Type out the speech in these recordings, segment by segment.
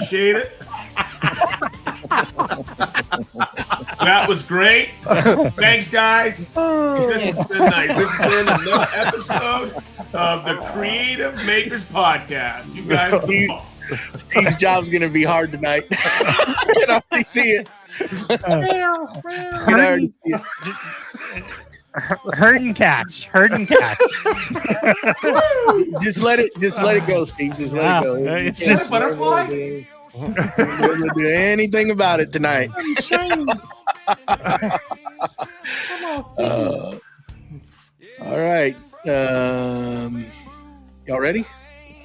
appreciate it. That was great. Thanks, guys. This has been nice. This has been another episode of the Creative Makers Podcast. You guys, Steve's job's going to be hard tonight. I can already see it. Herding cats. Just let it go, Steve. Just let it go. It's just a butterfly. Don't do anything about it tonight. All right. Y'all ready?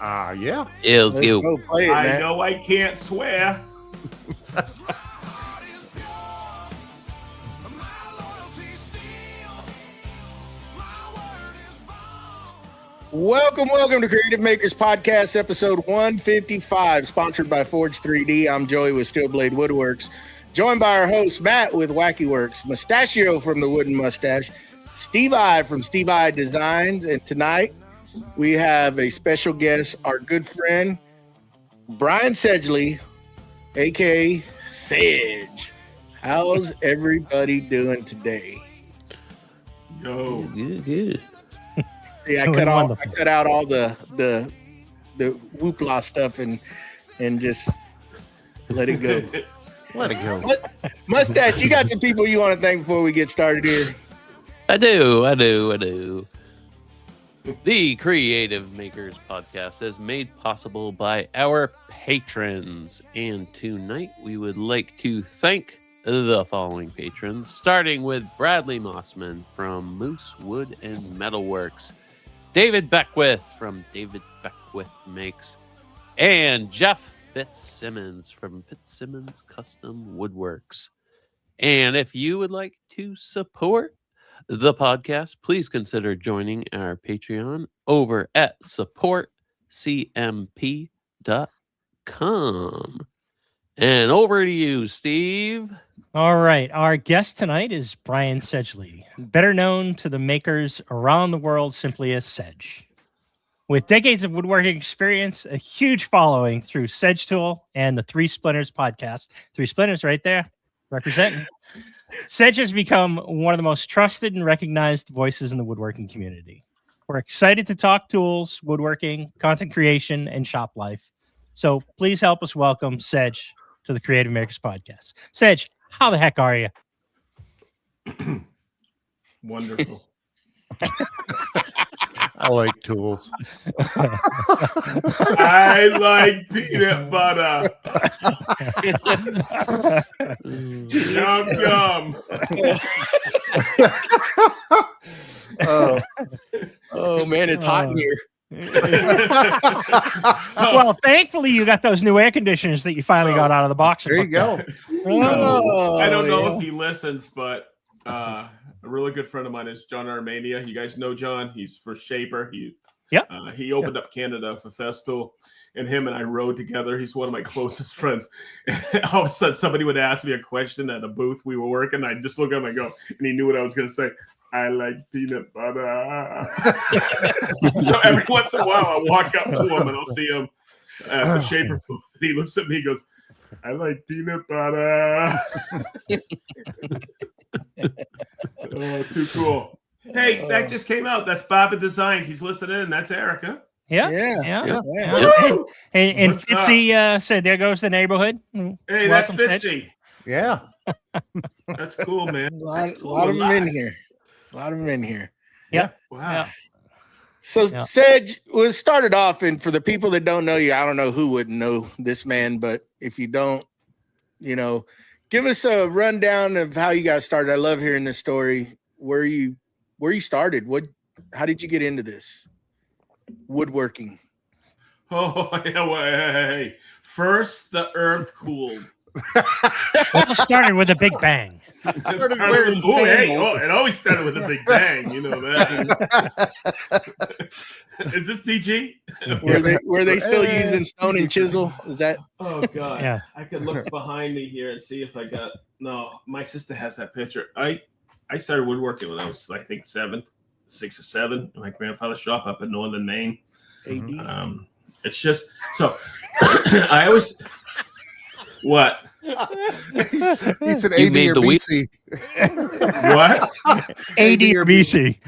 Yeah. Let's go play it, I man. know I can't swear. Welcome to Creative Makers Podcast, episode 155, sponsored by Forge 3D. I'm Joey with Steel Blade Woodworks, joined by our host, Matt with Wacky Works, Mustachio from the Wooden Mustache, Steve I from Steve I Designs, and tonight we have a special guest, our good friend, Brian Sedgeley, a.k.a. Sedge. How's everybody doing today? Yo. Good. See, I cut out all the whoopla stuff and just let it go. Let it go. Mustache, you got some people you want to thank before we get started here? I do. The Creative Makers Podcast is made possible by our patrons. And tonight we would like to thank the following patrons, starting with Bradley Mossman from Moose Wood and Metalworks, David Beckwith from David Beckwith Makes, and Jeff Fitzsimmons from Fitzsimmons Custom Woodworks. And if you would like to support the podcast, please consider joining our Patreon over at supportcmp.com. And over to you, Steve. all right. Our guest tonight is Brian Sedgeley, better known to the makers around the world simply as Sedge. With decades of woodworking experience, a huge following through SedgeTool and the Three Splinters Podcast. Three Splinters right there, representing. Sedge has become one of the most trusted and recognized voices in the woodworking community. We're excited to talk tools, woodworking, content creation, and shop life. So please help us welcome Sedge to the Creative Makers Podcast. Sedge, how the heck are you? Wonderful. I like tools. I like peanut butter. Yum. Oh man, it's hot in here. Well, thankfully, you got those new air conditioners that you finally got out of the box. There you go. I don't know if he listens, but a really good friend of mine is John Armenia. You guys know John. He's for Shaper. He opened up Canada for Festool, and him and I rode together. He's one of my closest friends. And all of a sudden, somebody would ask me a question at a booth we were working. I'd just look at him and go, and he knew what I was going to say. I like peanut butter. So every once in a while, I'll walk up to him and I'll see him at the Shaper booth, and he looks at me and goes, I like peanut butter. Oh, too cool. Hey, that just came out. That's Baba Designs. He's listening in. That's Erica. Yeah. And What's Fitzy said, there goes the neighborhood. Hey, Welcome, that's Sedge. Fitzy. Yeah. That's cool, man. A lot of them in here. Yeah. Wow. Yeah. So Yeah. Sedge was started off, and for the people that don't know you, I don't know who wouldn't know this man, but if you don't, give us a rundown of how you got started. I love hearing this story. Where you started. How did you get into this woodworking? Oh, yeah, hey. First, the earth cooled. It started with a big bang. It always started with a big bang. You know that. Is this PG? Were they still using stone and chisel? Is that? Oh God. Yeah. I could look behind me here and see if I got. No, my sister has that picture. I started woodworking when I was, I think, 6 or 7. In my grandfather's shop up in Northern Maine. AD? It's just so. I always. What? He said You AD made or the wheel. BC. What? AD or BC.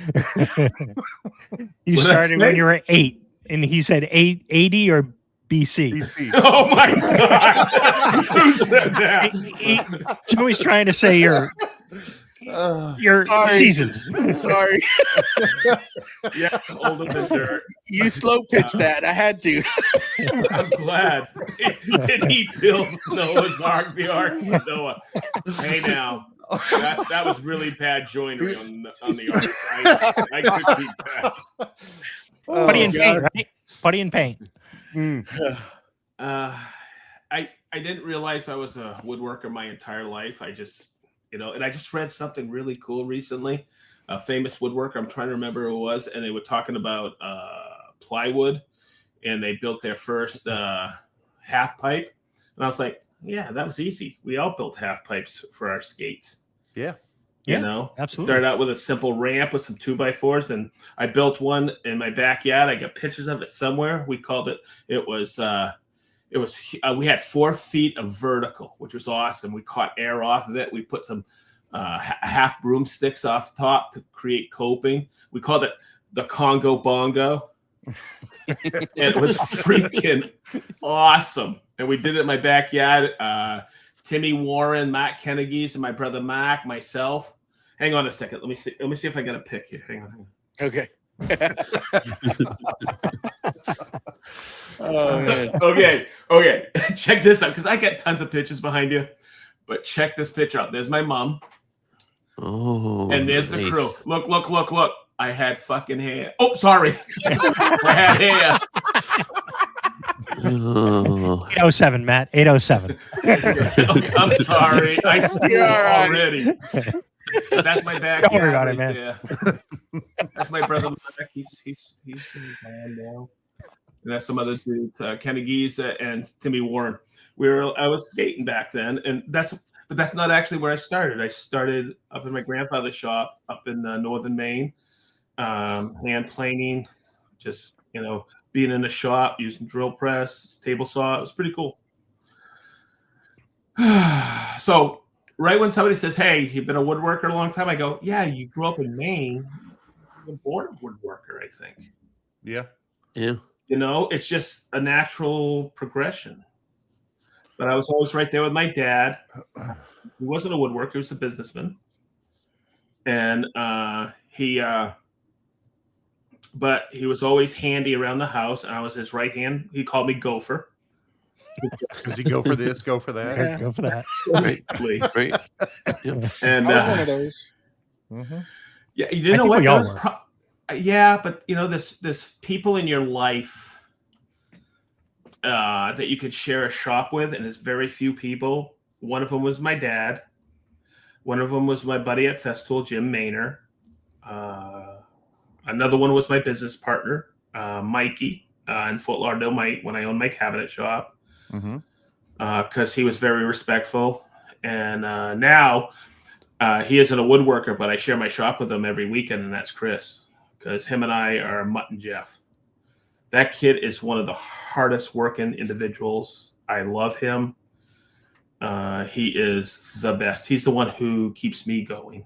You What'd I started when say? you were 8, and he said AD or BC. BC. Oh my God! Who said that? Joey's trying to say you're Sorry. seasoned. Sorry, Yeah, older than dirt. you slow pitched that. I had to. I'm glad. Did he build Noah's Ark? The Ark of Noah. Hey now, that was really bad joinery on the Ark. I could keep that. Putty and God. paint, right? Putty and paint. I didn't realize I was a woodworker my entire life. I just, and I just read something really cool recently. A famous woodworker, I'm trying to remember who it was, and they were talking about plywood, and they built their first half pipe. And I was like, yeah, that was easy. We all built half pipes for our skates. Yeah. Absolutely. Started out with a simple ramp with some 2x4s, and I built one in my backyard. I got pictures of it somewhere. We called it. We had 4 feet of vertical, which was awesome. We caught air off of it. We put some half broomsticks off top to create coping. We called it the Congo Bongo. And it was freaking awesome. And we did it in my backyard. Timmy Warren, Matt Kennegees, and my brother Mac, myself. Hang on a second. Let me see if I got a pic here. Hang on. Okay. Oh man. Okay. Check this out, because I got tons of pictures behind you. But check this picture out. There's my mom. Oh, And there's the nice. crew. Look. I had fucking hair. Oh, sorry. I had hair. Oh. 807, Matt. 807. Okay, I'm sorry. I stole You're all right. already. That's my backyard. Don't worry about it, right man. there. That's my brother Mac. He's in his band now. And that's some other dudes, Kenny Giza and Timmy Warren. I was skating back then, but that's not actually where I started. I started up in my grandfather's shop up in northern Maine, hand planing, just being in the shop, using drill press, table saw. It was pretty cool. So right when somebody says, "Hey, you've been a woodworker a long time," I go, "Yeah, you grew up in Maine. You're born a woodworker, I think." Yeah. It's just a natural progression. But I was always right there with my dad. He wasn't a woodworker; he was a businessman, and but he was always handy around the house. And I was his right hand. He called me Gopher. Does he go for this? Go for that? Yeah. Go for that. Right. Yep. And I was one of those. Mm-hmm. yeah, you I didn't know think what we all those were. yeah, but there's people in your life that you could share a shop with, and there's very few people. One of them was my dad. One of them was my buddy at Festool, Jim Maynor. Another one was my business partner, Mikey, in Fort Lauderdale, when I owned my cabinet shop, because he was very respectful. And now he isn't a woodworker, but I share my shop with him every weekend, and that's Chris, because him and I are Mutt and Jeff. That kid is one of the hardest working individuals. I love him. He is the best. He's the one who keeps me going.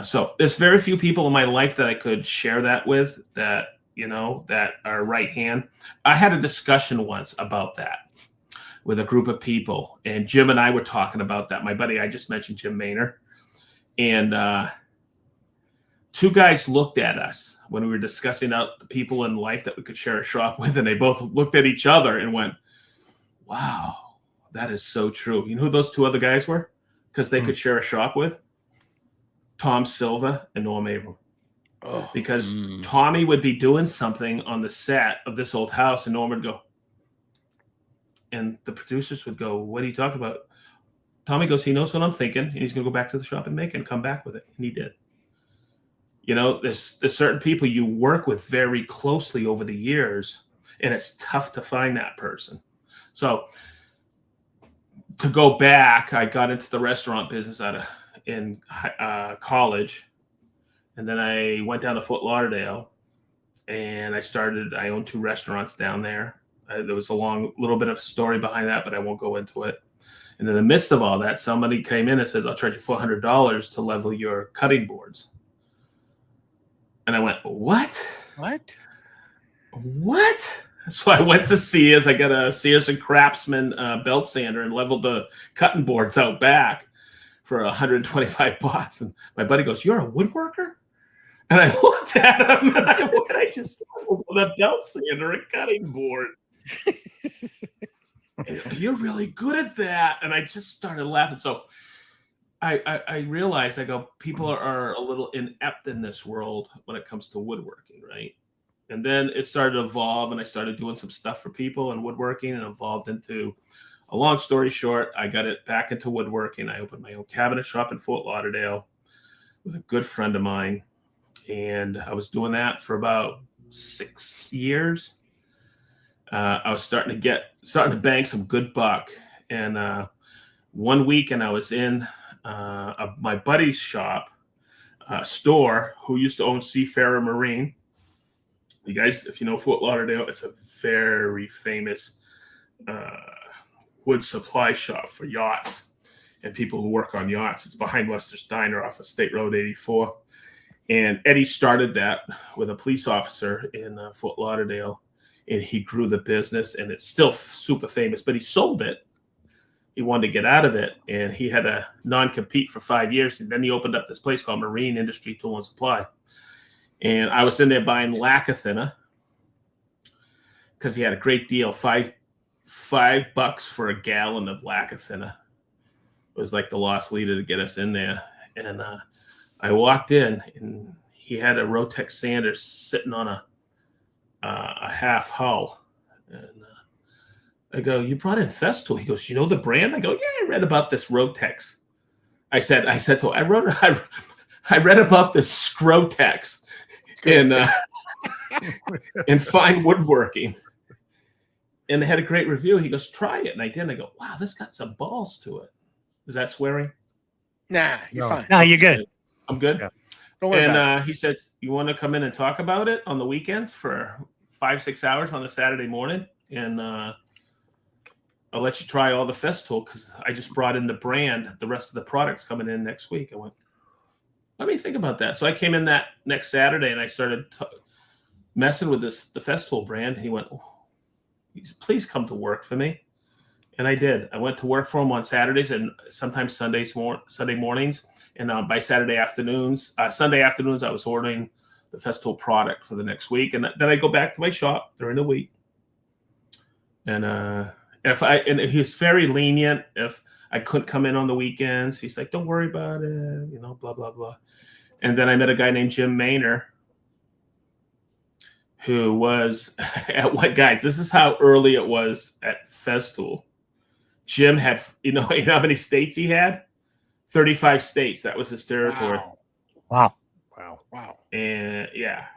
So there's very few people in my life that I could share that with, that are right hand. I had a discussion once about that with a group of people, and Jim and I were talking about that. My buddy, I just mentioned Jim Maynor, and 2 guys looked at us when we were discussing out the people in life that we could share a shop with, and they both looked at each other and went, "Wow, that is so true." You know who those 2 other guys were? Because they could share a shop with? Tom Silva and Norm Abram. Because Tommy would be doing something on the set of This Old House, and Norm would go, and the producers would go, "What are you talking about?" Tommy goes, "He knows what I'm thinking, and he's going to go back to the shop and make it and come back with it." And he did. There's certain people you work with very closely over the years, and it's tough to find that person. So to go back, I got into the restaurant business in college, and then I went down to Fort Lauderdale, and I owned 2 restaurants down there. There was a little bit of story behind that, but I won't go into it. And in the midst of all that, somebody came in and says, I'll charge you $400 to level your cutting boards. And I went, what? So I went to Sears. I got a Sears and Craftsman belt sander and leveled the cutting boards out back for $125. And my buddy goes, you're a woodworker? And I looked at him and I just leveled with a belt sander and cutting board. You're really good at that. And I just started laughing. So I realized, I go, people are a little inept in this world when it comes to woodworking, right? And then it started to evolve, and I started doing some stuff for people in woodworking, and evolved into, a long story short, I got it back into woodworking. I opened my own cabinet shop in Fort Lauderdale with a good friend of mine. And I was doing that for about 6 years. I was starting to bang some good buck. And one weekend I was in my buddy's shop, store, who used to own Seafarer Marine. You guys, if you know Fort Lauderdale, it's a very famous wood supply shop for yachts and people who work on yachts. It's behind Lester's Diner off of State Road 84. And Eddie started that with a police officer in Fort Lauderdale, and he grew the business, and it's still super famous, but he sold it. He wanted to get out of it, and he had a non-compete for 5 years, and then he opened up this place called Marine Industry Tool and Supply. And I was in there buying lacquer thinner because he had a great deal, $5 for a gallon of lacquer thinner. It was like the lost leader to get us in there. And I walked in, and he had a Rotex sander sitting on a half hull. And I go, you brought in Festool? He goes, you know the brand? I go, yeah, I read about this Rotex. I said to him, I read about this Scrotex in fine woodworking. And they had a great review. He goes, try it. And I did. And I go, wow, this got some balls to it. Is that swearing? Nah, you're fine. No, you're good. I'm good. Yeah. Don't worry about it. He said, you want to come in and talk about it on the weekends for 5-6 hours on a Saturday morning? And I'll let you try all the Festool, because I just brought in the brand. The rest of the products coming in next week. I went, let me think about that. So I came in that next Saturday, and I started messing with the Festool brand. He went, please come to work for me. And I did. I went to work for him on Saturdays and sometimes Sunday mornings. And by Sunday afternoons, I was ordering the Festool product for the next week. And then I go back to my shop during the week. And he's very lenient. If I couldn't come in on the weekends, he's like, don't worry about it, blah, blah, blah. And then I met a guy named Jim Maynor, who was at what, guys, this is how early it was at Festool. Jim had, you know how many states he had? 35 states. That was his territory. Wow. And yeah.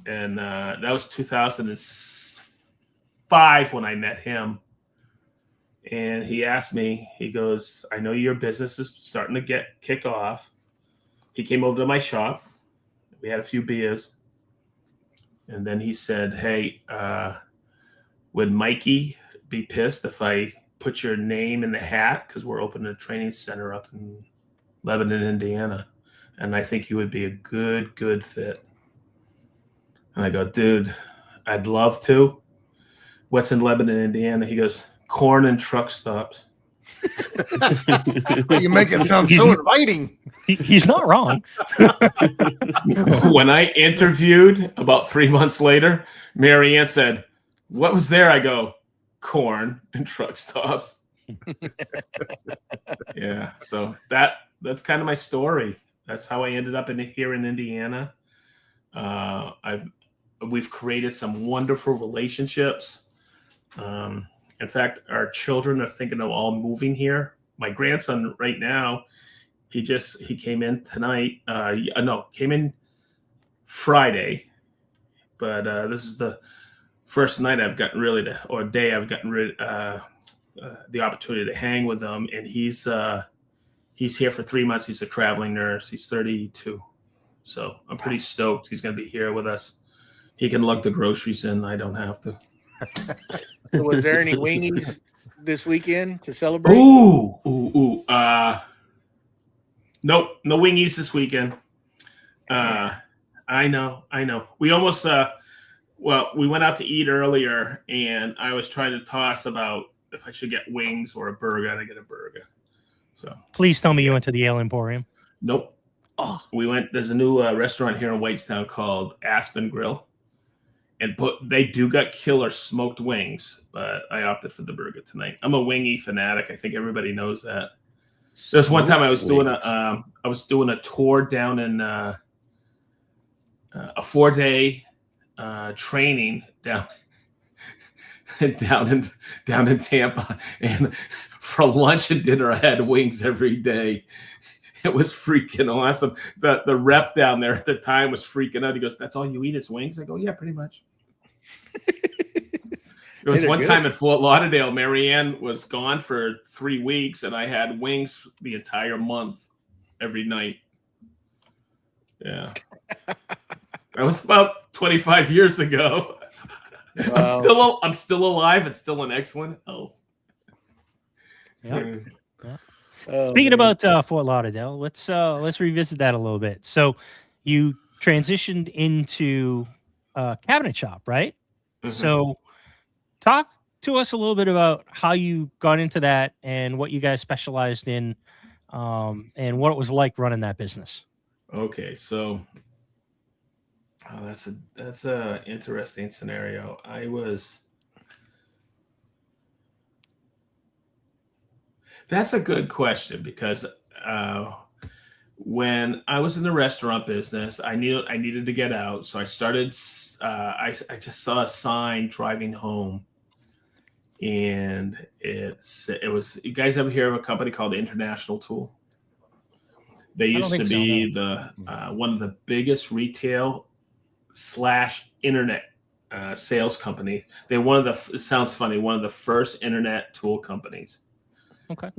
And that was 2005 when I met him. And he asked me, he goes, I know your business is starting to kick off. He came over to my shop. We had a few beers. And then he said, hey, would Mikey be pissed if I put your name in the hat? Because we're opening a training center up in Lebanon, Indiana. And I think you would be a good fit. And I go, dude, I'd love to. What's in Lebanon, Indiana? He goes, corn and truck stops. You make it sound so inviting. He's not wrong. When I interviewed about 3 months later, Mary Ann said, what was there? I go, corn and truck stops. Yeah. So that's kind of my story. That's how I ended up here in Indiana. We've created some wonderful relationships. In fact, our children are thinking of all moving here. My grandson right now, he came in tonight. Came in Friday, but this is the first night I've gotten the opportunity to hang with him. And he's here for 3 months. He's a traveling nurse. He's 32. So I'm pretty stoked. He's going to be here with us. He can lug the groceries in. I don't have to. So was there any wingies this weekend to celebrate? Ooh. Nope, no wingies this weekend. I know. We almost we went out to eat earlier, and I was trying to toss about if I should get wings or a burger. I get a burger. So please tell me you went to the Ale Emporium. Nope. Oh, we went. There's a new restaurant here in Whitestown called Aspen Grill, and they do got killer smoked wings, but I opted for the burger tonight. I'm a wingy fanatic. I think everybody knows that. There's one time I was doing a tour down in a 4-day training down in Tampa, and for lunch and dinner I had wings every day. It was freaking awesome. The rep down there at the time was freaking out. He goes, "That's all you eat is wings?" I go, "Yeah, pretty much." There was one time in Fort Lauderdale, Marianne was gone for 3 weeks, and I had wings the entire month, every night. Yeah. That was about 25 years ago. Wow. I'm still alive and still in excellent health. Yeah. Speaking about Fort Lauderdale, let's revisit that a little bit. So you transitioned into a cabinet shop, right? Mm-hmm. So talk to us a little bit about how you got into that and what you guys specialized in, and what it was like running that business. Okay, so that's a interesting scenario. That's a good question, because when I was in the restaurant business, I needed to get out, so I started. I just saw a sign driving home, and it was. You guys ever hear of a company called International Tool? They used to be one of the biggest retail / internet sales companies. They're one of the. It sounds funny. One of the first internet tool companies. Okay.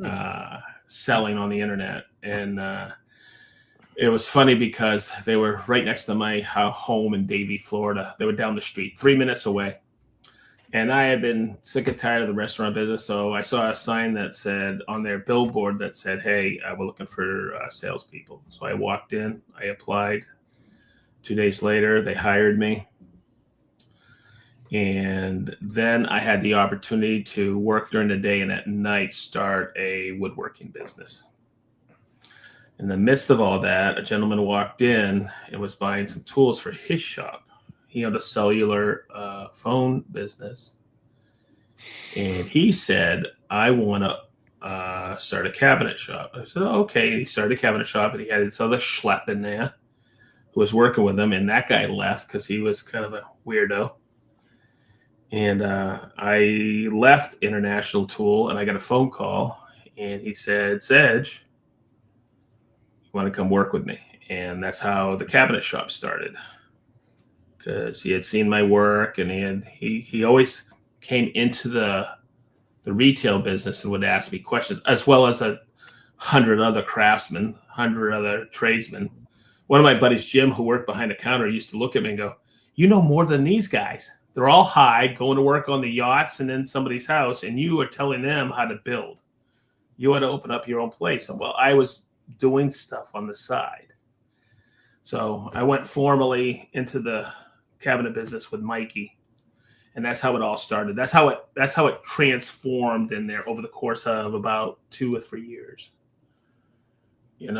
Selling on the internet, and it was funny because they were right next to my home in Davie, Florida. They were down the street, 3 minutes away. And I had been sick and tired of the restaurant business, so I saw a sign that said on their billboard that said, "Hey, we're looking for salespeople." So I walked in, I applied. 2 days later, they hired me. And then I had the opportunity to work during the day and at night start a woodworking business. In the midst of all that, a gentleman walked in and was buying some tools for his shop. He had a cellular phone business. And he said, "I want to start a cabinet shop." I said, "Okay." And he started a cabinet shop, and he had this other schlep in there who was working with him. And that guy left because he was kind of a weirdo. And I left International Tool, and I got a phone call, and he said, "Sedge, you want to come work with me?" And that's how the cabinet shop started, because he had seen my work, and he always came into the retail business and would ask me questions, as well as 100 other craftsmen, 100 other tradesmen. One of my buddies, Jim, who worked behind the counter, used to look at me and go, "You know more than these guys. They're all high, going to work on the yachts and in somebody's house, and you are telling them how to build. You ought to open up your own place." And well, I was doing stuff on the side. So I went formally into the cabinet business with Mikey, and that's how it all started. That's how it transformed in there over the course of about 2 or 3 years. And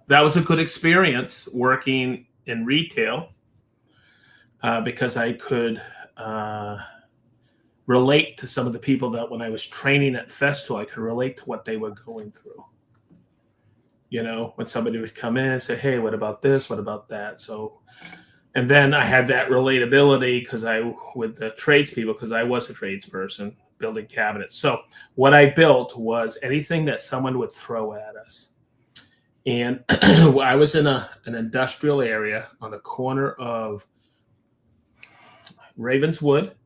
that was a good experience working in retail. Because I could relate to some of the people that when I was training at Festool, I could relate to what they were going through. When somebody would come in and say, "Hey, what about this? What about that?" So, and then I had that relatability with the tradespeople, because I was a tradesperson building cabinets. So what I built was anything that someone would throw at us. And I was in an industrial area on the corner of Ravenswood,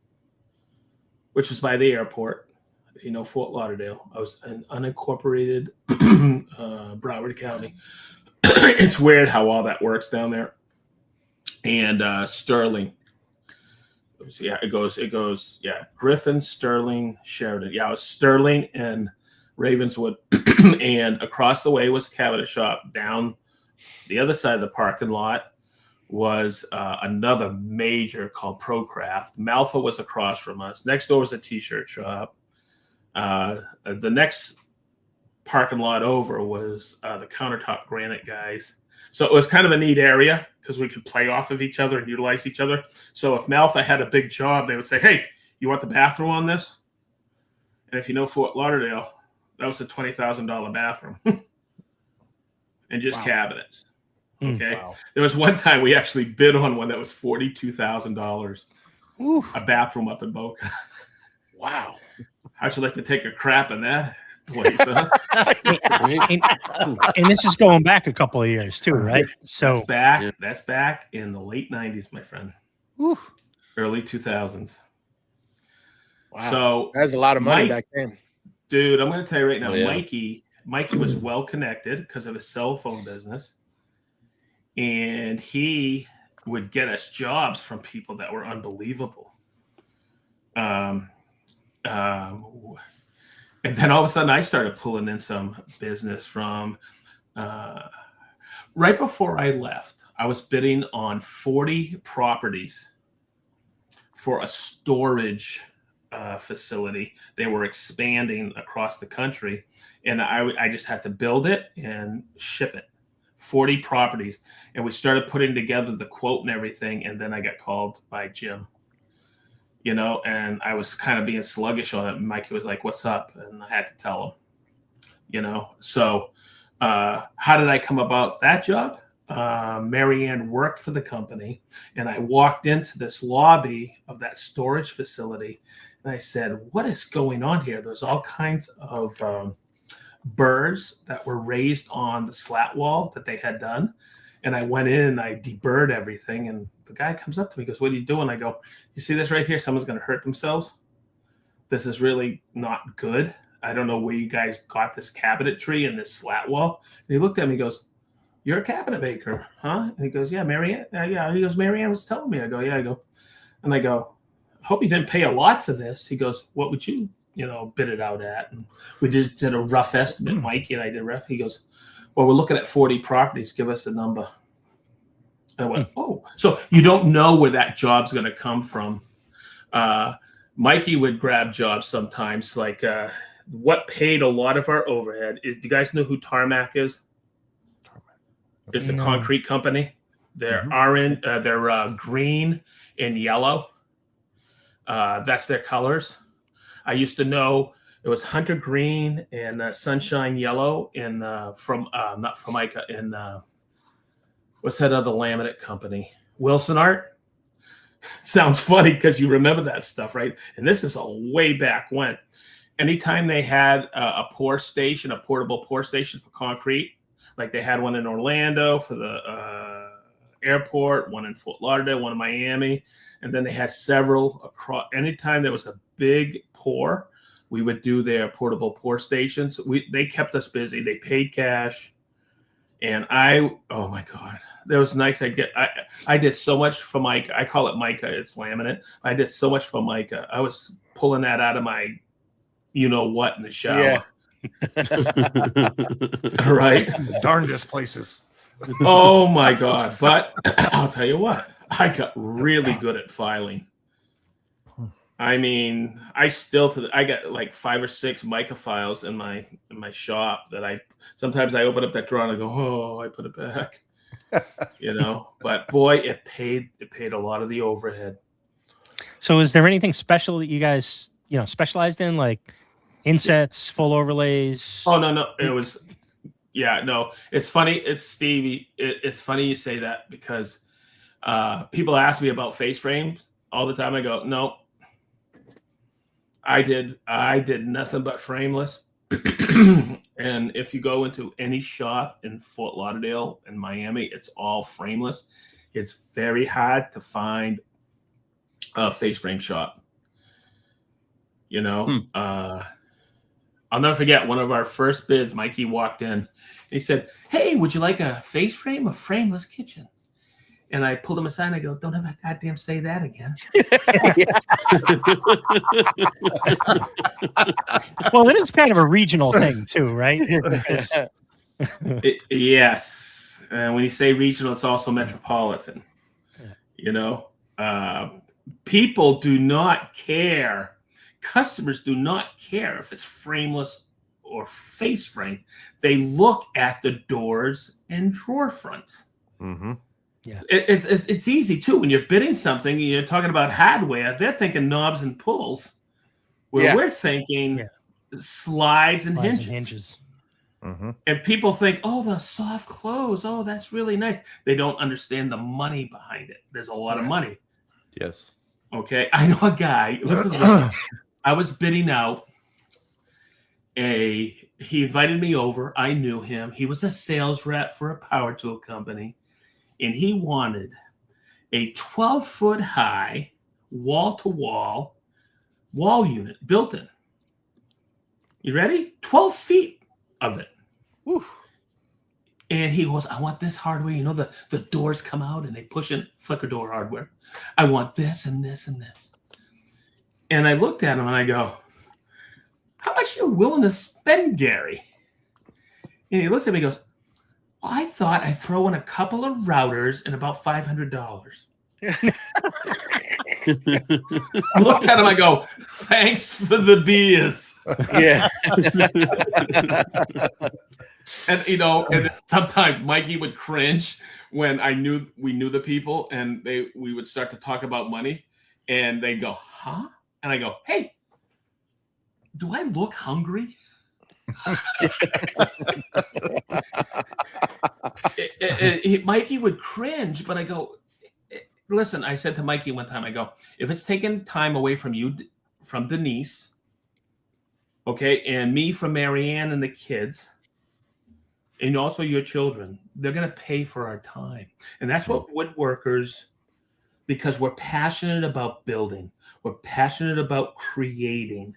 which is by the airport. If you know Fort Lauderdale, I was in unincorporated Broward County. It's weird how all that works down there. And Sterling, it goes. Yeah, Griffin, Sterling, Sheridan. Yeah, it was Sterling and Ravenswood, and across the way was a cabinet shop. Down the other side of the parking lot was another major called ProCraft. Malfa was across from us. Next door was a t-shirt shop. The next parking lot over was the Countertop Granite guys. So it was kind of a neat area because we could play off of each other and utilize each other. So if Malfa had a big job, they would say, hey, you want the bathroom on this? And if you know Fort Lauderdale, that was a $20,000 bathroom. And just cabinets. Okay. Wow. There was one time we actually bid on one that was $42,000. A bathroom up in Boca. Wow. How'd you like to take a crap in that place, huh? and this is going back a couple of years too, right? So that's back in the late 90s, my friend. Early 2000s. Wow. So that's a lot of money back then. Dude, I'm going to tell you right now, Mikey was well connected because of his cell phone business. And he would get us jobs from people that were unbelievable. And then all of a sudden I started pulling in some business from right before I left. I was bidding on 40 properties for a storage facility. They were expanding across the country, and I just had to build it and ship it. 40 properties, and we started putting together the quote and everything, and then I got called by Jim, and I was kind of being sluggish on it, and Mikey was like, what's up? And I had to tell him, so how did I come about that job? Marianne worked for the company, and I walked into this lobby of that storage facility, and I said, what is going on here? There's all kinds of burrs that were raised on the slat wall that they had done. And I went in and I deburred everything. And the guy comes up to me, goes, what are you doing? I go, you see this right here? Someone's going to hurt themselves. This is really not good. I don't know where you guys got this cabinetry and this slat wall. And he looked at me, he goes, you're a cabinet maker, huh? And he goes, yeah, Marianne. Yeah. He goes, Marianne was telling me. I go, yeah. And I go, I hope you didn't pay a lot for this. He goes, what would you bid it out at? And we just did a rough estimate. Mikey and I did rough. He goes, well, we're looking at 40 properties. Give us a number. And I went, oh, so you don't know where that job's going to come from. Mikey would grab jobs sometimes, like what paid a lot of our overhead. Do you guys know who Tarmac is? It's the concrete company. They're they're green and yellow. That's their colors. I used to know it was Hunter Green and Sunshine Yellow in not Formica, in what's that other laminate company? Wilson Art. Sounds funny because you remember that stuff, right? And this is a way back when. Anytime they had a pour station, a portable pour station for concrete, like they had one in Orlando for the airport, one in Fort Lauderdale, one in Miami, and then they had several across. Anytime there was a big pour, we would do their portable pour stations. They kept us busy. They paid cash, and oh my God, there was nights I did so much for Micah. I call it Micah. It's laminate. I did so much for Micah. I was pulling that out of my, what in the shower. Yeah. Right. The darndest places. Oh my God. But I'll tell you what, I got really good at filing. I mean, I got like 5 or 6 Mica files in my shop that sometimes I open up that drawer and I go, oh, I put it back. But boy, it paid a lot of the overhead. So is there anything special that you guys, specialized in, like insets, full overlays? Oh, no. It was, no, it's funny. It's Stevie. It's funny you say that because people ask me about face frames all the time. I go, no, I did nothing but frameless. And if you go into any shop in Fort Lauderdale and Miami, it's all frameless. It's very hard to find a face frame shop. I'll never forget one of our first bids. Mikey walked in. He said, "Hey, would you like a face frame or frameless kitchen?" And I pulled him aside and I go, don't ever goddamn say that again. Well, it is kind of a regional thing too, right? Yes. And when you say regional, it's also metropolitan. You know, people do not care. Customers do not care if it's frameless or face frame. They look at the doors and drawer fronts. Mm-hmm. Yeah, it's easy too. When you're bidding something, you're talking about hardware. They're thinking knobs and pulls, where we're thinking slides and hinges. Mm-hmm. And people think, oh, the soft close. Oh, that's really nice. They don't understand the money behind it. There's a lot of money. Yes. Okay. I know a guy. Listen. I was bidding out he invited me over. I knew him. He was a sales rep for a power tool company. And he wanted a 12-foot high wall-to-wall wall unit built in. You ready? 12 feet of it. Woo. And he goes, I want this hardware. You know, the doors come out and they push in flicker door hardware. I want this and this and this. And I looked at him and I go, how much are you willing to spend, Gary? And he looked at me and goes, well, I thought I'd throw in a couple of routers and about $500. I looked at him, I go, thanks for the beers. Yeah. And you know, and sometimes Mikey would cringe when we knew the people and we would start to talk about money and they go, huh? And I go, hey, do I look hungry? Mikey would cringe, but I go, listen, I said to Mikey one time, I go, if it's taking time away from you, from Denise, okay, and me from Marianne and the kids, and also your children, they're going to pay for our time. And that's what woodworkers, because we're passionate about building, we're passionate about creating.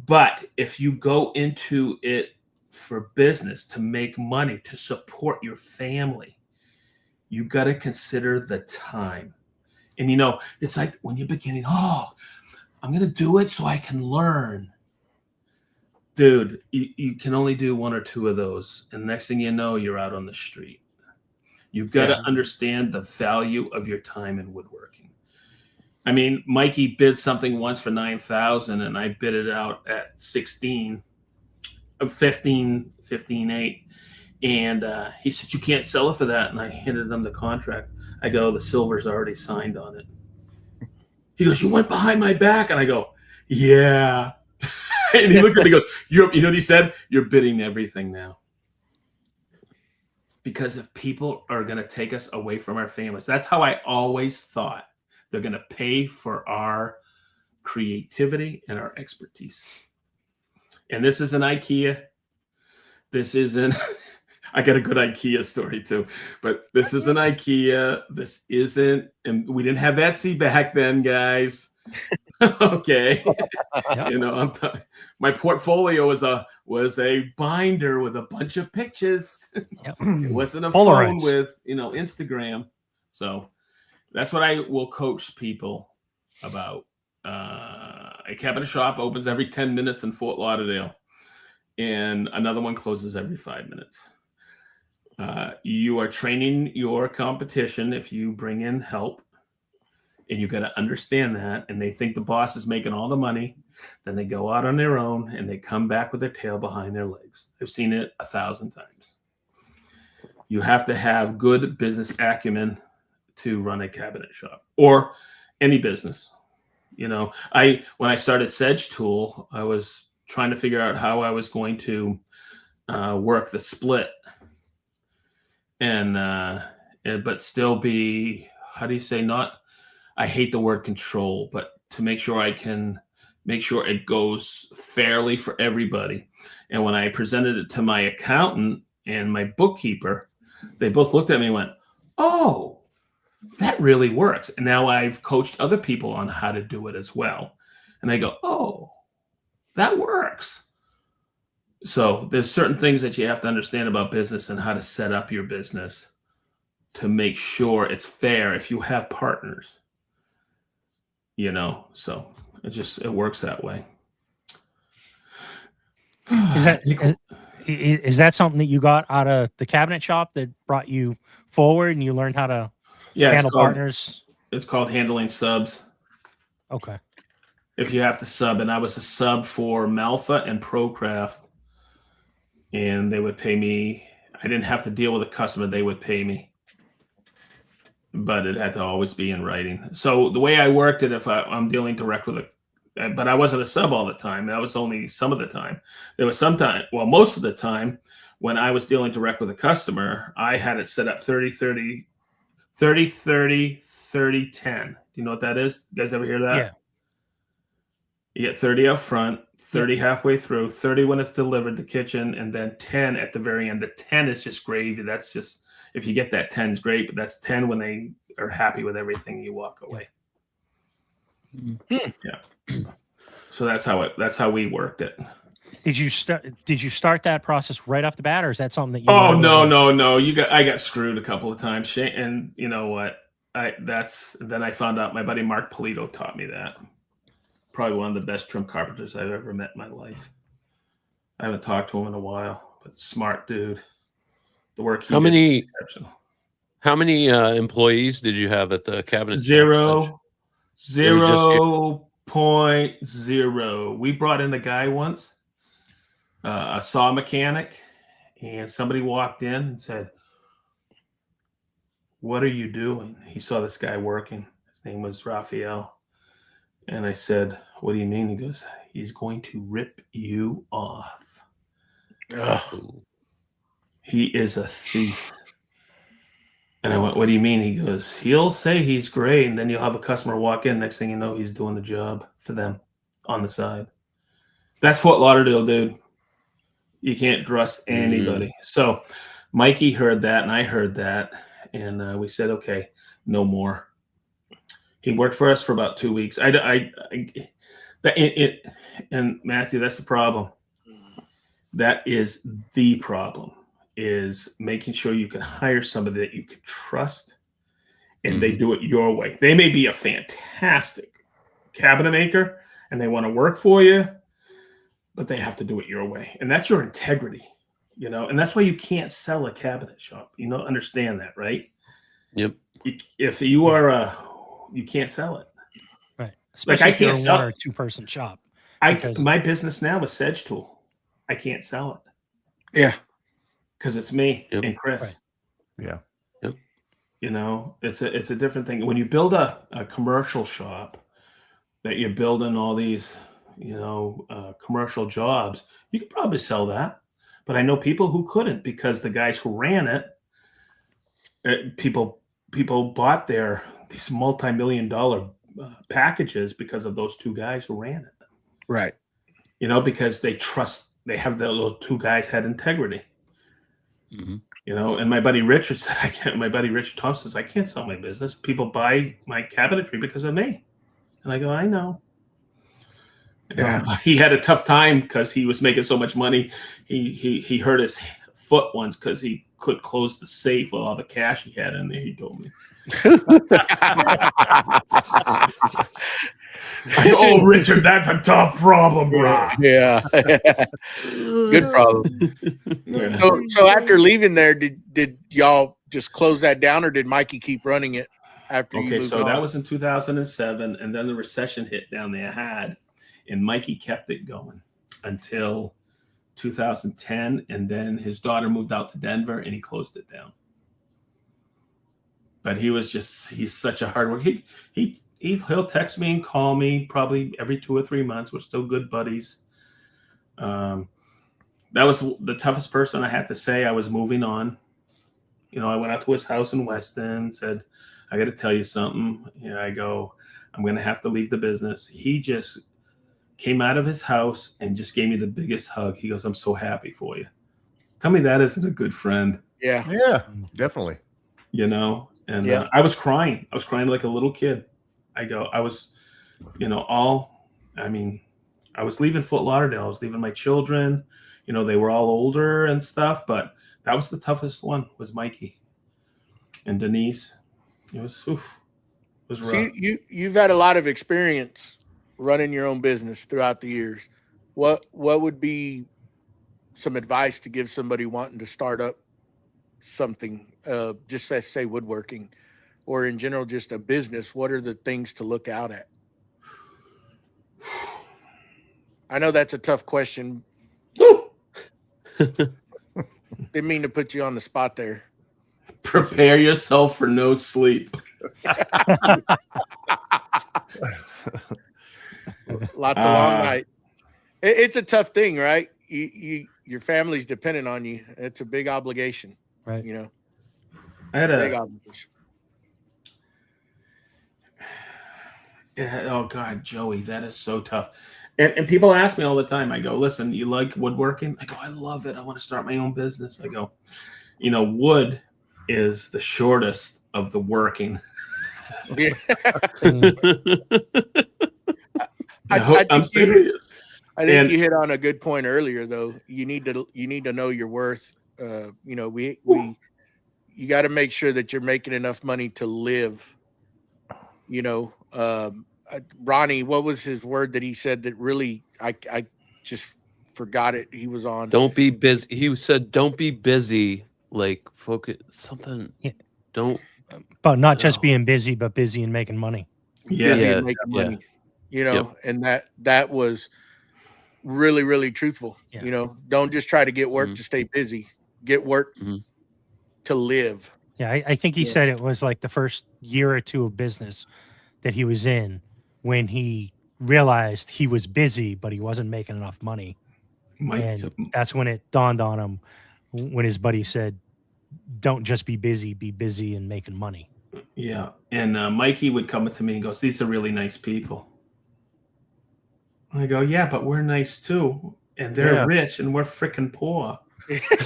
But if you go into it for business, to make money, to support your family, you got to consider the time. And, you know, it's like when you're beginning, oh, I'm going to do it so I can learn. Dude, you can only do one or two of those. And next thing you know, you're out on the street. You've got to understand the value of your time in woodworking. I mean, Mikey bid something once for $9,000 and I bid it out at 15.8. And he said, you can't sell it for that. And I handed him the contract. I go, the silver's already signed on it. He goes, you went behind my back. And I go, yeah. And he looked at me and goes, you know what he said? You're bidding everything now. Because if people are going to take us away from our families, that's how I always thought. They're going to pay for our creativity and our expertise. And this isn't IKEA. This isn't, I got a good IKEA story too, but this isn't IKEA. This isn't, and we didn't have Etsy back then, guys. Okay. You know, my portfolio was a binder with a bunch of pictures. It wasn't a phone with, you know, Instagram. So that's what I will coach people about. A cabinet shop opens every 10 minutes in Fort Lauderdale, and another one closes every 5 minutes. You are training your competition if you bring in help, and you got to understand that. And they think the boss is making all the money. Then they go out on their own, and they come back with their tail behind their legs. I've seen it 1,000 times. You have to have good business acumen to run a cabinet shop or any business. You know, when I started SedgeTool, I was trying to figure out how I was going to work the split and but still be, how do you say, not, I hate the word control, but to make sure I can make sure it goes fairly for everybody. And when I presented it to my accountant and my bookkeeper, they both looked at me and went, oh, that really works. And now I've coached other people on how to do it as well. And they go, oh, that works. So there's certain things that you have to understand about business and how to set up your business to make sure it's fair if you have partners, so it works that way. Is that something that you got out of the cabinet shop that brought you forward and you learned how to handle partners? It's called handling subs. Okay. If you have to sub, and I was a sub for Malfa and Procraft, and they would pay me. I didn't have to deal with a customer; they would pay me, but it had to always be in writing. So the way I worked it, if I'm dealing direct with but I wasn't a sub all the time. That was only some of the time. There was most of the time when I was dealing direct with a customer, I had it set up 30-30, 30-30, 30-10. Do you know what that is? You guys ever hear that? Yeah. You get 30 up front, 30 halfway through, 30 when it's delivered to the kitchen, and then 10 at the very end. The 10 is just gravy. That's just, if you get that 10 is great, but that's 10 when they are happy with everything, you walk away. Yeah. So that's how we worked it. Did you start that process right off the bat, or is that something that you? Oh, no. I got screwed a couple of times, and you know what? Then I found out my buddy Mark Polito taught me that. Probably one of the best trim carpenters I've ever met in my life. I haven't talked to him in a while, but smart dude. The work he did was exceptional. How many employees did you have at the cabinet? 0.0. We brought in a guy once, a saw mechanic, and somebody walked in and said, "What are you doing?" He saw this guy working. His name was Raphael. And I said, "What do you mean?" He goes, "He's going to rip you off." Ugh. He is a thief. And I went, "What do you mean?" He goes, "He'll say he's great, and then you'll have a customer walk in. Next thing you know, he's doing the job for them on the side." That's Fort Lauderdale, dude. You can't trust anybody. So Mikey heard that, and I heard that, and we said, "Okay, no more." He worked for us for about 2 weeks. And Matthew, that's the problem. That is the problem, is making sure you can hire somebody that you can trust and they do it your way. They may be a fantastic cabinet maker and they want to work for you, but they have to do it your way. And that's your integrity, and that's why you can't sell a cabinet shop. Understand that, right? Yep. If you are you can't sell it. Right. Especially if you're a 1 or 2 person shop. My business now is SedgeTool. I can't sell it. Yeah. Because it's me and Chris. Right. Yeah. Yep. It's a different thing. When you build a commercial shop that you're building all these, commercial jobs, you could probably sell that. But I know people who couldn't, because the guys who ran it, people bought these multi-million-dollar packages because of those 2 guys who ran it. Right. Because they have those 2 guys had integrity. Mm-hmm. And my buddy Richard said, my buddy Richard Thompson says, "I can't sell my business. People buy my cabinetry because of me." And I go, "I know." Yeah. He had a tough time because he was making so much money. He hurt his foot once because he couldn't close the safe with all the cash he had in there, he told me. "Oh, Richard, that's a tough problem, bro." Yeah. Good problem. Yeah. So after leaving there, did y'all just close that down, or did Mikey keep running it after you moved on? That was in 2007, and then the recession hit down there and Mikey kept it going until 2010, and then his daughter moved out to Denver and he closed it down. But he's such a hard worker. He'll text me and call me probably every 2 or 3 months. We're still good buddies. That was the toughest person I had to say. I was moving on. I went out to his house in Weston, said, "I got to tell you something." I go, "I'm going to have to leave the business." He just came out of his house and just gave me the biggest hug. He goes, "I'm so happy for you." Tell me that isn't a good friend. Yeah. Yeah, definitely. And Yeah. I was crying. I was crying like a little kid. I was leaving Fort Lauderdale. I was leaving my children. They were all older and stuff, but that was the toughest one, was Mikey. and Denise. It was rough. So you've had a lot of experience running your own business throughout the years. What would be some advice to give somebody wanting to start up something, just say woodworking, or in general just a business? What are the things to look out at? I know that's a tough question. Didn't mean to put you on the spot there. Prepare yourself for no sleep. Lots of long night. It's a tough thing, right? Your family's dependent on you. It's a big obligation, right? You know, I had a big obligation. Oh God, Joey, that is so tough. And people ask me all the time. I go, listen, you like woodworking? I go, I love it. I want to start my own business. I go, wood is the shortest of the working. Yeah. I'm serious. I think you hit on a good point earlier, though. You need to know your worth. You got to make sure that you're making enough money to live. Ronnie, what was his word that he said that really I just forgot it? He was on. Don't be busy. He said, "Don't be busy." Like focus something. Yeah. Don't. But not just being busy, but busy and making money. Busy and making money. And that was really, really truthful. Yeah. Don't just try to get work to stay busy. Get work to live. Yeah, I think he said it was like the first year or two of business that he was in when he realized he was busy, but he wasn't making enough money. That's when it dawned on him when his buddy said, don't just be busy and making money. Yeah. And Mikey would come up to me and goes, these are really nice people. I go, yeah, but we're nice too. And they're rich and we're freaking poor. Baby.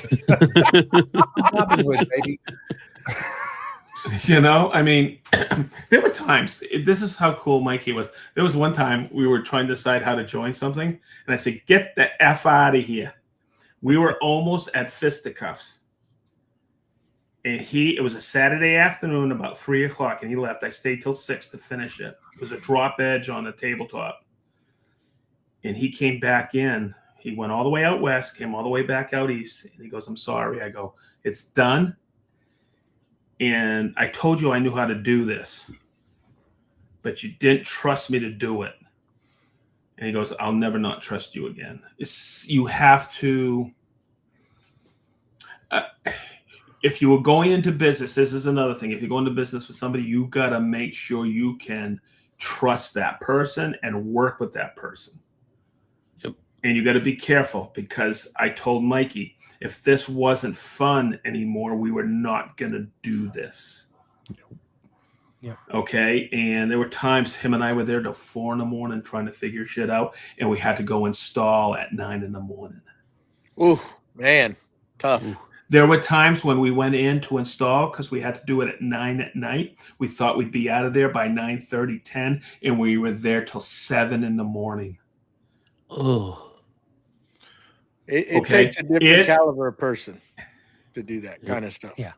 I mean, there were times, this is how cool Mikey was. There was one time we were trying to decide how to join something. And I said, get the F out of here. We were almost at fisticuffs. And it was a Saturday afternoon, about 3:00, and he left. I stayed till 6 to finish it. It was a drop edge on the tabletop. And he came back in. He went all the way out west, came all the way back out east. And he goes, I'm sorry. I go, it's done. And I told you I knew how to do this, but you didn't trust me to do it. And he goes, I'll never not trust you again. You have to, if you were going into business, this is another thing. If you're going to business with somebody, you got to make sure you can trust that person and work with that person. Yep. And you got to be careful, because I told Mikey, if this wasn't fun anymore, we were not going to do this. Yeah. Okay. And there were times him and I were there till 4 a.m. trying to figure shit out. And we had to go install at 9 a.m. Ooh, man. Tough. Ooh. There were times when we went in to install because we had to do it at 9 p.m. We thought we'd be out of there by 9:30, 10, and we were there till 7 a.m. Oh. It takes a different caliber of person to do that kind of stuff. Yeah.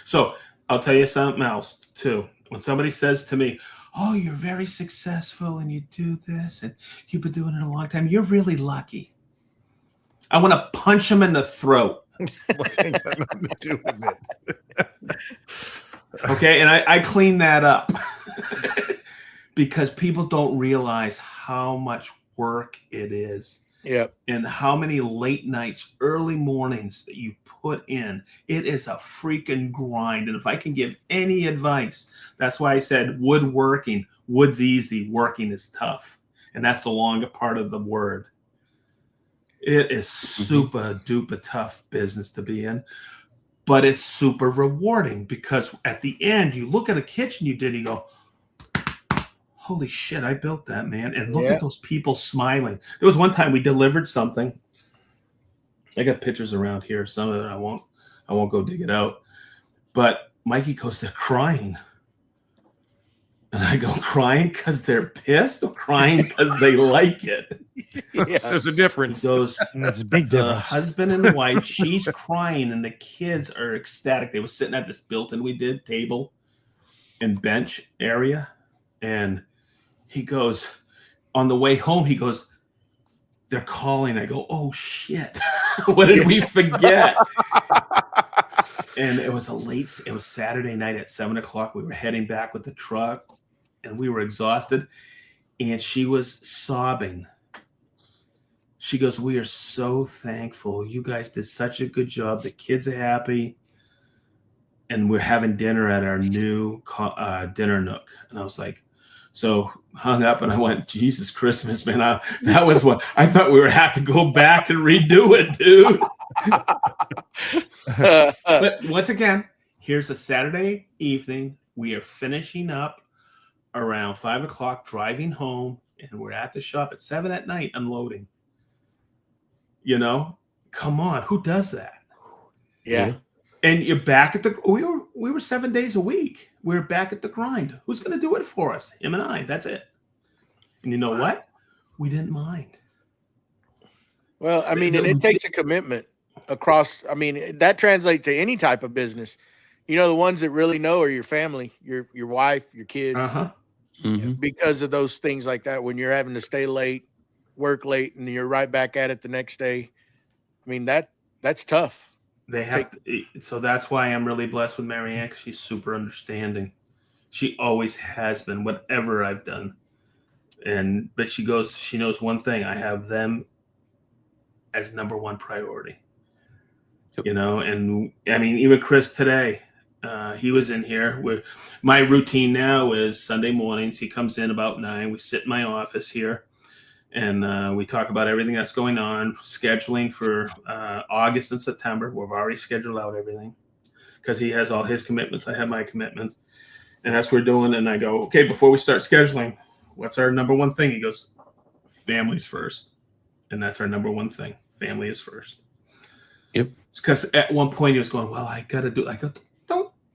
So I'll tell you something else too. When somebody says to me, oh, you're very successful and you do this and you've been doing it a long time, you're really lucky. I want to punch him in the throat. Nothing to do with it. Okay. And I clean that up because people don't realize how much work it is. Yep. And how many late nights, early mornings that you put in. It is a freaking grind. And if I can give any advice, that's why I said woodworking. Wood's easy, working is tough. And that's the longer part of the word. It is super duper tough business to be in, but it's super rewarding because at the end you look at a kitchen you did and you go, holy shit, I built that, man. And look at those people smiling. There was one time we delivered something. I got pictures around here. Some of it I won't go dig it out. But Mikey goes, they're crying. And I go, crying because they're pissed or crying because they like it? Yeah. There's a difference. He goes, There's a big the difference. husband and the wife, she's crying, and the kids are ecstatic. They were sitting at this built-in table and bench area, and he goes, on the way home, he goes, they're calling. I go, oh shit, what did we forget? And it was Saturday night at 7:00. We were heading back with the truck, and we were exhausted, and she was sobbing. She goes, we are so thankful. You guys did such a good job. The kids are happy. And we're having dinner at our new dinner nook. And I was like, so hung up and I went, Jesus Christmas, man. That was what I thought we would have to go back and redo it, dude. But once again, here's a Saturday evening. We are finishing up around 5:00, driving home. And we're at the shop at 7 at night unloading. You know, come on, who does that? Yeah. And you're back at we were 7 days a week. We were back at the grind. Who's going to do it for us? Him and I. That's it. And you know what? We didn't mind. Well, I mean, and it takes a commitment across. I mean, that translates to any type of business. You know, the ones that really know are your family, your wife, your kids, because of those things like that. When you're having to stay late, work late, and you're right back at it the next day. I mean, that's tough. They have so that's why I'm really blessed with Marianne, because she's super understanding. She always has been, whatever I've done. But she knows one thing. I have them as number one priority. Yep. You know, and I mean, even Chris today, he was in here. My routine now is Sunday mornings. He comes in about 9. We sit in my office here. And we talk about everything that's going on, scheduling for August and September. We've already scheduled out everything because he has all his commitments. I have my commitments. And that's what we're doing. And I go, okay, before we start scheduling, what's our number one thing? He goes, family's first. And that's our number one thing. Family is first. Yep. It's because at one point he was going, well, I got to do it. I go,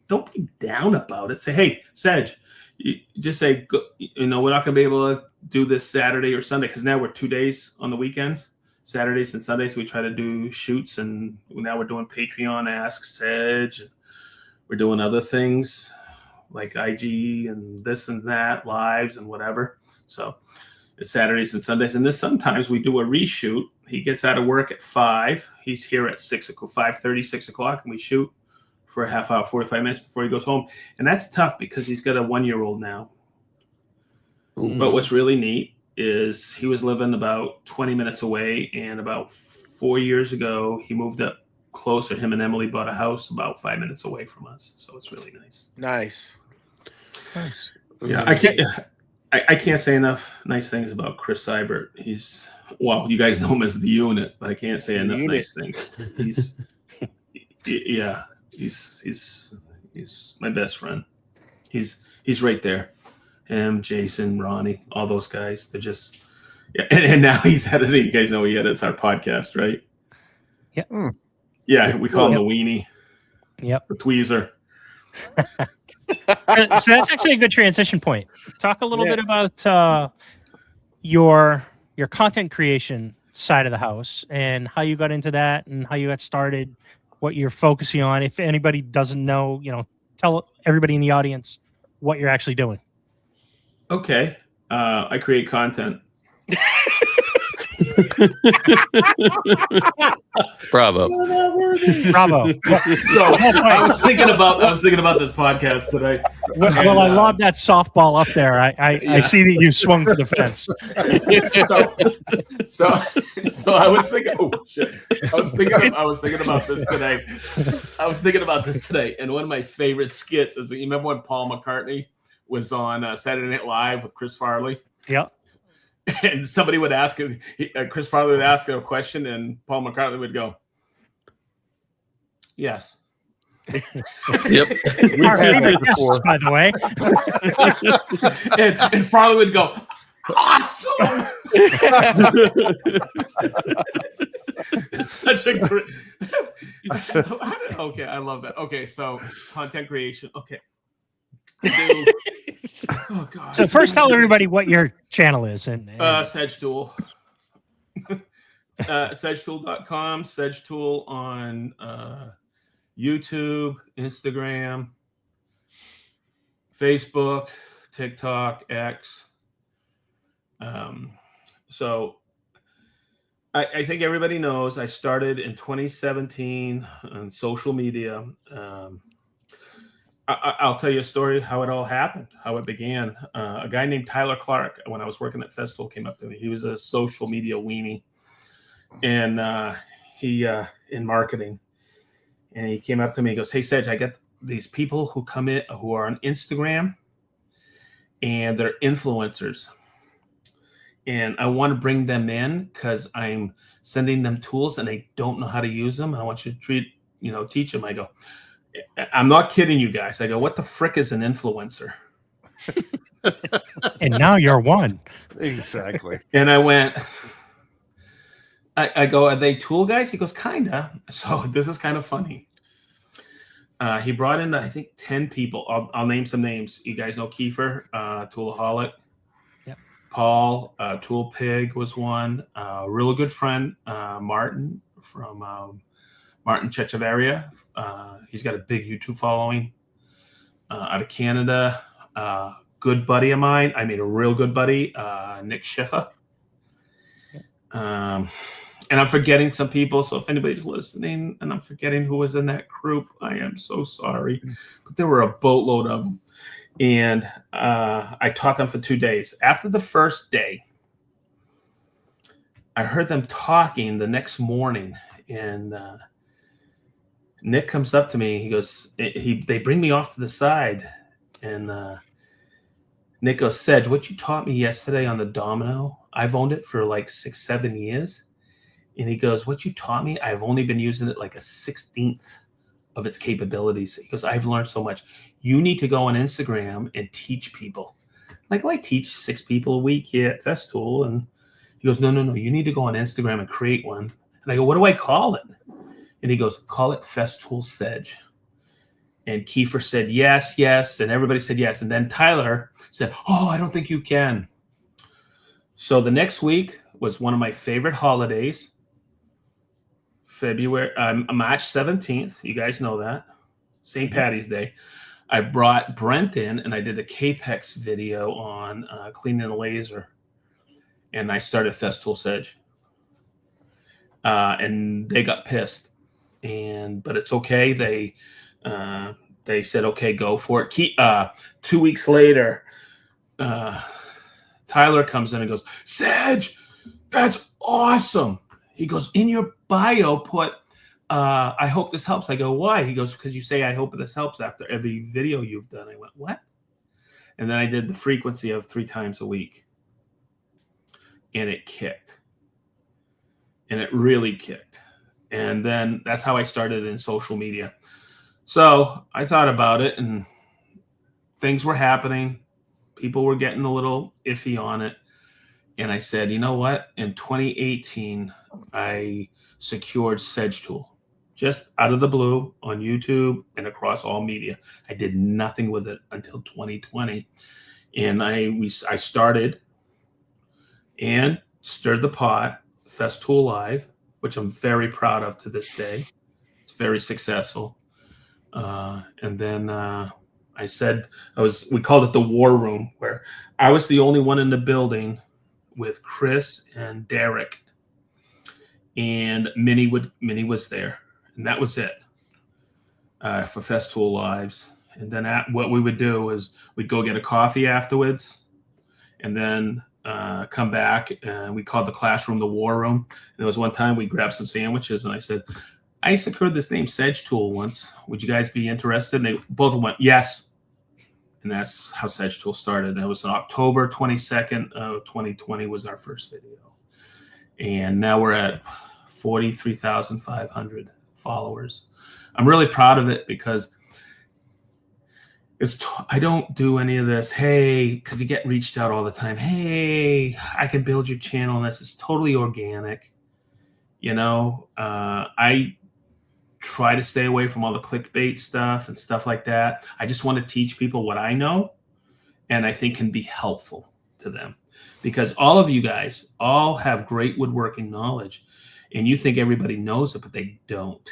don't be down about it. Say, hey, Sedge, you just say, you know, we're not going to be able to do this Saturday or Sunday, because now we're 2 days on the weekends, Saturdays and Sundays. We try to do shoots, and now we're doing Patreon Ask Sedge. We're doing other things like IG and this and that, lives and whatever. So it's Saturdays and Sundays, and then sometimes we do a reshoot. He gets out of work at 5. He's here at 5:30, 6 o'clock, and we shoot for a half hour, 45 minutes before he goes home. And that's tough because he's got a 1-year-old now. But what's really neat is he was living about 20 minutes away, and about 4 years ago, he moved up closer. Him and Emily bought a house about 5 minutes away from us. So it's really nice. Nice. Yeah, I can't say enough nice things about Chris Seibert. You guys know him as the unit, but I can't say enough nice things. He's my best friend. He's right there. Him, Jason, Ronnie, all those guys. They're just, and now he's editing. You guys know he edits our podcast, right? Yep. Yeah, we call him the weenie. Yep. The tweezer. So that's actually a good transition point. Talk a little bit about your content creation side of the house and how you got into that and how you got started, what you're focusing on. If anybody doesn't know, tell everybody in the audience what you're actually doing. Okay. I create content. Bravo. Bravo. So I was thinking about this podcast today. Well, I lobbed that softball up there. I see that you swung for the fence. So I was thinking, oh shit. I was thinking about this today. And one of my favorite skits is, you remember when Paul McCartney was on Saturday Night Live with Chris Farley? Yep. And somebody would ask him, Chris Farley would ask a question, and Paul McCartney would go, "Yes." Yep. Our favorite guests, by the way. and Farley would go, "Awesome!" It's such a great. Okay, I love that. Okay, so content creation. Okay. Oh, God. So first tell everybody what your channel is. And SedgeTool. SedgeTool.com, SedgeTool on YouTube, Instagram, Facebook, TikTok, X. So I think everybody knows I started in 2017 on social media. I'll tell you a story how it all happened, how it began. A guy named Tyler Clark, when I was working at Festool, came up to me. He was a social media weenie, and he in marketing. And he came up to me. He goes, "Hey, Sedge, I got these people who come in who are on Instagram, and they're influencers, and I want to bring them in because I'm sending them tools and they don't know how to use them. I want you to teach them." I go, "I'm not kidding you guys." I go, "What the frick is an influencer?" And now you're one. Exactly. And I went, I go, "Are they tool guys?" He goes, "Kinda." So this is kind of funny. He brought in, I think, 10 people. I'll name some names. You guys know Kiefer, Toolaholic. Yep. Paul, Tool Pig was one. Really good friend, Martin from Martin Chechevaria. He's got a big YouTube following out of Canada. Good buddy of mine. I made a real good buddy, Nick Schiffer. And I'm forgetting some people. So if anybody's listening and I'm forgetting who was in that group, I am so sorry. But there were a boatload of them. And I taught them for 2 days. After the first day, I heard them talking the next morning. And Nick comes up to me. He goes, they bring me off to the side. And Nick goes, "Sedge, what you taught me yesterday on the domino, I've owned it for like 6-7 years. And he goes, what you taught me, I've only been using it like a 16th of its capabilities." He goes, "I've learned so much. You need to go on Instagram and teach people." I'm like, "Well, I teach 6 people a week here at Festool." And he goes, No, you need to go on Instagram and create one." And I go, "What do I call it?" And he goes, "Call it Festool Sedge." And Kiefer said, yes. And everybody said yes. And then Tyler said, "Oh, I don't think you can." So the next week was one of my favorite holidays. March 17th. You guys know that. St. Patty's Day. I brought Brent in and I did a Capex video on cleaning a laser. And I started Festool Sedge. And they got pissed. But it's okay. They said, "Okay, go for it." 2 weeks later, Tyler comes in and goes, "Sedge, that's awesome." He goes, "In your bio, put, I hope this helps." I go, "Why?" He goes, "Because you say, I hope this helps after every video you've done." I went, "What?" And then I did the frequency of 3 times a week. And it kicked. And it really kicked. And then that's how I started in social media. So I thought about it and things were happening. People were getting a little iffy on it. And I said, you know what? In 2018, I secured SedgeTool just out of the blue on YouTube and across all media. I did nothing with it until 2020. And I started and stirred the pot, Festool Live, which I'm very proud of to this day. It's very successful. And then I said, we called it the War Room, where I was the only one in the building with Chris and Derek, and Minnie was there, and that was it for Festool Lives. And then what we would do is we'd go get a coffee afterwards, and then come back, and we called the classroom the War Room. And there was one time we grabbed some sandwiches, and I said, "I secured this name SedgeTool once. Would you guys be interested?" And they both went, "Yes." And that's how SedgeTool started. And it was October 22nd of 2020 was our first video. And now we're at 43,500 followers. I'm really proud of it because I don't do any of this, hey, because you get reached out all the time. Hey, I can build your channel. And this is totally organic. I try to stay away from all the clickbait stuff and stuff like that. I just want to teach people what I know and I think can be helpful to them. because all of you guys all have great woodworking knowledge, and you think everybody knows it, but they don't.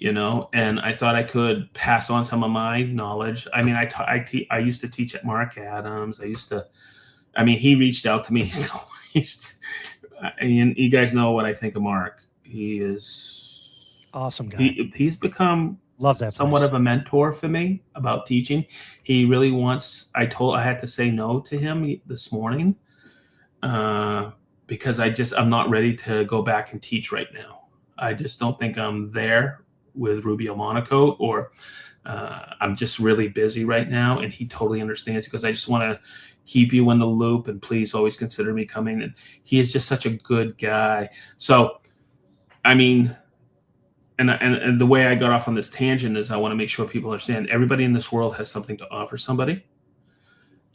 And I thought I could pass on some of my knowledge. I mean, I used to teach at Mark Adams. He reached out to me. And you guys know what I think of Mark. He is awesome guy. He's become somewhat of a mentor for me about teaching. He really wants. I had to say no to him this morning because I'm not ready to go back and teach right now. I just don't think I'm there with Rubio Monocoat, or I'm just really busy right now, and he totally understands, because I just want to keep you in the loop, and please always consider me coming. And he is just such a good guy. So, I mean, and the way I got off on this tangent is I want to make sure people understand everybody in this world has something to offer somebody.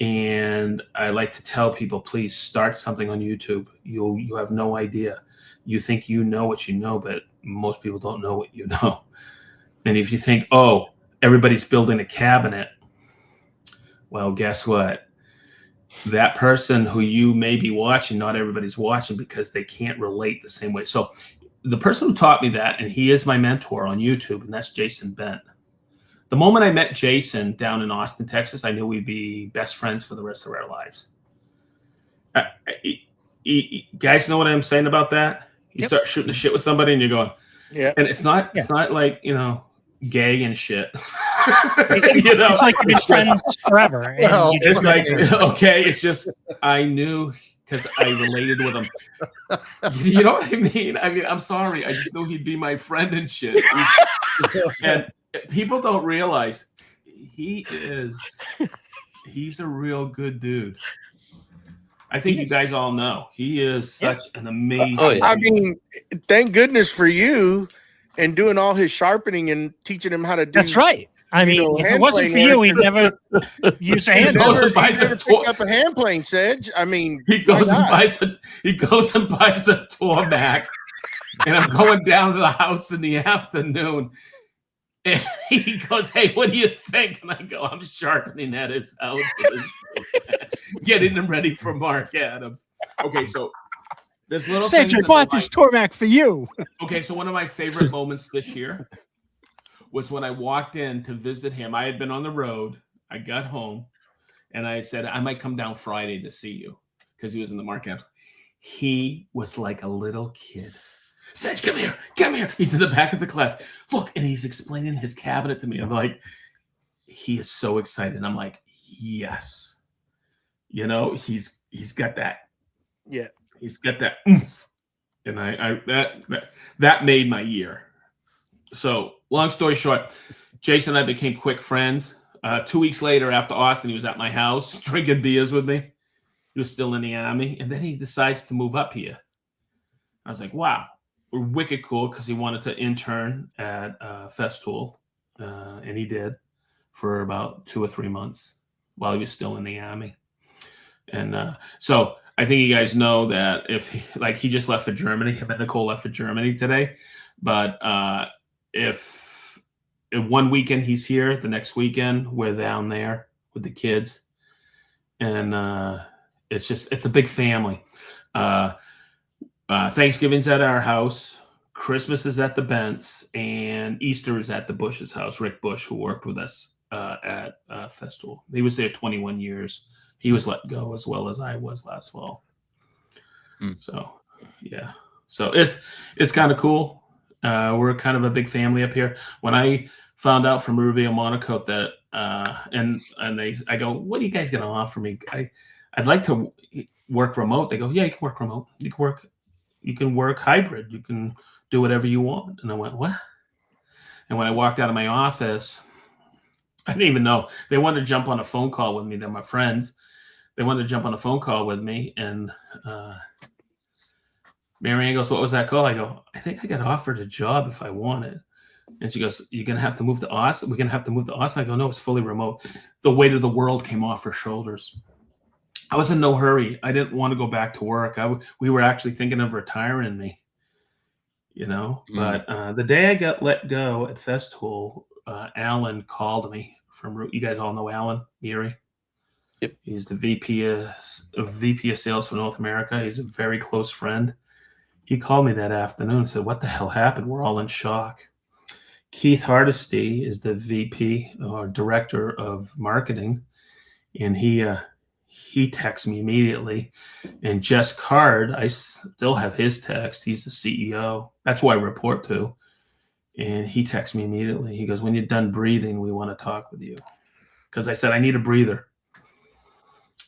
And I like to tell people, please start something on YouTube. You have no idea. You think you know what you know, but most people don't know what you know. And if you think, oh, everybody's building a cabinet, well, guess what? That person who you may be watching, not everybody's watching, because they can't relate the same way. So the person who taught me that, and he is my mentor on YouTube, and that's Jason Bent. The moment I met Jason down in Austin, Texas, I knew we'd be best friends for the rest of our lives. Guys know what I'm saying about that? You start shooting the shit with somebody and you're going, yeah. And it's not like, gay and shit. It's like you've been friends forever. It's like, okay, it's just, I knew, because I related with him. You know what I mean? I'm sorry. I just knew he'd be my friend and shit. And people don't realize he's a real good dude. I think you guys all know he is such an amazing. I mean, thank goodness for you and doing all his sharpening and teaching him how to do. That's right. I mean, if it wasn't for you, he'd never use a hand. He never picked up a hand plane, Sedge. I mean, he goes and buys a tour Mac, and I'm going down to the house in the afternoon. And he goes, hey, what do you think? And I go, I'm sharpening at his house, getting him ready for Mark Adams. Okay, so there's little Sedge, I bought this Tormac for you. Okay, so one of my favorite moments this year was when I walked in to visit him. I had been on the road. I got home, and I said, I might come down Friday to see you, because he was in the Mark Adams. He was like a little kid. Sedge, come here. He's in the back of the class. Look, and he's explaining his cabinet to me. I'm like, he is so excited. I'm like, yes. He's got that. Yeah. He's got that oomph. And that made my year. So long story short, Jason and I became quick friends. 2 weeks later, after Austin, he was at my house drinking beers with me. He was still in the Army. And then he decides to move up here. I was like, wow. We're wicked cool, because he wanted to intern at Festool, and he did for about 2 or 3 months while he was still in the Army. And so I think you guys know that he just left for Germany. Him and Nicole left for Germany today. But if one weekend he's here, the next weekend we're down there with the kids, and it's a big family. Thanksgiving's at our house, Christmas is at the Bents, and Easter is at the Bush's house. Rick Bush, who worked with us at Festool. He was there 21 years. He was let go as well as I was last fall. So, yeah. So it's kind of cool. We're kind of a big family up here. When I found out from Rubio Monocoat that, I go, what are you guys going to offer me? I'd like to work remote. They go, yeah, you can work remote. You can work hybrid. You can do whatever you want. And I went, what? And when I walked out of my office, I didn't even know. They wanted to jump on a phone call with me. They're my friends. They wanted to jump on a phone call with me. And Marianne goes, what was that call? I go, I think I got offered a job if I want it. And she goes, you're going to have to move to Austin? We're going to have to move to Austin? I go, no, it's fully remote. The weight of the world came off her shoulders. I was in no hurry. I didn't want to go back to work. We were actually thinking of retiring me, But the day I got let go at Festool, Alan called me from. You guys all know Alan Meary. Yep. He's the VP of Sales for North America. He's a very close friend. He called me that afternoon and said, "What the hell happened?" We're all in shock. Keith Hardesty is the VP or Director of Marketing, and he texts me immediately. And Jess Card, I still have his text. He's the CEO. That's who I report to. And he texts me immediately. He goes, "When you're done breathing, we want to talk with you." Because I said, I need a breather.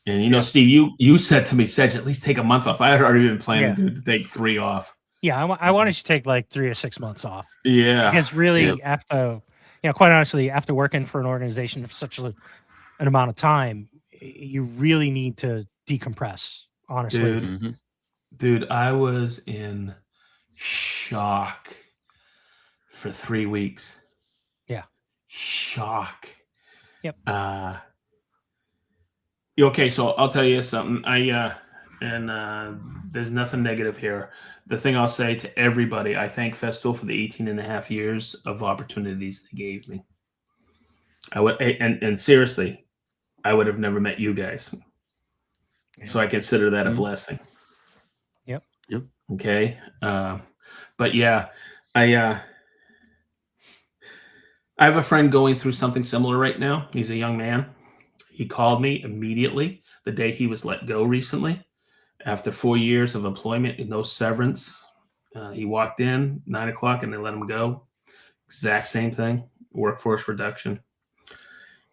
And, Steve, you said to me, "Sedge, at least take a month off." I had already been planning to take 3 off. Yeah, I wanted you to take like 3 or 6 months off. Yeah. Because really, after, quite honestly, after working for an organization for such an amount of time, you really need to decompress, honestly. Dude, I was in shock for 3 weeks. Yeah. Shock. Yep. Okay, so I'll tell you something. There's nothing negative here. The thing I'll say to everybody, I thank Festool for the 18 and a half years of opportunities they gave me. And seriously, I would have never met you guys. So I consider that a blessing. Yep. Okay. But yeah, I have a friend going through something similar right now. He's a young man. He called me immediately the day he was let go recently. After 4 years of employment and no severance, he walked in 9 o'clock and they let him go. Exact same thing, workforce reduction.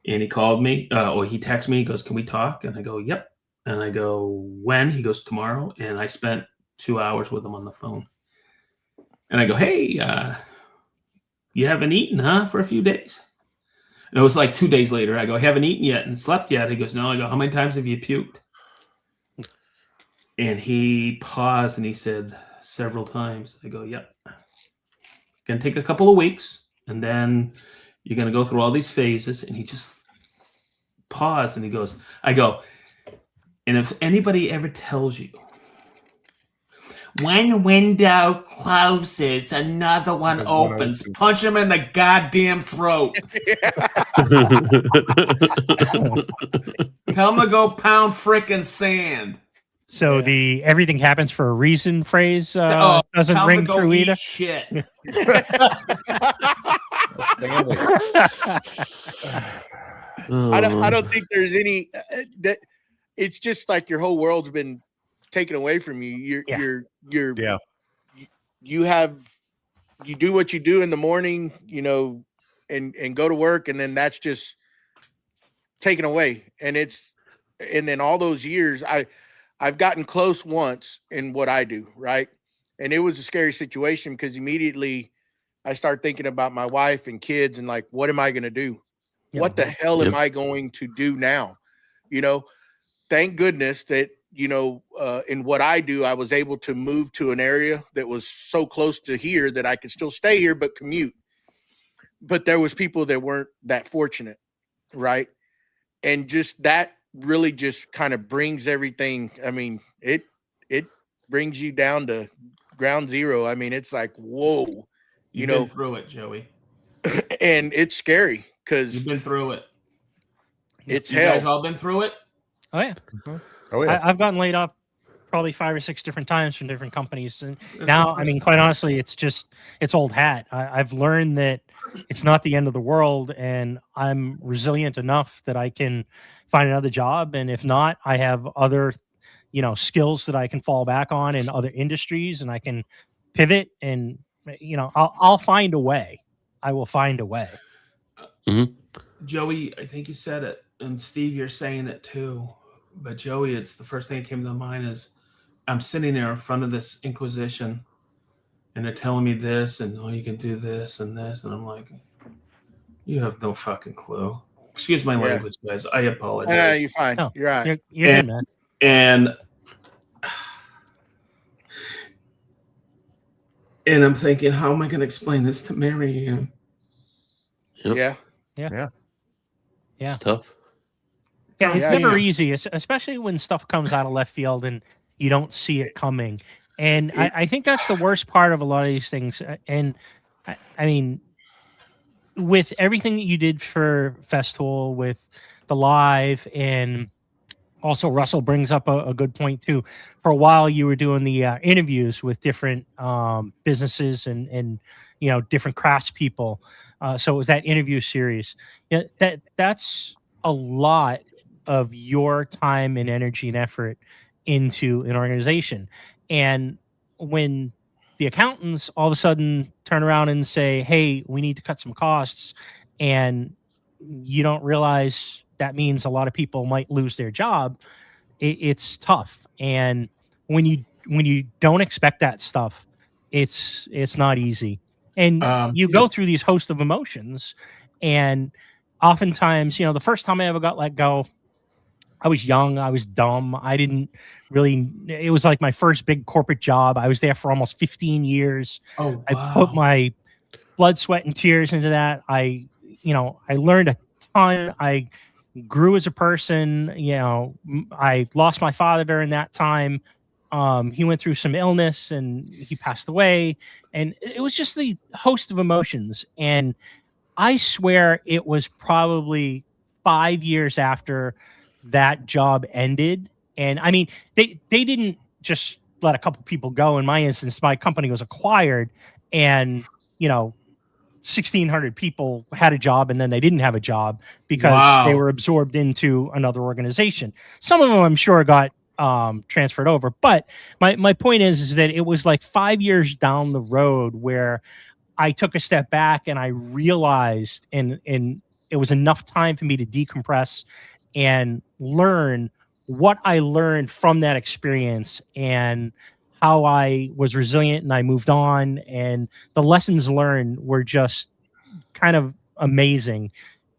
And he called me, or he texted me. He goes, "Can we talk?" And I go, "Yep." And I go, "When?" He goes, "Tomorrow." And I spent 2 hours with him on the phone. And I go, "Hey, you haven't eaten, huh, for a few days?" And it was like 2 days later. I go, "Haven't eaten yet and slept yet?" He goes, "No." I go, "How many times have you puked?" And he paused and he said, "Several times." I go, "Yep. Gonna take a couple of weeks and then you're gonna go through all these phases." And he just paused and he goes, I go, "And if anybody ever tells you when window closes, another one opens, punch him in the goddamn throat." Tell him to go pound frickin' sand. So the "everything happens for a reason" phrase doesn't ring true either. Shit. I don't think there's any that. It's just like your whole world's been taken away from you. You do what you do in the morning, and go to work, and then that's just taken away. And then all those years, I've gotten close once in what I do, right? And it was a scary situation because immediately I start thinking about my wife and kids and like, what am I going to do? Yep. What the hell am I going to do now? Thank goodness that, in what I do, I was able to move to an area that was so close to here that I could still stay here, but commute. But there was people that weren't that fortunate. Right. And just that really just kind of brings everything. I mean, it brings you down to ground zero. I mean, it's like, whoa, You've been through it, Joey. And it's scary because you've been through it. It's you hell. guys all been through it? Oh yeah. Oh yeah. I've gotten laid off probably 5 or 6 different times from different companies. And now, I mean, quite honestly, it's old hat. I've learned that it's not the end of the world, and I'm resilient enough that I can find another job. And if not, I have other, skills that I can fall back on in other industries, and I can pivot, and, I'll find a way. I will find a way. Mm-hmm. Joey, I think you said it, and Steve, you're saying it too. But Joey, it's the first thing that came to mind is I'm sitting there in front of this Inquisition, and they're telling me this, and you can do this and this, and I'm like, you have no fucking clue. Excuse my language, guys. I apologize. No, you're fine. No, you're right. You're good, man. And I'm thinking, how am I going to explain this to Mary Ann? Yep. Yeah. It's tough. Yeah, it's never easy, especially when stuff comes out of left field and you don't see it coming. And I think that's the worst part of a lot of these things. And I mean, with everything that you did for Festool, with the live and also Russell brings up a good point too. For a while, you were doing the interviews with different businesses and different craftspeople. So it was that interview series. Yeah, that's a lot of your time and energy and effort into an organization. And when the accountants all of a sudden turn around and say, "Hey, we need to cut some costs," and you don't realize that means a lot of people might lose their job, it's tough. And when you don't expect that stuff, it's not easy. And you go through these host of emotions. And oftentimes, the first time I ever got let go, I was young, I was dumb. I didn't really, it was like my first big corporate job. I was there for almost 15 years. Oh, wow. I put my blood, sweat, and tears into that. I learned a ton. I grew as a person. I lost my father during that time. He went through some illness and he passed away. And it was just the host of emotions. And I swear it was probably 5 years after that job ended. And I mean, they didn't just let a couple people go. In my instance, my company was acquired, and 1,600 people had a job, and then they didn't have a job because they were absorbed into another organization. Some of them, I'm sure, got transferred over. But my point is that it was like 5 years down the road where I took a step back and I realized, and it was enough time for me to decompress and learn what I learned from that experience and how I was resilient and I moved on. And the lessons learned were just kind of amazing.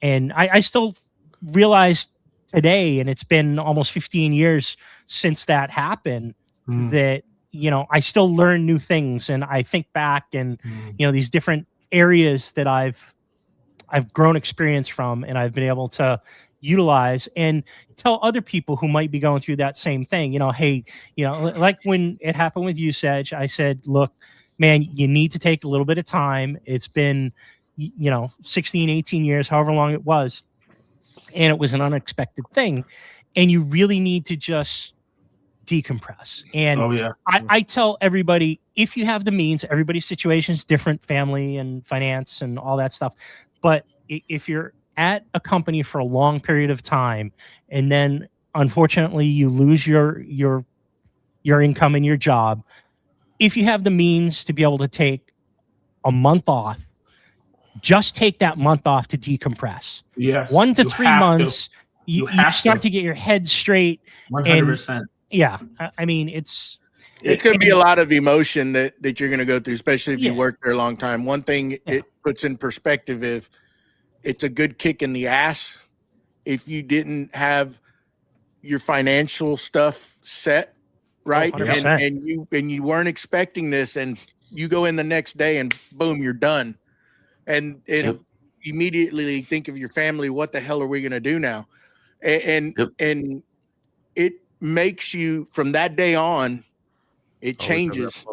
And I still realize today, and it's been almost 15 years since that happened, that, I still learn new things. And I think back and, these different areas that I've grown experience from, and I've been able to utilize and tell other people who might be going through that same thing. Hey, like when it happened with you, Sedge, I said, look, man, you need to take a little bit of time. It's been, 16, 18 years, however long it was. And it was an unexpected thing. And you really need to just decompress. And I tell everybody, if you have the means, everybody's situation is different, family and finance and all that stuff. But if you're at a company for a long period of time, and then unfortunately you lose your income in your job, if you have the means to be able to take a month off, just take that month off to decompress. Yes. 1 to 3 months, you start to get your head straight. 100%. I mean, it's going to be a lot of emotion that you're going to go through, especially if you work there a long time. One thing it puts in perspective is it's a good kick in the ass if you didn't have your financial stuff set right, and you weren't expecting this, and you go in the next day and boom, you're done, and immediately think of your family. What the hell are we going to do now? And it makes you, from that day on, it changes.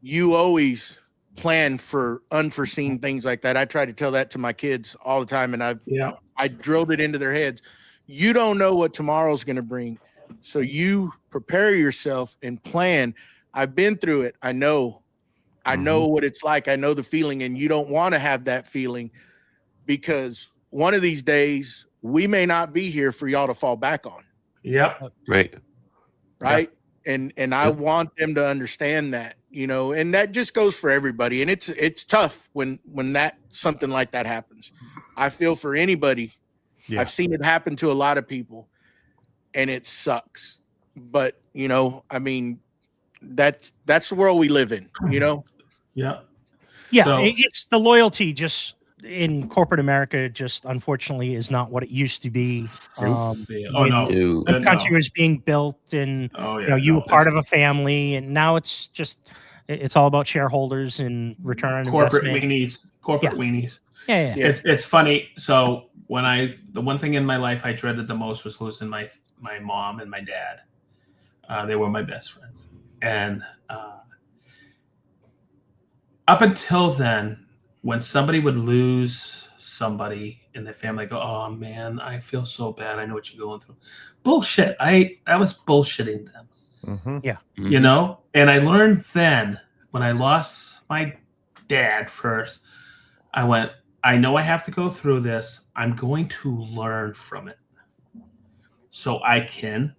You always plan for unforeseen things like that. I try to tell that to my kids all the time, and I drilled it into their heads. You don't know what tomorrow's going to bring, so you prepare yourself and plan. I've been through it. I know what it's like. I know the feeling, and you don't want to have that feeling, because one of these days we may not be here for y'all to fall back on. Right. And I want them to understand that, and that just goes for everybody. And it's tough when that something like that happens. I feel for anybody. I've seen it happen to a lot of people, and it sucks. But I mean, that's the world we live in. So, it's the loyalty just in corporate America, just unfortunately is not what it used to be. The country was being built, and you were part of a family, and now it's all about shareholders and return on corporate investment. weenies. Yeah. It's funny. So the one thing in my life I dreaded the most was losing my mom and my dad. They were my best friends, and up until then, when somebody would lose somebody in their family, I go, oh man, I feel so bad. I know what you're going through. Bullshit. I was bullshitting them. Mm-hmm. Yeah. You know, and I learned then when I lost my dad first, I went, I know I have to go through this. I'm going to learn from it so I can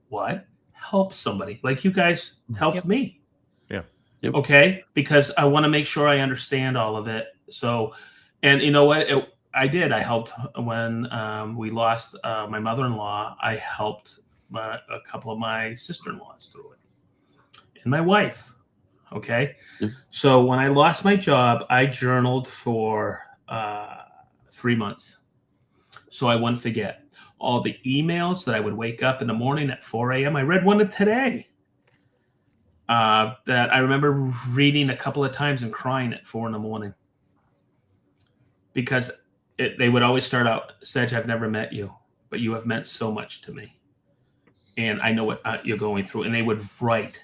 help somebody like you guys helped me. Yeah. Yep. Okay. Because I want to make sure I understand all of it. So, and you know what? I did. I helped when we lost my mother-in-law. I helped a couple of my sister-in-laws through it. And my wife. Okay. So when I lost my job, I journaled for 3 months. So I wouldn't forget all the emails that I would wake up in the morning at 4 a.m. I read one today that I remember reading a couple of times and crying at 4 a.m. because they would always start out, Sedge, I've never met you, but you have meant so much to me. And I know what you're going through. And they would write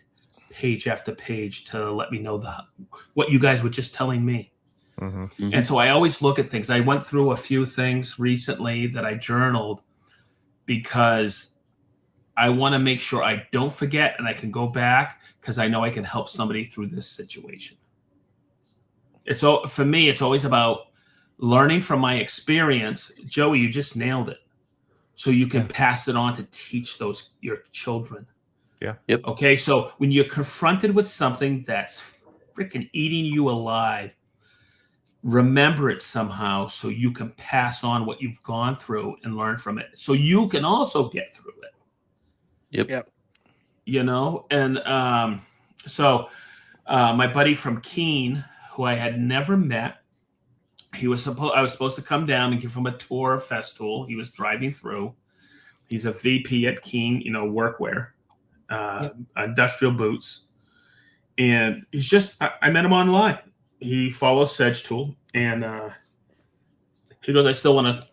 page after page to let me know what you guys were just telling me. Mm-hmm. Mm-hmm. And so I always look at things. I went through a few things recently that I journaled because I want to make sure I don't forget and I can go back because I know I can help somebody through this situation. For me, it's always about learning from my experience. Joey, you just nailed it. So you can pass it on to teach your children. Yeah. Yep. Okay. So when you're confronted with something that's freaking eating you alive, remember it somehow so you can pass on what you've gone through and learn from it. So you can also get through it. Yep. You know, and so my buddy from Keene, who I had never met, I was supposed to come down and give him a tour of Festool. He was driving through. He's a VP at Keene, workwear, industrial boots. And I met him online. He follows SedgeTool. And he goes, I still want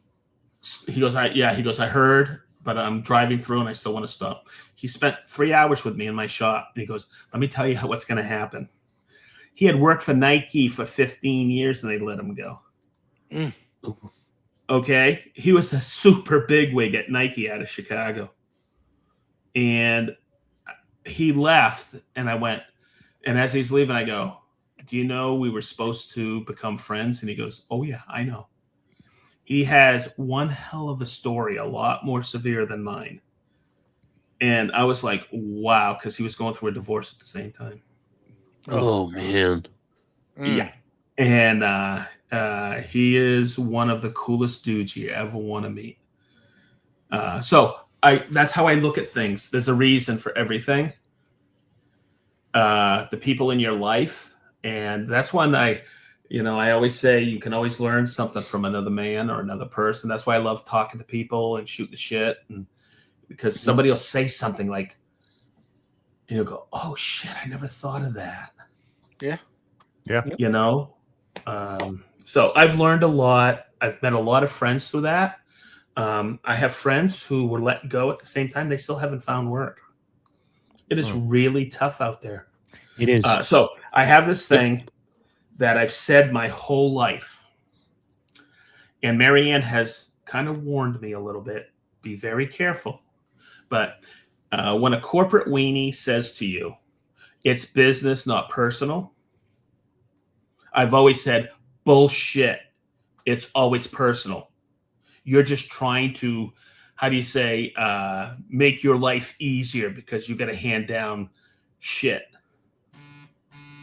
to, he goes, I heard, but I'm driving through and I still want to stop. He spent 3 hours with me in my shop. And he goes, let me tell you what's going to happen. He had worked for Nike for 15 years and they let him go. Mm. Okay. He was a super bigwig at Nike out of Chicago. And he left and I went, and as he's leaving, I go, do you know we were supposed to become friends? And he goes, oh yeah, I know. He has one hell of a story, a lot more severe than mine. And I was like, wow, because he was going through a divorce at the same time. Oh man. Yeah. And he is one of the coolest dudes you ever want to meet. So that's how I look at things. There's a reason for everything. The people in your life. And that's when I always say you can always learn something from another man or another person. That's why I love talking to people and shooting the shit. And because somebody will say something like, and you'll go, oh shit, I never thought of that. Yeah. Yeah. So I've learned a lot. I've met a lot of friends through that. I have friends who were let go at the same time. They still haven't found work. It is really tough out there. It is. So I have this thing that I've said my whole life. And Marianne has kind of warned me a little bit. Be very careful. But when a corporate weenie says to you, it's business, not personal. I've always said, bullshit. It's always personal. You're just trying to, make your life easier because you got to hand down shit.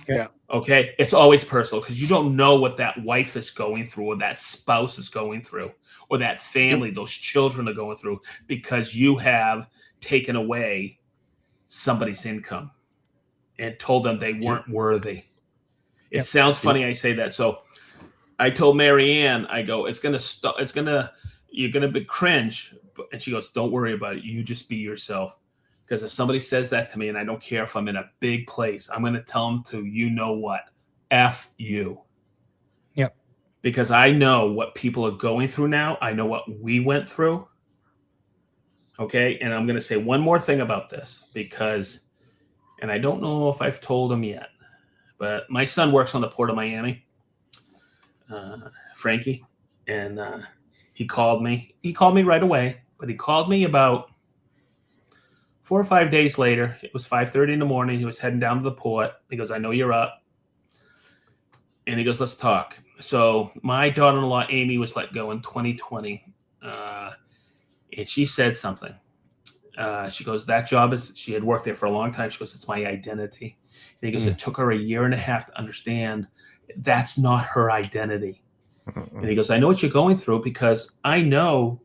Yeah. Okay. It's always personal because you don't know what that wife is going through or that spouse is going through or that family, those children are going through because you have taken away somebody's income and told them they weren't worthy. It sounds funny I say that. So I told Marianne, I go, you're going to be cringe. And she goes, don't worry about it. You just be yourself. Because if somebody says that to me, and I don't care if I'm in a big place, I'm going to tell them to, you know what? F you. Yep. Because I know what people are going through now. I know what we went through. Okay. And I'm going to say one more thing about this and I don't know if I've told him yet, but my son works on the Port of Miami. Frankie. and he called me. He called me right away, but he called me about 4 or 5 days later. It was 5:30 in the morning. He was heading down to the port. He goes, I know you're up. And he goes, let's talk. So my daughter-in-law, Amy, was let go in 2020. And she said something. She goes, that job she had worked there for a long time. She goes, it's my identity. And he goes, it took her a year and a half to understand that's not her identity. And he goes, I know what you're going through because I know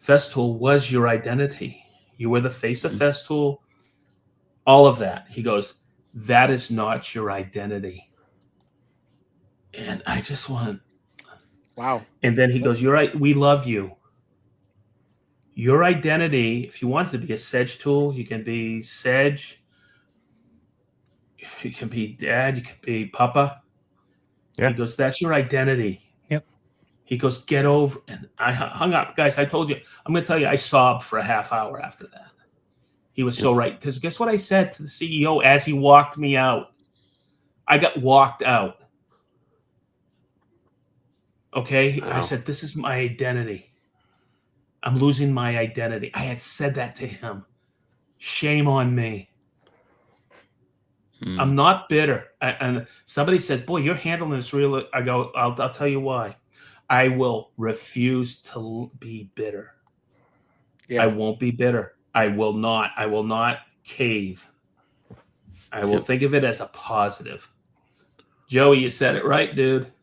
Festool was your identity. You were the face of Festool, all of that. He goes, that is not your identity. And I just went, wow. And then he goes, you're right. We love you. Your identity, if you wanted to be a SedgeTool, you can be Sedge. You can be Dad. You can be Papa. Yeah. He goes, that's your identity. Yep. He goes, get over. And I hung up. Guys, I told you, I'm going to tell you, I sobbed for a half hour after that. He was so right. Because guess what I said to the CEO as he walked me out? I got walked out. Okay. Wow. I said, this is my identity. I'm losing my identity. I had said that to him. Shame on me. I'm not bitter. And somebody said, boy, you're handling this real. I go, I'll tell you why. I will refuse to be bitter. Yeah. I won't be bitter. I will not cave. I will think of it as a positive. Joey, you said it right, dude.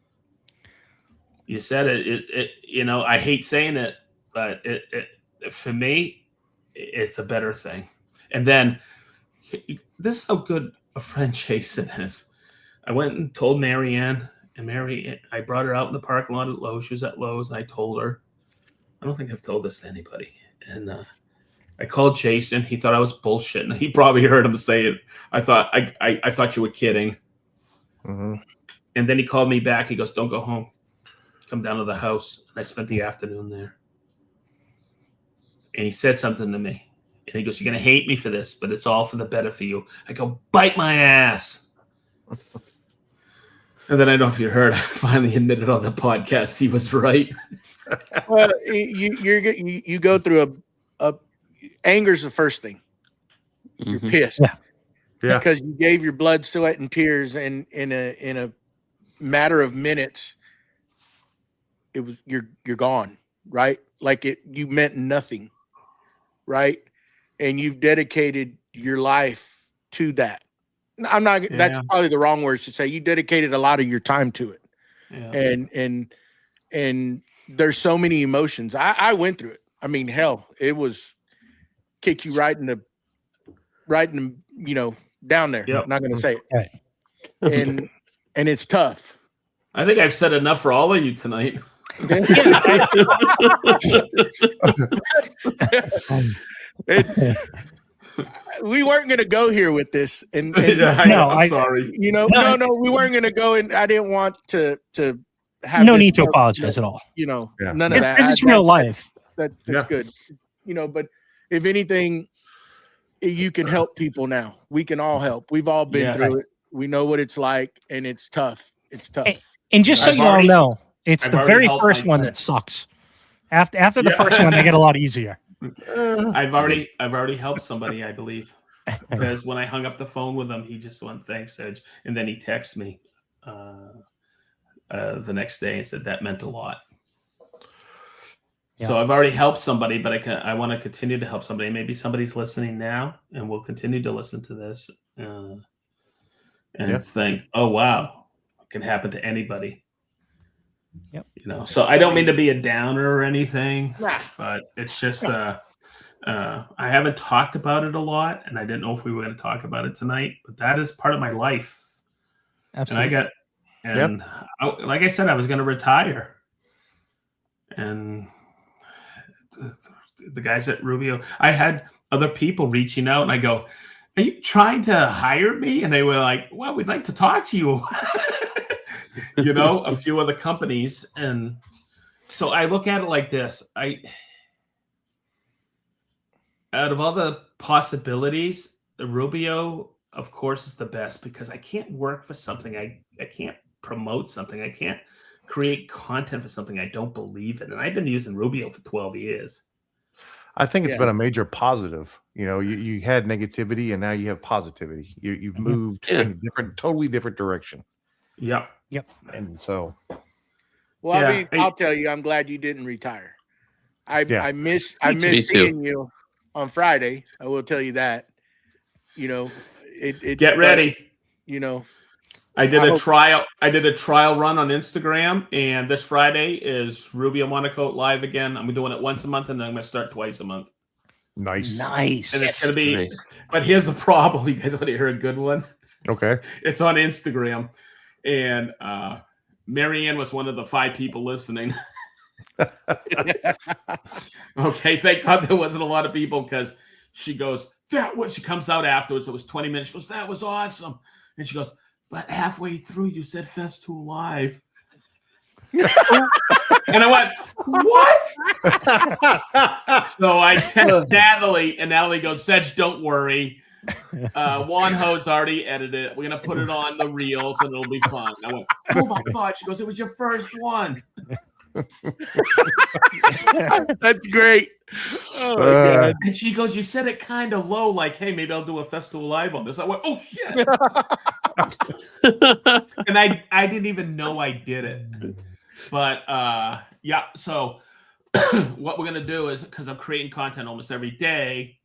You said it. You know, I hate saying it, but it for me, it's a better thing. And then this is how good a friend Jason is. I went and told Marianne, and I brought her out in the parking lot at Lowe's. She was at Lowe's, and I told her. I don't think I've told this to anybody. And I called Jason. He thought I was bullshitting. He probably heard him say it. I thought you were kidding. Mm-hmm. And then he called me back. He goes, "Don't go home. Come down to the house." And I spent the afternoon there. And he said something to me. And he goes, "You're going to hate me for this, but it's all for the better for you." I go, "Bite my ass." And then I don't know if you heard, I finally admitted on the podcast he was right. Well, you go through a anger's the first thing. You're pissed. Yeah. Because you gave your blood, sweat, and tears, and in a matter of minutes, it was you're gone, right? Like you meant nothing, right? And you've dedicated your life to that. I'm not. Yeah. That's probably the wrong words to say. You dedicated a lot of your time to it, and there's so many emotions. I went through it. I mean, hell, it was kick you right in the down there. Yep. I'm not going to say it. Right. And it's tough. I think I've said enough for all of you tonight. We weren't going to go here with this, and I'm sorry. No, we weren't going to go, and I didn't want to have no need to apologize at all. None of that. This is real life. That's good. But if anything, you can help people now. We can all help. We've all been through it. We know what it's like, and it's tough. It's tough. And just so you all know, it's the very first one that sucks. After the first one, they get a lot easier. I've already helped somebody, I believe, because when I hung up the phone with him, he just went, "Thanks, Sedge," and then he texted me the next day and said that meant a lot. Yeah. So I've already helped somebody, but I want to continue to help somebody. Maybe somebody's listening now and will continue to listen to this and think, "Oh wow, it can happen to anybody." Yep. So I don't mean to be a downer or anything, but it's just I haven't talked about it a lot, and I didn't know if we were going to talk about it tonight, but that is part of my life. Absolutely. And like I said, I was going to retire, and the guys at Rubio, I had other people reaching out, and I go, "Are you trying to hire me?" And they were like, "Well, we'd like to talk to you." A few other companies. And so I look at it like this. Out of all the possibilities, the Rubio, of course, is the best because I can't work for something. I can't promote something. I can't create content for something I don't believe in. And I've been using Rubio for 12 years. I think it's been a major positive. You know, you had negativity and now you have positivity. You've moved in a totally different direction. Yep. And so, well, I mean, I'll tell you, I'm glad you didn't retire. I miss seeing you on Friday. I will tell you that. You know, get ready. You know, I did a trial run on Instagram, and this Friday is Rubio Monocoat live again. I'm doing it once a month, and then I'm going to start twice a month. Nice. And it's going to be, but here's the problem. You guys want to hear a good one? Okay. It's on Instagram, and Marianne was one of the 5 people listening. Okay, thank God there wasn't a lot of people, because she goes, she comes out afterwards. It was 20 minutes. She goes, that was awesome. And she goes, but halfway through, you said Festool live. And I went, what? So I text Natalie, and Natalie goes, Sedge, don't worry. Juan Ho's already edited it. We're going to put it on the reels, and it'll be fun. I went, oh, my God. She goes, it was your first one. That's great. Oh my God. And she goes, you said it kind of low, like, hey, maybe I'll do a Festool live on this. I went, oh shit. And I didn't even know I did it. But so what we're gonna do is, because I'm creating content almost every day,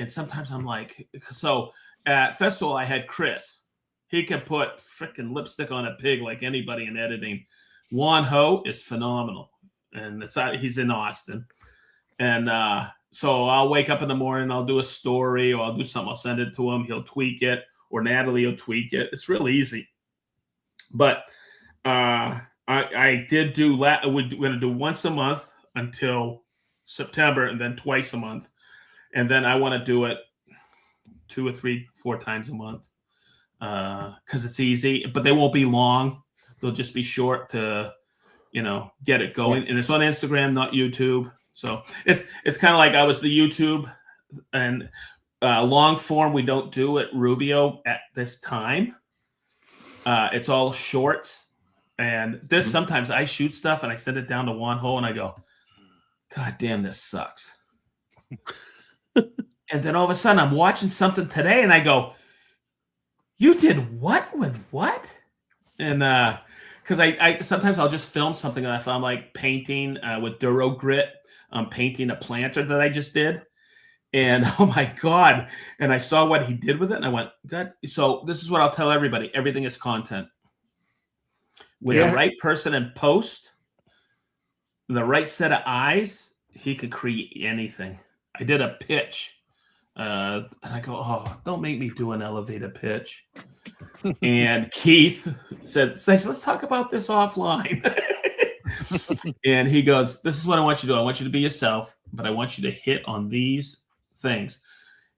and sometimes I'm like, so at Festool I had Chris. He can put freaking lipstick on a pig like anybody in editing. Juan Ho is phenomenal, and he's in Austin. And so I'll wake up in the morning, I'll do a story, or I'll do something, I'll send it to him, he'll tweak it, or Natalie will tweak it. It's real easy. But I did do, we're going to do once a month until September, and then twice a month. And then I want to do it 2 or 3, 4 times a month, because it's easy, but they won't be long. They'll just be short to, get it going. And it's on Instagram, not YouTube. So it's kind of like I was the YouTube, and long form we don't do at Rubio at this time. It's all shorts. And this sometimes I shoot stuff and I send it down to Juan Ho and I go, God damn, this sucks. And then all of a sudden I'm watching something today and I go, you did what with what? And because I sometimes I'll just film something and if I'm like painting with Duro Grit, I'm painting a planter that I just did. And oh my God. And I saw what he did with it and I went, God. So this is what I'll tell everybody. Everything is content. With the right person in post, the right set of eyes, he could create anything. I did a pitch. And I go, oh, don't make me do an elevator pitch. And Keith said, let's talk about this offline. And he goes, this is what I want you to do. I want you to be yourself, but I want you to hit on these things.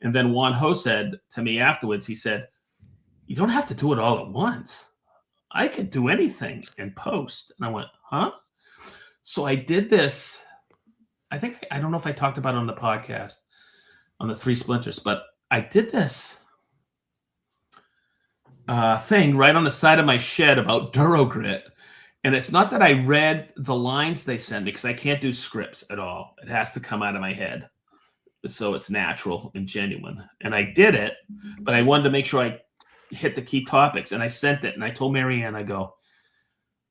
And then Juan Ho said to me afterwards, he said, you don't have to do it all at once. I could do anything in post. And I went, huh? So I did this. I don't know if I talked about it on the podcast on the Three Splinters, but I did this thing right on the side of my shed about Duro Grit. And it's not that I read the lines they send me because I can't do scripts at all. It has to come out of my head. So it's natural and genuine. And I did it, but I wanted to make sure I hit the key topics. And I sent it. And I told Marianne, I go,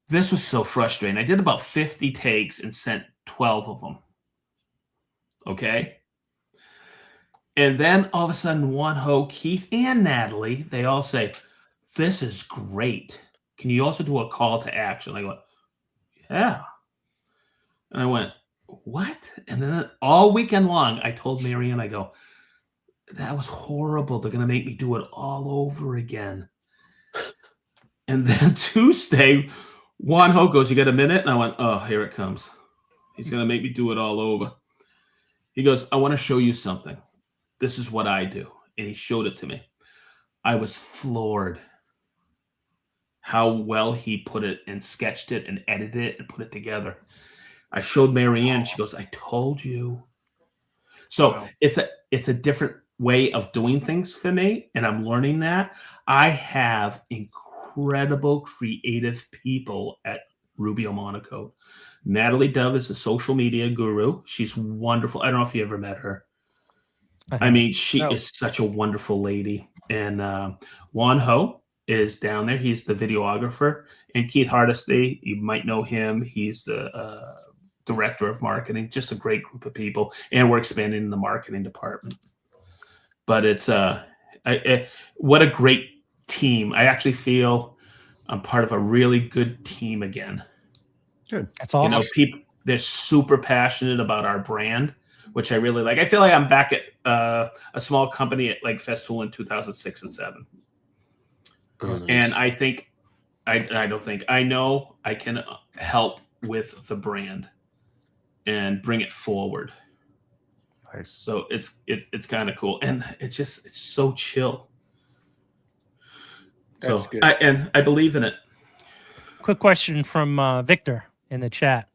this was so frustrating. I did about 50 takes and sent 12 of them. Okay. And then all of a sudden, Juan Ho, Keith, and Natalie, they all say, this is great. Can you also do a call to action? I go, yeah. And I went, what? And then all weekend long, I told Marianne, I go, that was horrible. They're going to make me do it all over again. And then Tuesday, Juan Ho goes, you got a minute? And I went, oh, here it comes. He's going to make me do it all over. He goes, I want to show you something. This is what I do. And he showed it to me. I was floored how well he put it and sketched it and edited it and put it together. I showed Marianne. She goes, I told you. So it's a different way of doing things for me. And I'm learning that. I have incredible creative people at Rubio Monocoat. Natalie Dove is the social media guru. She's wonderful. I don't know if you ever met her. I mean, she is such a wonderful lady. And Juan Ho is down there. He's the videographer. And Keith Hardesty, you might know him. He's the director of marketing. Just a great group of people. And we're expanding the marketing department. But it's what a great team. I actually feel I'm part of a really good team again. Good. That's awesome. You know, people, they're super passionate about our brand, which I really like. I feel like I'm back at a small company at like Festool in 2006 and 7. Oh, nice. And I think, I know I can help with the brand and bring it forward. Nice. So it's kind of cool. And it's so chill. That's So good. I believe in it. Quick question from Victor in the chat.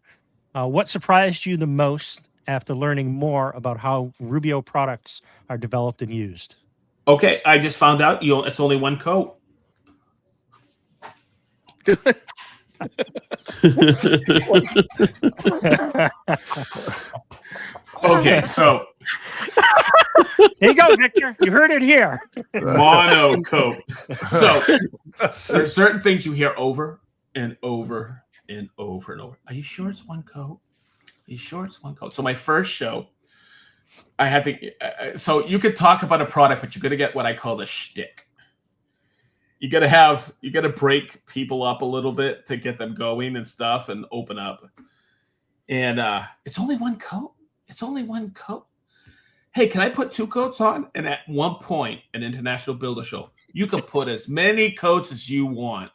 What surprised you the most after learning more about how Rubio products are developed and used? Okay, I just found out it's only one coat. Okay, so There you go, Victor. You heard it here. Monocoat. So there are certain things you hear over and over and over and over. Are you sure it's one coat? Are you sure it's one coat? So my first show, I had to. So you could talk about a product, but you got to get what I call the shtick. You got to break people up a little bit to get them going and stuff and open up. And it's only one coat. It's only one coat. Hey, can I put 2 coats on? And at one point, an International Builder Show, you can put as many coats as you want.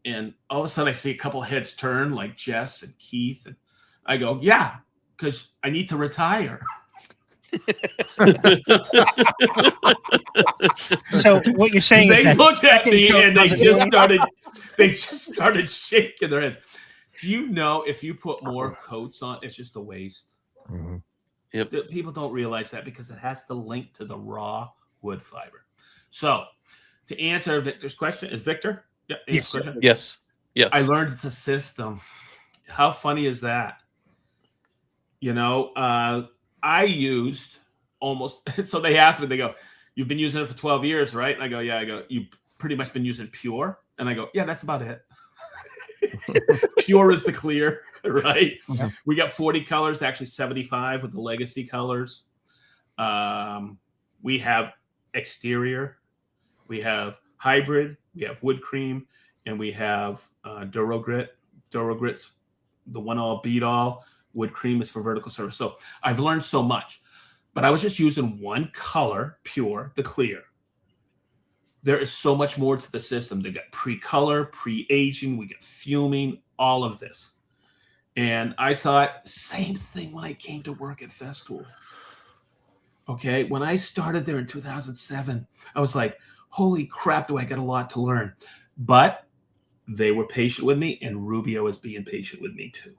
And all of a sudden, I see a couple heads turn, like Jess and Keith, and I go, "Yeah, because I need to retire." So what you're saying is They that looked at second me coat and they doesn't do it? just started shaking their heads. Do you know if you put more coats on, it's just a waste? Mm-hmm. Yep. People don't realize that because it has to link to the raw wood fiber. So, to answer Victor's question, is Victor? Yeah. Yes. Question? Yes. I learned it's a system. How funny is that? You know, I used almost. So they asked me. They go, "You've been using it for 12 years, right?" And I go, "Yeah." I go, "You've pretty much been using Pure," and I go, "Yeah, that's about it." Pure is the clear, right? Okay. We got 40 colors, actually 75 with the legacy colors. We have exterior, we have hybrid, we have wood cream, and we have Durogrit. Durogrit's the one all beat all. Wood cream is for vertical surface. So I've learned so much, but I was just using one color, Pure, the clear. There is so much more to the system. They got pre-color, pre-aging, we got fuming, all of this. And I thought, same thing when I came to work at Festool. Okay, when I started there in 2007, I was like, holy crap, do I got a lot to learn. But they were patient with me, and Rubio is being patient with me too.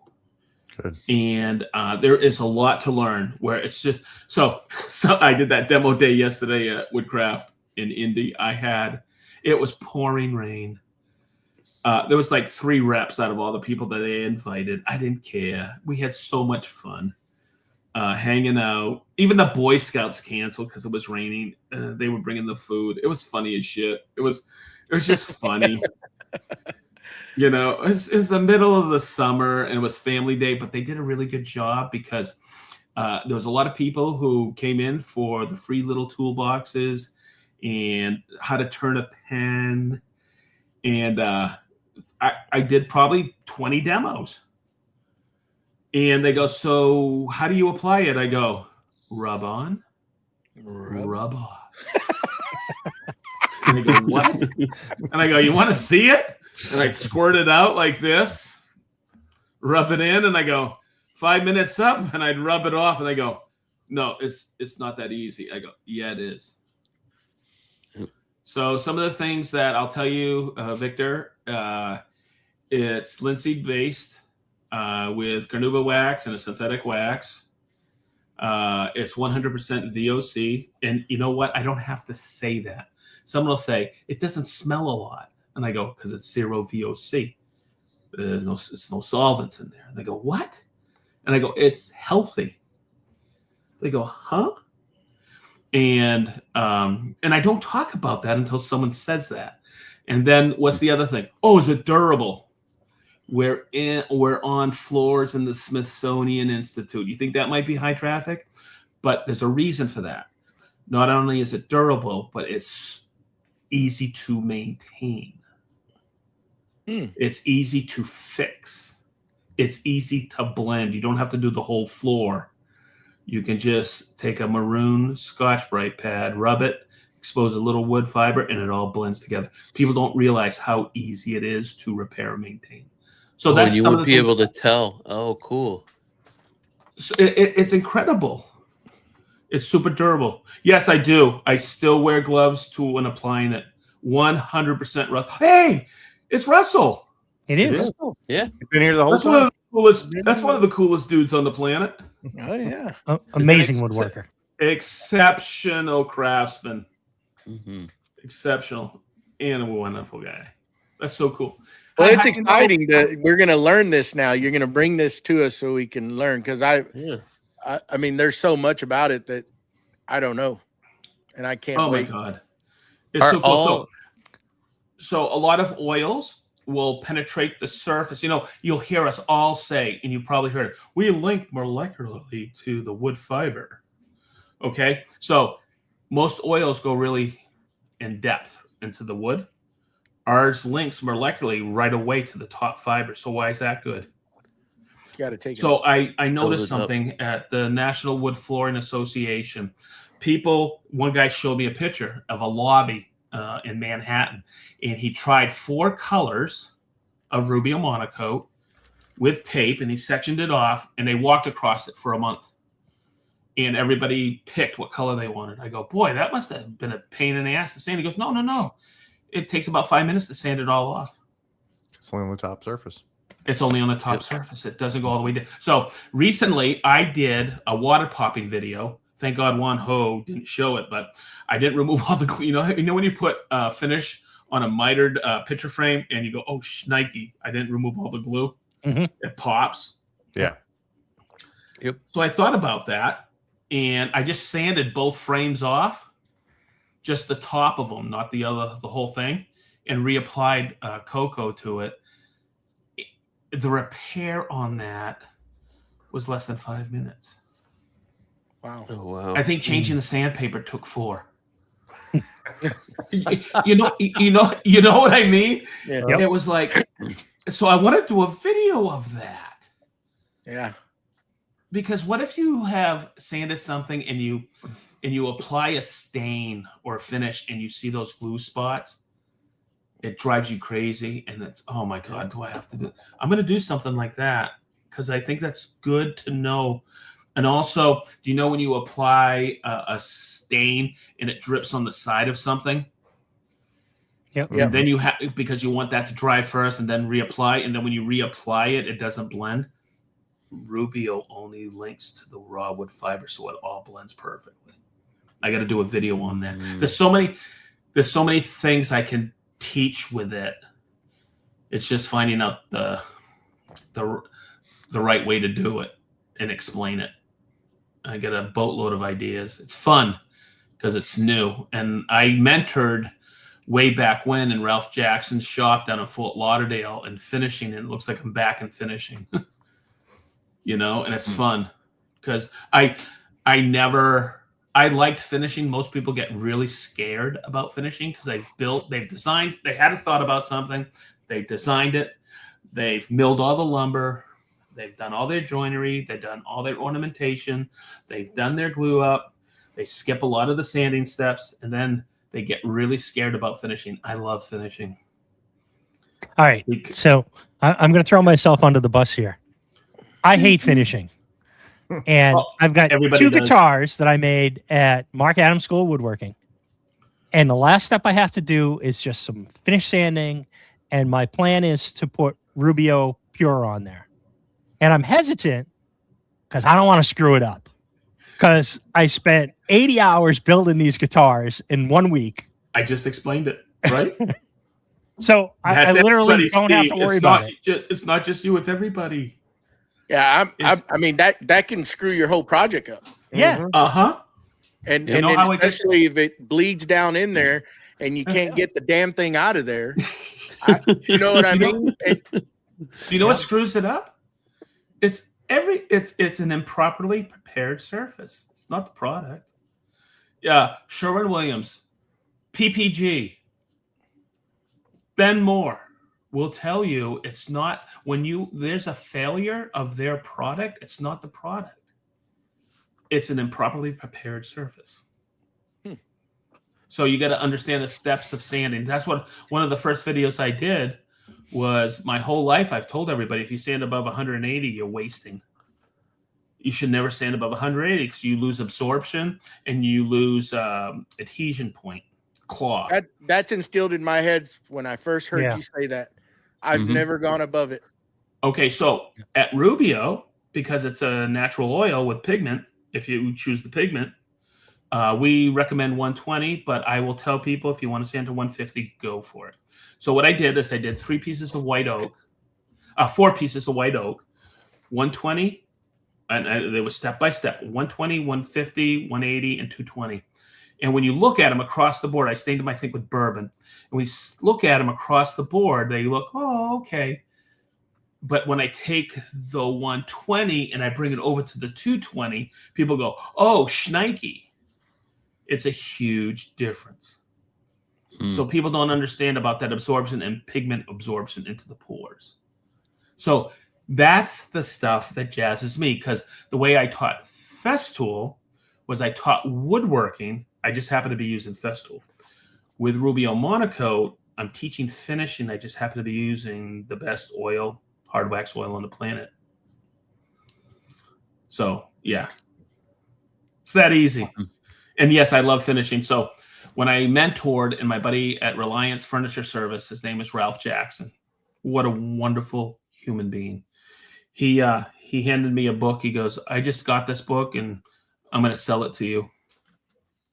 Good. And there is a lot to learn where it's just, so I did that demo day yesterday at Woodcraft in Indy. It was pouring rain. There was like 3 reps out of all the people that they invited. I didn't care. We had so much fun hanging out. Even the Boy Scouts canceled because it was raining. They were bringing the food. It was funny as shit. It was just funny. You know, it was the middle of the summer and it was family day, but they did a really good job because there was a lot of people who came in for the free little toolboxes and how to turn a pen. And I did probably 20 demos. And they go, so how do you apply it? I go, rub on, rub off. And they go, what? And I go, you want to see it? And I'd squirt it out like this, rub it in, and I go, 5 minutes up, and I'd rub it off, and I go, no, it's not that easy. I go, yeah, it is. So some of the things that I'll tell you, Victor, it's linseed based with carnauba wax and a synthetic wax. It's 100% VOC. And you know what? I don't have to say that. Someone will say, it doesn't smell a lot. And I go, because it's 0 VOC. It's no solvents in there. And they go, what? And I go, it's healthy. They go, huh? And I don't talk about that until someone says that. And then what's the other thing? Oh, is it durable? We're on floors in the Smithsonian Institute. You think that might be high traffic? But there's a reason for that. Not only is it durable, but it's easy to maintain. It's easy to fix. It's easy to blend. You don't have to do the whole floor. You can just take a maroon Scotch-Brite pad, rub it, expose a little wood fiber, and it all blends together. People don't realize how easy it is to repair and maintain. So that's you won't be able to tell. Oh, cool. So it's incredible. It's super durable. Yes, I do. I still wear gloves to when applying it. 100% Russell. Hey, it's Russell. It is. Yeah. You've been here the whole time. That's one of the coolest dudes on the planet. Oh yeah. Amazing woodworker. Exceptional craftsman. Mm-hmm. Exceptional and a wonderful guy. That's so cool. Well, it's exciting that we're going to learn this now. You're going to bring this to us so we can learn, because I mean, there's so much about it that I don't know, and I can't wait. Oh my God, it's so cool. So a lot of oils will penetrate the surface. You know, you'll hear us all say, and you probably heard it, we link molecularly to the wood fiber. Okay, so most oils go really in depth into the wood. Ours links molecularly right away to the top fiber. So why is that good? You got to take it. So I noticed something at the National Wood Flooring Association. One guy showed me a picture of a lobby in Manhattan, and he tried 4 colors of Rubio Monocoat with tape, and he sectioned it off, and they walked across it for a month. And everybody picked what color they wanted. I go, boy, that must have been a pain in the ass to sand. He goes, no. It takes about 5 minutes to sand it all off. It's only on the top surface. It's only on the top surface. It doesn't go all the way down. So recently I did a water popping video. Thank God Juan Ho didn't show it, but I didn't remove all the glue. You know when you put finish on a mitered picture frame and you go, oh, shnikey, I didn't remove all the glue. Mm-hmm. It pops. Yeah. Yep. So I thought about that, and I just sanded both frames off. Just the top of them, not the whole thing, and reapplied cocoa to it. The repair on that was less than 5 minutes. Wow. Oh, wow. I think changing the sandpaper took 4. you know what I mean? Yeah. It was like, so I want to do a video of that. Yeah. Because what if you have sanded something and you apply a stain or a finish and you see those glue spots? It drives you crazy, and it's, oh my God, do I have to do? I'm going to do something like that because I think that's good to know. And also, do you know when you apply a stain and it drips on the side of something? Yep. And then you have, because you want that to dry first and then reapply, and then when you reapply it, it doesn't blend. Rubio only links to the raw wood fiber, so it all blends perfectly. I got to do a video on that. There's so many things I can teach with it. It's just finding out the right way to do it and explain it. I get a boatload of ideas. It's fun because it's new, and I mentored way back when in Ralph Jackson's shop down in Fort Lauderdale and finishing, and it looks like I'm back in finishing. And it's fun because I liked finishing. Most people get really scared about finishing because they had a thought about something, they designed it, they've milled all the lumber, they've done all their joinery, they've done all their ornamentation, they've done their glue up, they skip a lot of the sanding steps, and then they get really scared about finishing. I love finishing. All right, so I'm going to throw myself under the bus here. I hate finishing. And I've got 2 guitars that I made at Mark Adams School of Woodworking. And the last step I have to do is just some finish sanding. And my plan is to put Rubio Pure on there. And I'm hesitant because I don't want to screw it up. Because I spent 80 hours building these guitars in 1 week. I just explained it, right? So I literally don't have to worry about it. It's not just you; it's everybody. Yeah, I mean that can screw your whole project up. Yeah. And especially if it bleeds down in there and you can't get the damn thing out of there. You know what I mean? Do you know what screws it up? It's an improperly prepared surface. It's not the product. Yeah, Sherwin-Williams, PPG, Ben Moore will tell you it's not there's a failure of their product. It's not the product. It's an improperly prepared surface. So you got to understand the steps of sanding. That's what one of the first videos I did was. My whole life I've told everybody, if you sand above 180, you're wasting. You should never sand above 180 because you lose absorption and you lose adhesion point, claw. That's instilled in my head when I first heard you say that. I've never gone above it. Okay, so at Rubio, because it's a natural oil with pigment, if you choose the pigment, we recommend 120, but I will tell people if you want to sand to 150, go for it. So what I did is I did 4 pieces of white oak, 120, and they were step by step, 120, 150, 180, and 220. And when you look at them across the board, I stained them, I think, with bourbon. And we look at them across the board, they look, oh, okay. But when I take the 120 and I bring it over to the 220, people go, oh, shnikey. It's a huge difference. So people don't understand about that absorption and pigment absorption into the pores. So that's the stuff that jazzes me, because the way I taught Festool was I taught woodworking. I just happen to be using Festool. With Rubio Monocoat, I'm teaching finishing. I just happen to be using the best oil, hard wax oil on the planet. So, yeah. It's that easy. And yes, I love finishing. So when I mentored, and my buddy at Reliance Furniture Service, his name is Ralph Jackson. What a wonderful human being. He handed me a book. He goes, I just got this book and I'm going to sell it to you.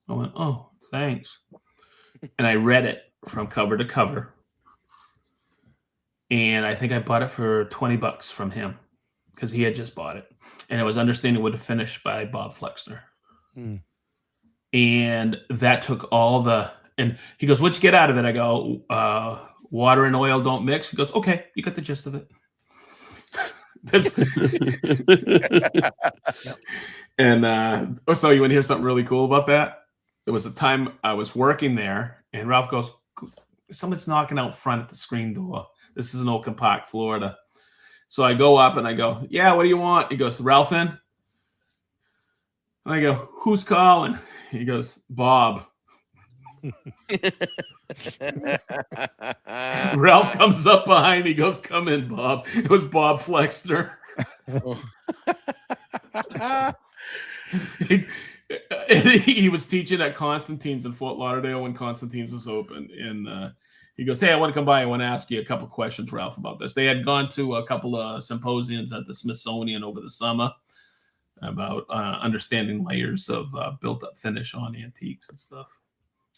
I went, oh, thanks. And I read it from cover to cover. And I think I bought it for $20 from him because he had just bought it. And it was Understanding Wood to Finish by Bob Flexner. And that took all and he goes, what'd you get out of it? I go, water and oil don't mix. He goes, okay, you got the gist of it. And so you want to hear something really cool about that? There was a time I was working there, and Ralph goes, someone's knocking out front at the screen door. This is in Oaken Park, Florida. So I go up and I go, yeah, what do you want? He goes, Ralph in? And I go, who's calling? He goes, Bob. Ralph comes up behind. He goes, come in, Bob. It was Bob Flexner. He was teaching at Constantine's in Fort Lauderdale when Constantine's was open. And he goes, hey, I want to come by. I want to ask you a couple questions, Ralph, about this. They had gone to a couple of symposiums at the Smithsonian over the summer about understanding layers of built-up finish on antiques and stuff,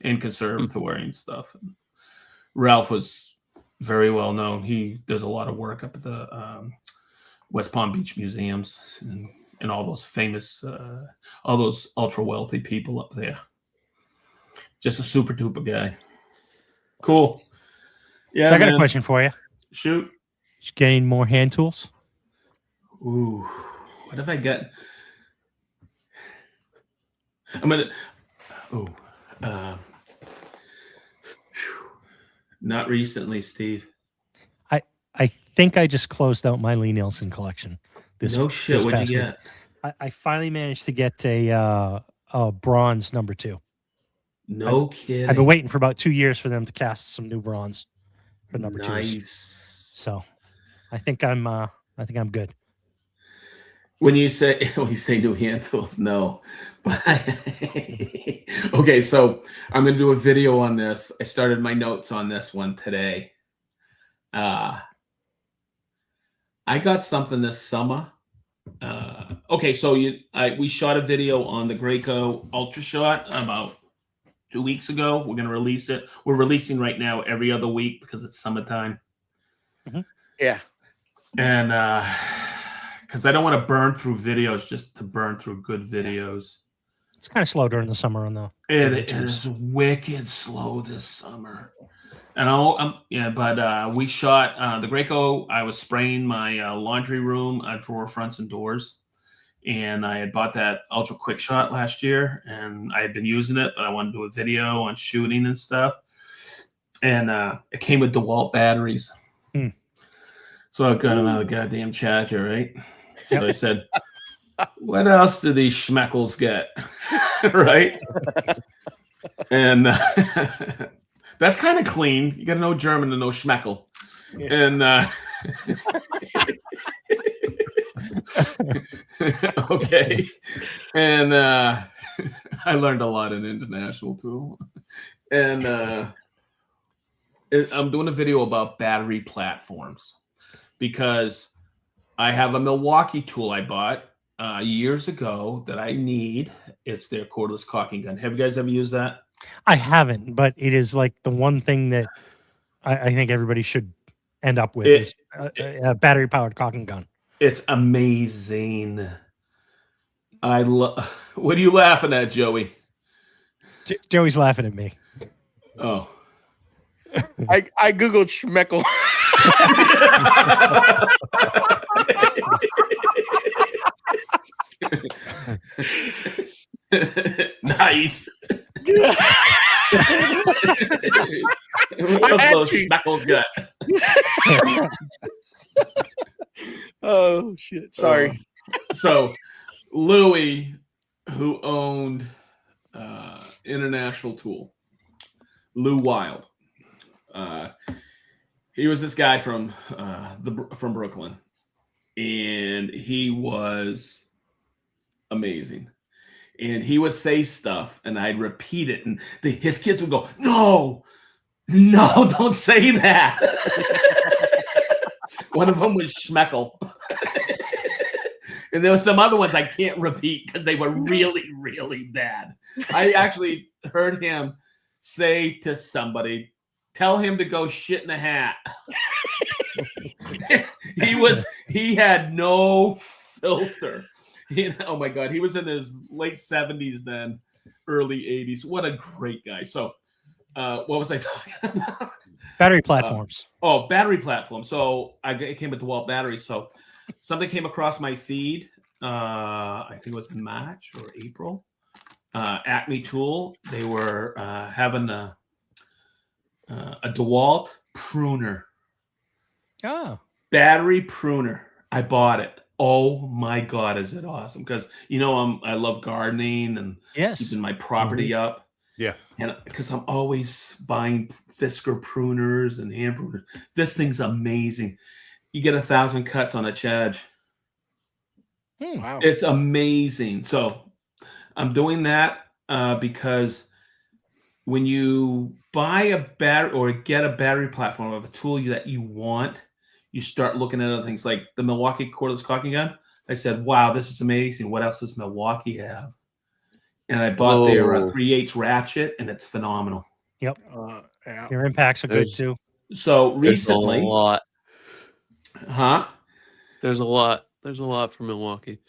and conservatory and stuff. And Ralph was very well known. He does a lot of work up at the West Palm Beach museums and all those famous, all those ultra wealthy people up there. Just a super duper guy. Cool. Yeah, so I got a question for you. Shoot. Just getting more hand tools. Ooh, what have I got? I'm gonna. Not recently, Steve. I think I just closed out my Lee Nielsen collection. No shit. What did you get? I finally managed to get a bronze number 2. No kidding. I've been waiting for about 2 years for them to cast some new bronze for number 2s. Nice. So I think I'm good. When you say new hand tools, no. But okay, so I'm gonna do a video on this. I started my notes on this one today. I got something this summer. Okay, so we shot a video on the Graco Ultra Shot about 2 weeks ago. We're going to release it. We're releasing right now every other week because it's summertime. Mm-hmm. Yeah. And because I don't want to burn through videos just to burn through good videos. It's kind of slow during the summer on the. It is wicked slow this summer. And but we shot the Graco. I was spraying my laundry room drawer fronts and doors. And I had bought that Ultra Quick Shot last year, and I had been using it, but I wanted to do a video on shooting and stuff. And it came with DeWalt batteries. So I got another goddamn charger, right? So I said, what else do these schmeckles get? Right? And that's kind of clean. You got to know German to know schmeckel. Yes. And okay. And I learned a lot in international tool. And I'm doing a video about battery platforms because I have a Milwaukee tool I bought years ago that I need. It's their cordless caulking gun. Have you guys ever used that? I haven't, but it is like the one thing that I think everybody should end up with is a battery-powered caulking gun. It's amazing. What are you laughing at, Joey? Joey's laughing at me. Oh. I Googled schmeckel. Nice. What else those schmeckles got? Oh shit! Sorry. So Louis, who owned International Tool, Lou Wild, he was this guy from Brooklyn, and he was amazing. And he would say stuff, and I'd repeat it, and his kids would go, "No, don't say that." One of them was schmeckel. And there were some other ones I can't repeat because they were really, really bad. I actually heard him say to somebody, tell him to go shit in a hat. He had no filter. Oh my God. He was in his late 70s then, early 80s. What a great guy. So what was I talking about? Battery platforms. Battery platform. So it came with DeWalt batteries. So something came across my feed. I think it was in March or April. Acme Tool. They were having a DeWalt pruner. Oh. Battery pruner. I bought it. Oh my God, is it awesome? Because I love gardening and keeping my property up. Yeah. And because I'm always buying Fisker pruners and hand pruners. This thing's amazing. You get 1,000 cuts on a charge. Wow. It's amazing. So I'm doing that because when you buy a battery or get a battery platform of a tool that you want, you start looking at other things like the Milwaukee cordless caulking gun. I said, wow, this is amazing. What else does Milwaukee have? And I bought their 3/8 ratchet, and it's phenomenal. Yep. Their impacts are good too. So recently, there's a lot. Huh? There's a lot. There's a lot from Milwaukee.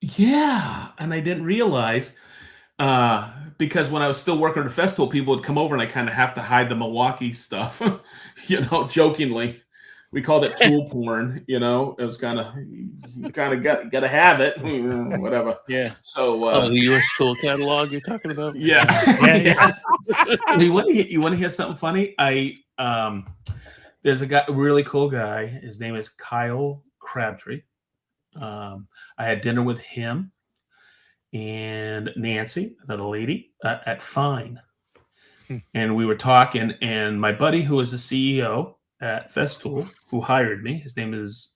Yeah. And I didn't realize because when I was still working at Festool, people would come over and I kind of have to hide the Milwaukee stuff, jokingly. We called it tool porn, it was kind of, you got to have it, whatever. Yeah. So, the U.S. tool catalog you're talking about? Yeah. You want to hear something funny? There's a really cool guy. His name is Kyle Crabtree. I had dinner with him and Nancy, another lady, at Fine. And we were talking, and my buddy, who is the CEO at Festool, who hired me, his name is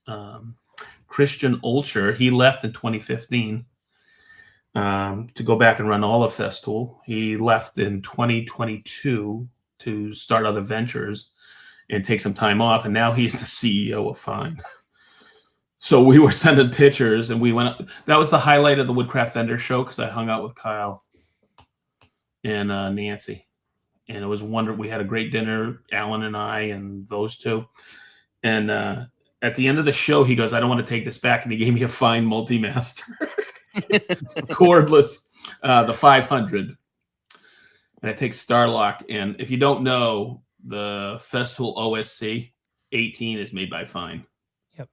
Christian Olcher. He left in 2015 to go back and run all of Festool. He left in 2022 to start other ventures and take some time off, and now he's the CEO of Fine. So we were sending pictures, and we went. That was the highlight of the Woodcraft Vendor Show because I hung out with Kyle. and Nancy. And it was wonderful. We had a great dinner, Alan and I and those two. And at the end of the show, he goes, I don't want to take this back. And he gave me a fine multi-master. Cordless, the 500. And I take Starlock. And if you don't know, the Festool OSC 18 is made by Fine. Yep.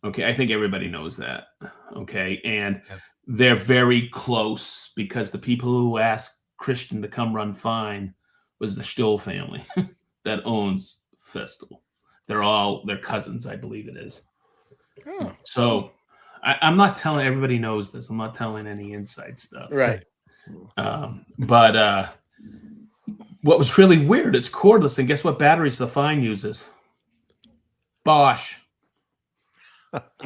Okay, I think everybody knows that. Okay, and they're very close because the people who asked Christian to come run Fine was the Stoll family that owns Festool. They're cousins, I believe it is. Oh. So I'm not telling, everybody knows this. I'm not telling any inside stuff. Right. But what was really weird, it's cordless, and guess what batteries the Fine uses? Bosch.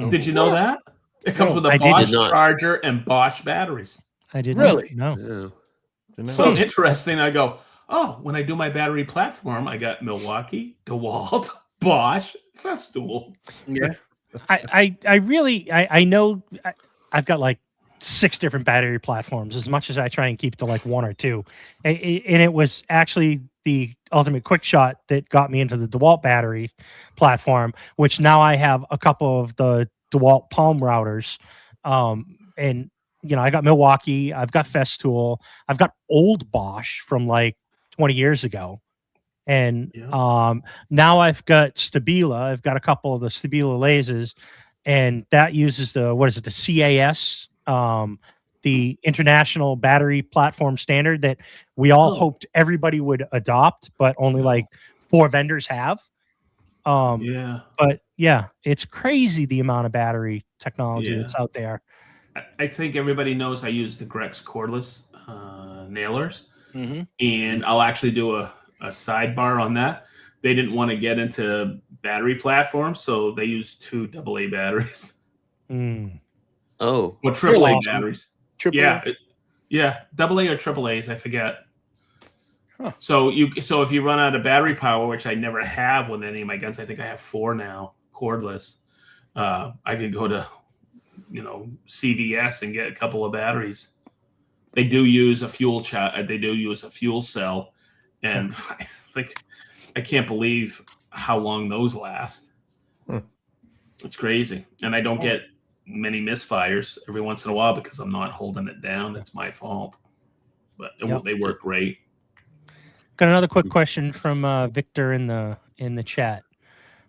Did you know that? It comes with a Bosch charger and Bosch batteries. I didn't really know. So interesting. I go, oh, when I do my battery platform, I got Milwaukee, DeWalt, Bosch, Festool. Yeah. I know I've got like 6 different battery platforms, as much as I try and keep to like 1 or 2. And it was actually the Ultimate Quick Shot that got me into the DeWalt battery platform, which now I have a couple of the DeWalt Palm routers. And, you know, I got Milwaukee, I've got Festool, I've got old Bosch from like 20 years ago. And now I've got Stabila. I've got a couple of the Stabila lasers, and that uses the CAS, the International Battery Platform Standard that we all hoped everybody would adopt, but only like 4 vendors have. But yeah, it's crazy the amount of battery technology that's out there. I think everybody knows I use the Grex cordless nailers, and I'll actually do a sidebar on that. They didn't want to get into battery platforms, so they use 2 AA batteries. Oh, well, AAA batteries. AAA? Yeah, AA or AAAs, I forget. Huh. So if you run out of battery power, which I never have with any of my guns, I think I have 4 now, cordless. I could go to, CVS and get a couple of batteries. They do use a fuel cell, and I can't believe how long those last. It's crazy, and I don't get many misfires every once in a while because I'm not holding it down. It's my fault, but they work great. Got another quick question from Victor in the chat.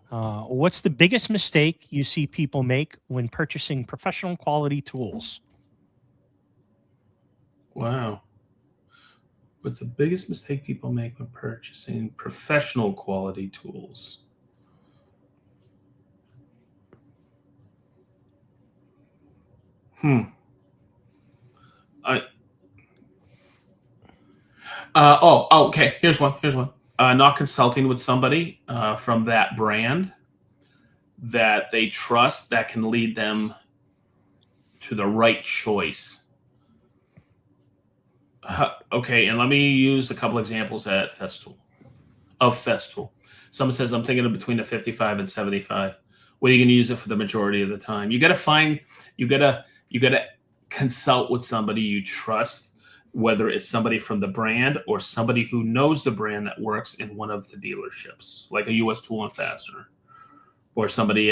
What's the biggest mistake you see people make when purchasing professional quality tools? Wow. What's the biggest mistake people make when purchasing professional quality tools? Okay. Here's one. Not consulting with somebody from that brand that they trust that can lead them to the right choice. Okay, and let me use a couple examples at Festool. Someone says, I'm thinking of between the 55 and 75. What are you going to use it for the majority of the time? You got to consult with somebody you trust, whether it's somebody from the brand or somebody who knows the brand that works in one of the dealerships, like a US Tool and Fastener, or somebody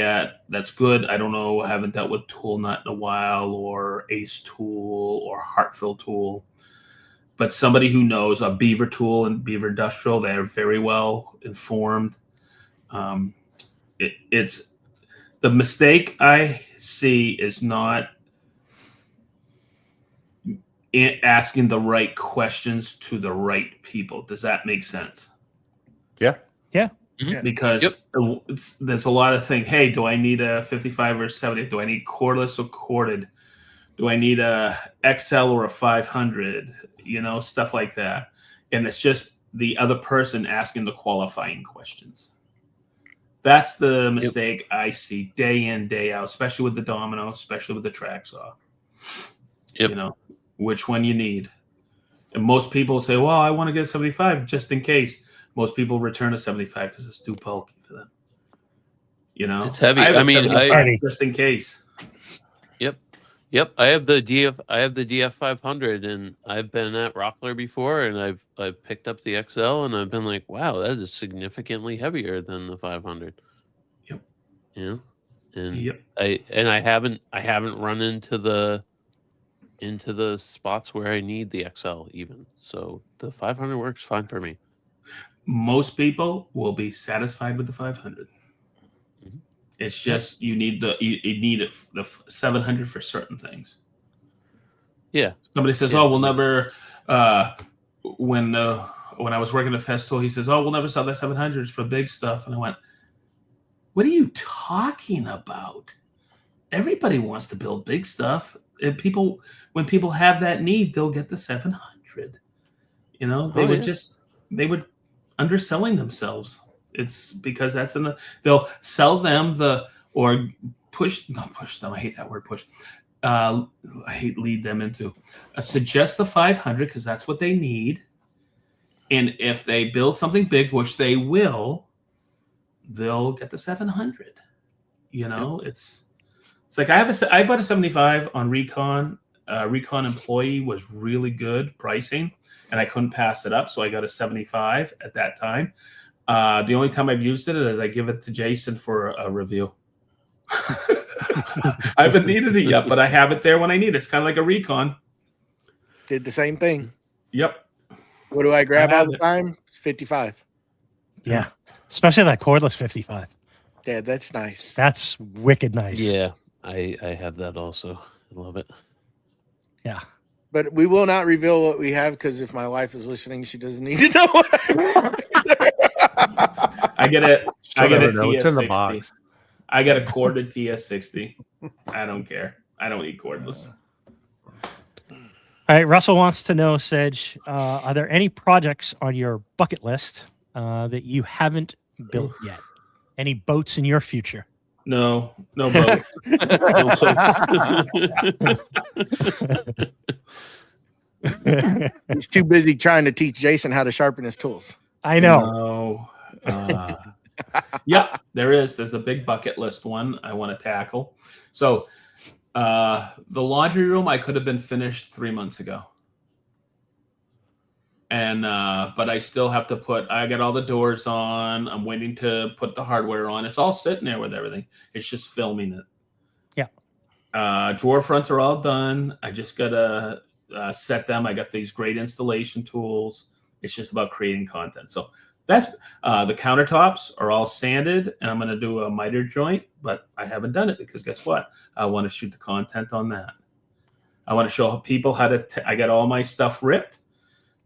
that's good. I don't know. I haven't dealt with Tool Nut in a while, or Ace Tool or Hartfield Tool. But somebody who knows a Beaver Tool and Beaver Industrial, they're very well informed. It's the mistake I see is not asking the right questions to the right people. Does that make sense? Yeah. Because there's a lot of things. Hey, do I need a 55 or 70? Do I need cordless or corded? Do I need a XL or a 500? Stuff like that. And it's just the other person asking the qualifying questions. That's the mistake I see day in, day out, especially with the Domino, especially with the track saw. Which one you need. And most people say, well, I want to get a 75 just in case. Most people return a 75 because it's too bulky for them. It's heavy. I mean, just in case. Yep. Yep, I have the DF 500, and I've been at Rockler before, and I've picked up the XL, and I've been like, wow, that is significantly heavier than the 500. Yep. Yeah. And Yep. I haven't run into the spots where I need the XL even. So the 500 works fine for me. Most people will be satisfied with the 500. Mhm. It's just you need the 700 for certain things. Yeah. Somebody says, "Oh, we'll never." When I was working at Festool, he says, "Oh, we'll never sell that 700s for big stuff." And I went, "What are you talking about? Everybody wants to build big stuff. And when people have that need, they'll get the 700. You know, they would underselling themselves. It's because they'll sell them push them. I hate that word, push. I hate lead them into suggest the 500 because that's what they need. And if they build something big, which they will, they'll get the 700. You know, it's like I bought a 75 on Recon. Recon employee was really good pricing, and I couldn't pass it up, so I got a 75 at that time. The only time I've used it is I give it to Jason for a review. I haven't needed it yet, but I have it there when I need it. It's kind of like a Recon. Did the same thing. Yep. What do I grab all the time? 55. Yeah. Especially that cordless 55. Yeah, that's nice. That's wicked nice. Yeah, I have that also. I love it. Yeah. But we will not reveal what we have because if my wife is listening, she doesn't need to know what I get it. I get a It's in the TS60. box. I got a corded TS60. I don't care. I don't need cordless. All right. Russell wants to know, Sedge, are there any projects on your bucket list that you haven't built yet? Any boats in your future? No boat. No boats. He's too busy trying to teach Jason how to sharpen his tools. I know. No. Yeah, there's a big bucket list one I want to tackle. So the laundry room I could have been finished 3 months ago. And but I still have to I got all the doors on. I'm waiting to put the hardware on. It's all sitting there with everything. It's just filming it. Yeah. Drawer fronts are all done. I just gotta set them. I got these great installation tools. It's just about creating content. So that's the countertops are all sanded, and I'm going to do a miter joint, but I haven't done it because guess what? I want to shoot the content on that. I want to show people how to. I got all my stuff ripped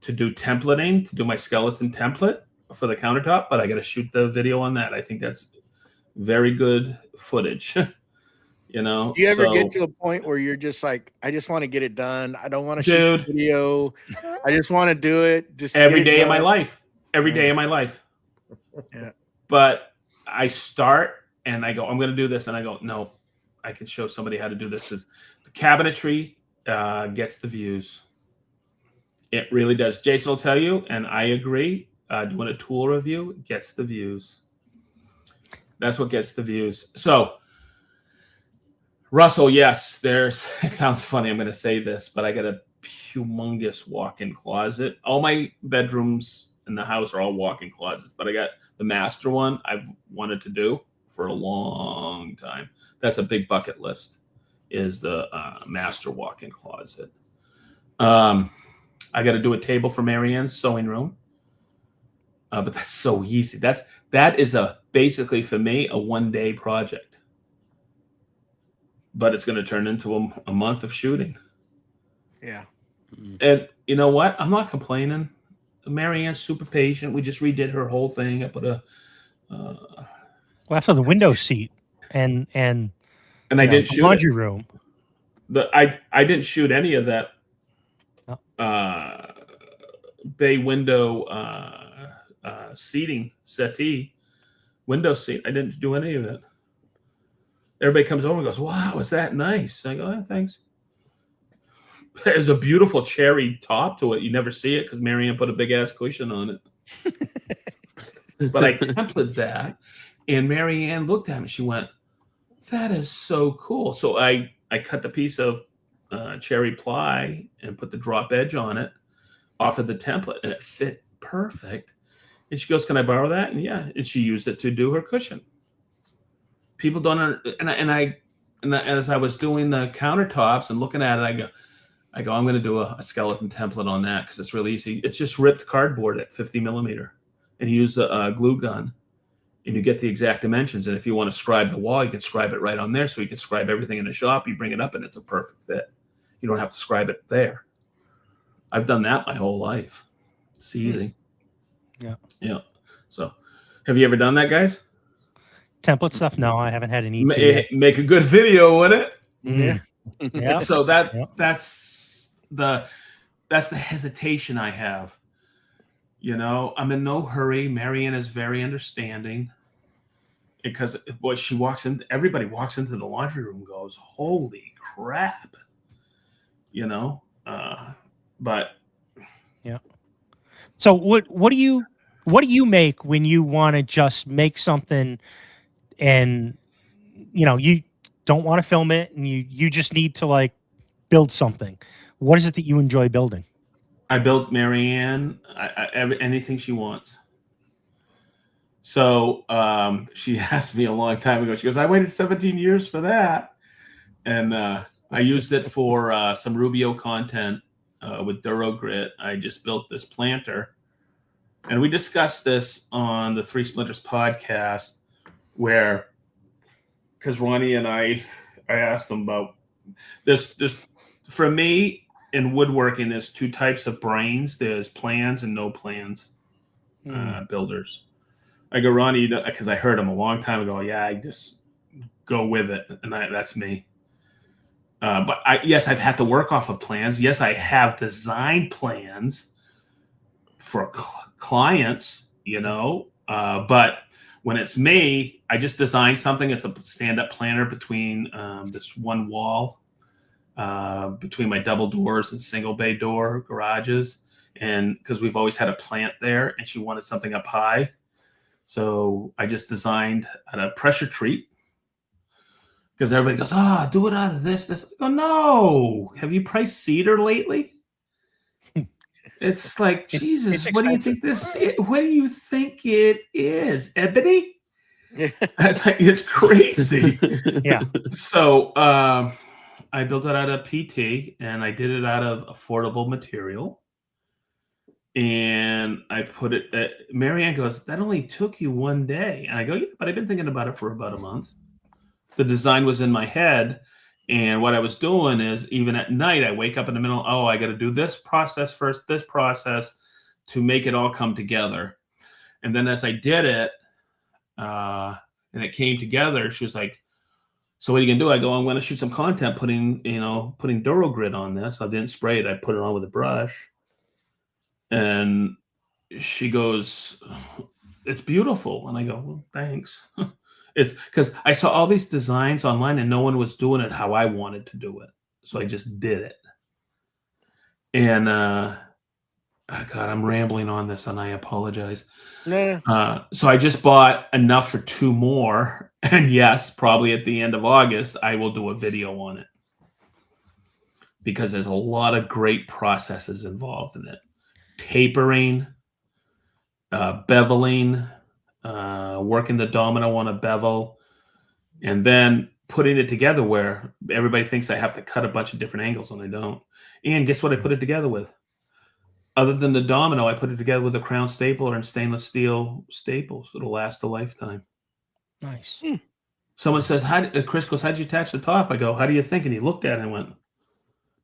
to do templating, to do my skeleton template for the countertop, but I got to shoot the video on that. I think that's very good footage. You know, do you ever get to a point where you're just like, I just want to get it done. I don't want to shoot the video. I just want to do it just every day of my life. Every day of my life. Yeah. But I start and I go, I'm going to do this. And I go, no, I can show somebody how to do this. Because the cabinetry gets the views. It really does. Jason will tell you, and I agree, doing a tool review gets the views. That's what gets the views. So, Russell, yes, it sounds funny. I'm going to say this, but I got a humongous walk-in closet. All my bedrooms in the house are all walk-in closets, but I got the master one I've wanted to do for a long time. That's a big bucket list, is the master walk-in closet. I got to do a table for Marianne's sewing room, but that's so easy. That is basically for me a one-day project, but it's going to turn into a month of shooting. Yeah. And you know what? I'm not complaining. Marianne's super patient. We just redid her whole thing. I put well, after the window seat and I didn't shoot laundry room. I didn't shoot any of that bay window seating settee window seat. I didn't do any of it. Everybody comes over and goes, "Wow, is that nice?" I go, "Yeah, thanks." There's a beautiful cherry top to it. You never see it because Marianne put a big ass cushion on it. But I templated that, and Marianne looked at me. She went, "That is so cool." So I cut the piece of cherry ply and put the drop edge on it off of the template, and it fit perfect. And she goes, "Can I borrow that?" And yeah, and she used it to do her cushion. People don't, and as I was doing the countertops and looking at it, I go, I'm going to do a skeleton template on that because it's really easy. It's just ripped cardboard at 50 millimeter, and you use a glue gun, and you get the exact dimensions. And if you want to scribe the wall, you can scribe it right on there. So you can scribe everything in the shop. You bring it up, and it's a perfect fit. You don't have to scribe it there. I've done that my whole life. It's easy. Yeah. So, have you ever done that, guys? Template stuff? No, I haven't had an EP. Make a good video with it. Yeah. So that's the hesitation I have. You know, I'm in no hurry. Marianne is very understanding because everybody walks into the laundry room and goes, "Holy crap!" You know, but yeah. So what do you make when you want to just make something and you don't want to film it and you just need to like build something? What is it that you enjoy building? I built Marianne anything she wants. So she asked me a long time ago. She goes, "I waited 17 years for that," and I used it for some Rubio content with DuraGrit. I just built this planter, and we discussed this on the Three Splinters podcast, where because Ronnie and I asked them about this. For me, in woodworking, there's two types of brains. There's plans and no plans builders. I go, "Ronnie," because I heard him a long time ago. "Yeah, I just go with it," and that's me. But yes, I've had to work off of plans. Yes, I have designed plans for clients, but when it's me, I just design something. It's a stand-up planter between this one wall, between my double doors and single bay door garages. And because we've always had a plant there and she wanted something up high. So I just designed a pressure treat. Because everybody goes, do it out of this. I go, no. Have you priced cedar lately? It's like, Jesus, what do you think this is? What do you think it is? Ebony? It's crazy. Yeah. So I built it out of PT, and I did it out of affordable material. And I put it, Marianne goes, "That only took you one day." And I go, "Yeah, but I've been thinking about it for about a month." The design was in my head. And what I was doing is, even at night, I wake up in the middle, I got to do this process first, this process to make it all come together. And then as I did it, and it came together, she was like, "So what are you going to do?" I go, "I'm going to shoot some content putting DuraGrit on this." I didn't spray it. I put it on with a brush. And she goes, "It's beautiful." And I go, "Well, thanks." It's because I saw all these designs online and no one was doing it how I wanted to do it. So I just did it. And God, I'm rambling on this and I apologize. No. So I just bought enough for 2 more. And yes, probably at the end of August, I will do a video on it. Because there's a lot of great processes involved in it. Tapering, beveling, working the domino on a bevel, and then putting it together where everybody thinks I have to cut a bunch of different angles, and I don't. And guess what I put it together with? Other than the domino, I put it together with a crown stapler and stainless steel staples. It'll last a lifetime. Nice. Someone says, Chris goes, "How'd you attach the top?" I go, "How do you think?" And he looked at it and went,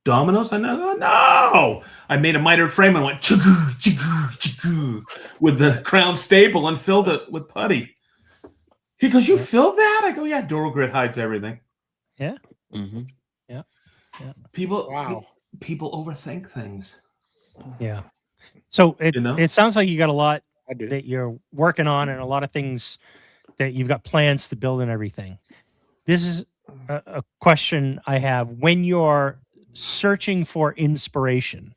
"Dominoes?" I know. No. I made a mitered frame and went chugoo, chugoo, chugoo, with the crown staple and filled it with putty. He goes, "You filled that?" I go, "Yeah, DuraGrit hides everything." Yeah. Mm-hmm. Yeah. People overthink things. Yeah. So it sounds like you got a lot that you're working on and a lot of things that you've got plans to build and everything. This is a question I have. When you're searching for inspiration,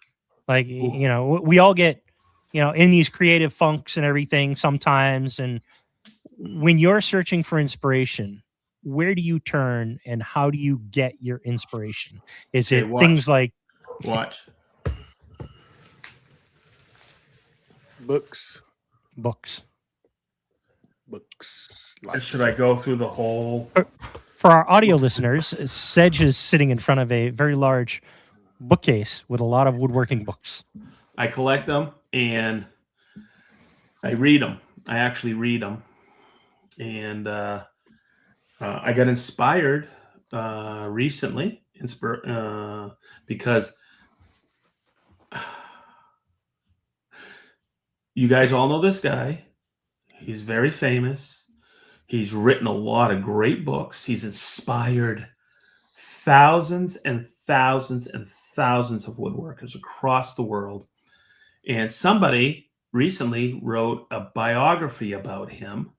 like, we all get, in these creative funks and everything sometimes. And when you're searching for inspiration, where do you turn and how do you get your inspiration? Is Okay, it watch. things like Watch. Books. Should I go through the whole? For our audio listeners, Sedge is sitting in front of a very large bookcase with a lot of woodworking books. I collect them and I read them. I actually read them. And I got inspired recently because you guys all know this guy. He's very famous. He's written a lot of great books. He's inspired thousands and thousands and thousands of woodworkers across the world. And somebody recently wrote a biography about him.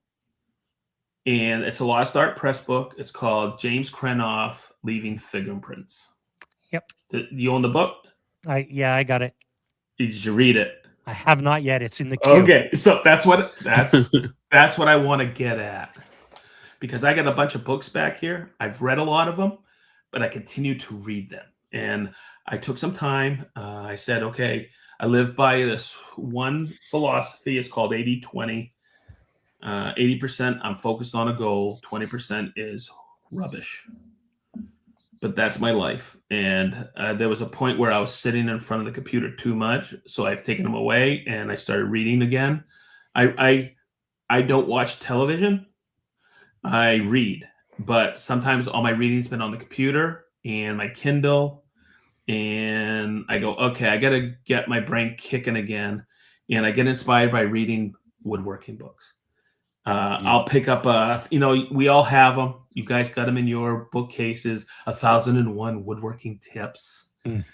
And it's a Lost Art Press book. It's called James Krenoff, Leaving Fingerprints. Yep. You own the book? I got it. Did you read it? I have not yet. It's in the queue. Okay, so that's what I want to get at, because I got a bunch of books back here. I've read a lot of them, but I continue to read them. And I took some time. I said, okay, I live by this one philosophy. It's called 80-20. 80% I'm focused on a goal. 20% is rubbish. But that's my life. And there was a point where I was sitting in front of the computer too much. So I've taken them away and I started reading again. I don't watch television. I read. But sometimes all my reading's been on the computer and my Kindle. And I go, okay, I got to get my brain kicking again. And I get inspired by reading woodworking books. I'll pick up we all have them. You guys got them in your bookcases. 1001 woodworking tips. These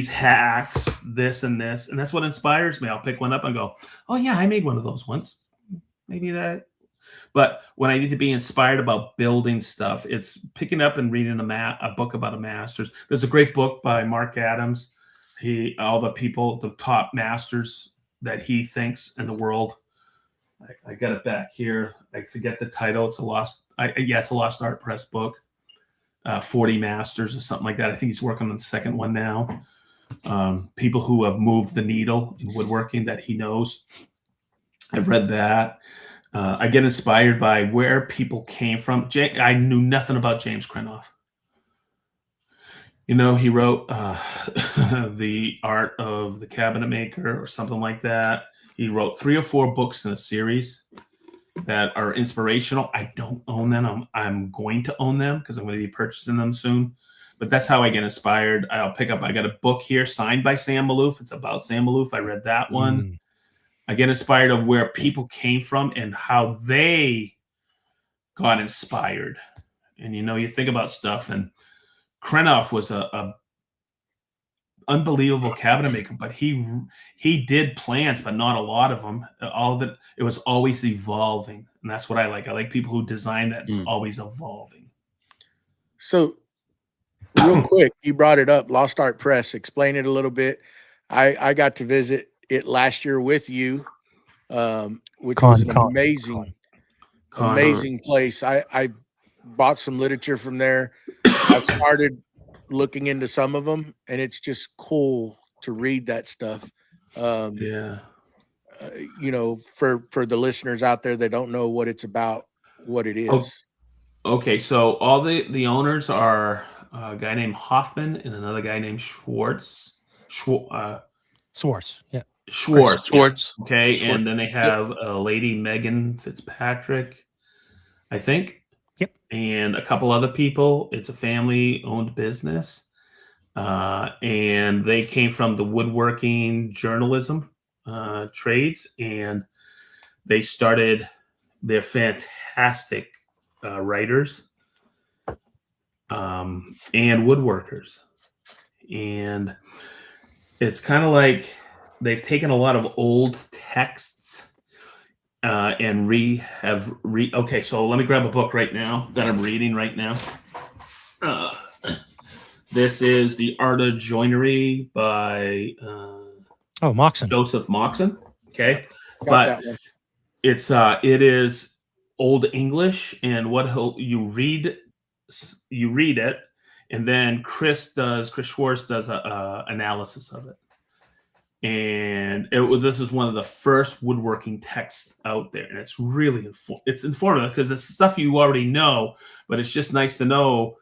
hacks, this and this. And that's what inspires me. I'll pick one up and go, oh yeah, I made one of those once. Maybe that. But when I need to be inspired about building stuff, it's picking up and reading a book about a master's. There's a great book by Mark Adams. All the top masters that he thinks in the world. I got it back here. I forget the title. It's a Lost Art Press book. 40 Masters or something like that. I think he's working on the second one now. People who have moved the needle in woodworking that he knows. I've read that. I get inspired by where people came from. I knew nothing about James Krenoff. He wrote The Art of the Cabinet Maker or something like that. He wrote 3 or 4 books in a series that are inspirational. I don't own them. I'm going to own them because I'm going to be purchasing them soon. But that's how I get inspired. I got a book here signed by Sam Maloof. It's about Sam Maloof. I read that one. I get inspired of where people came from and how they got inspired. And, you think about stuff, and Krenoff was a unbelievable cabinet maker, but he did plans, but not a lot of them. All of it was always evolving, and that's what I like. I like people who design that it's always evolving. So, real quick, you brought it up, Lost Art Press. Explain it a little bit. I got to visit it last year with you, which was an amazing place. I bought some literature from there. I've started looking into some of them, and it's just cool to read that stuff. For the listeners out there that don't know what it's about, what it is. Okay, so all the owners are a guy named Hoffman and another guy named Schwartz. Schwartz. Yeah. Schwartz. Schwartz. Okay, and then they have a lady, Megan Fitzpatrick, I think. Yep. And a couple other people. It's a family-owned business. And they came from the woodworking journalism trades. And they're fantastic writers and woodworkers. And it's kind of like they've taken a lot of old texts and okay, so let me grab a book right now that I'm reading right now. This is The Art of Joinery by Moxon. Joseph Moxon. Okay. But it is Old English and you read it, and then Chris Schwartz does a analysis of it. And this is one of the first woodworking texts out there, and it's really it's informative because it's stuff you already know, but it's just nice to know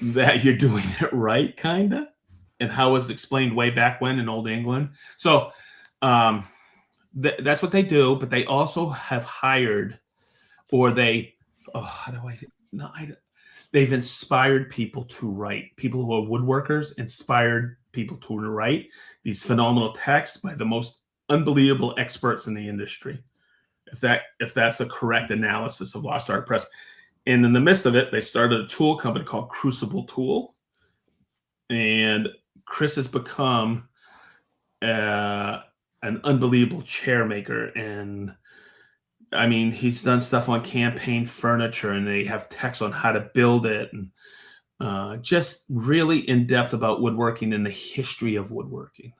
that you're doing it right, kind of, and how it was explained way back when in Old England. So that's what they do, but they also have hired, or they've inspired people to write. People who are woodworkers inspired people to write these phenomenal texts by the most unbelievable experts in the industry. If that's a correct analysis of Lost Art Press. And in the midst of it, they started a tool company called Crucible Tool. And Chris has become an unbelievable chair maker. And I mean, he's done stuff on campaign furniture, and they have texts on how to build it, and just really in depth about woodworking and the history of woodworking.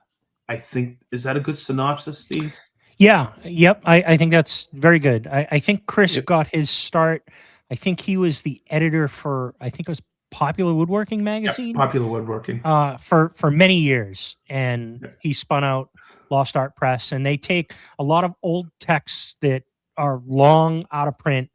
I think, is that a good synopsis, Steve? Yeah. Yep. I think that's very good. I think Chris got his start. I think he was the editor for, I think it was Popular Woodworking magazine. Yep, Popular Woodworking. For many years. And he spun out Lost Art Press, and they take a lot of old texts that are long out of print,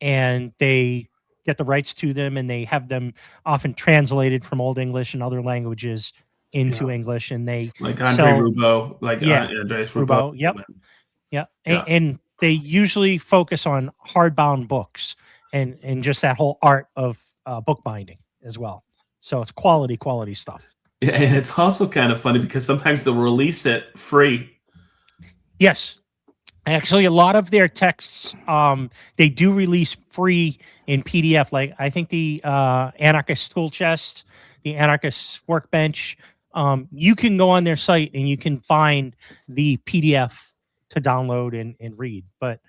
and they get the rights to them, and they have them often translated from Old English and other languages into English, and they like Andres Rubio. Yep. And they usually focus on hardbound books and just that whole art of bookbinding as well. So it's quality stuff. Yeah, and it's also kind of funny because sometimes they'll release it free. Yes. Actually, a lot of their texts, they do release free in PDF. Like I think the Anarchist Tool Chest, the Anarchist Workbench, you can go on their site and you can find the PDF to download and read. But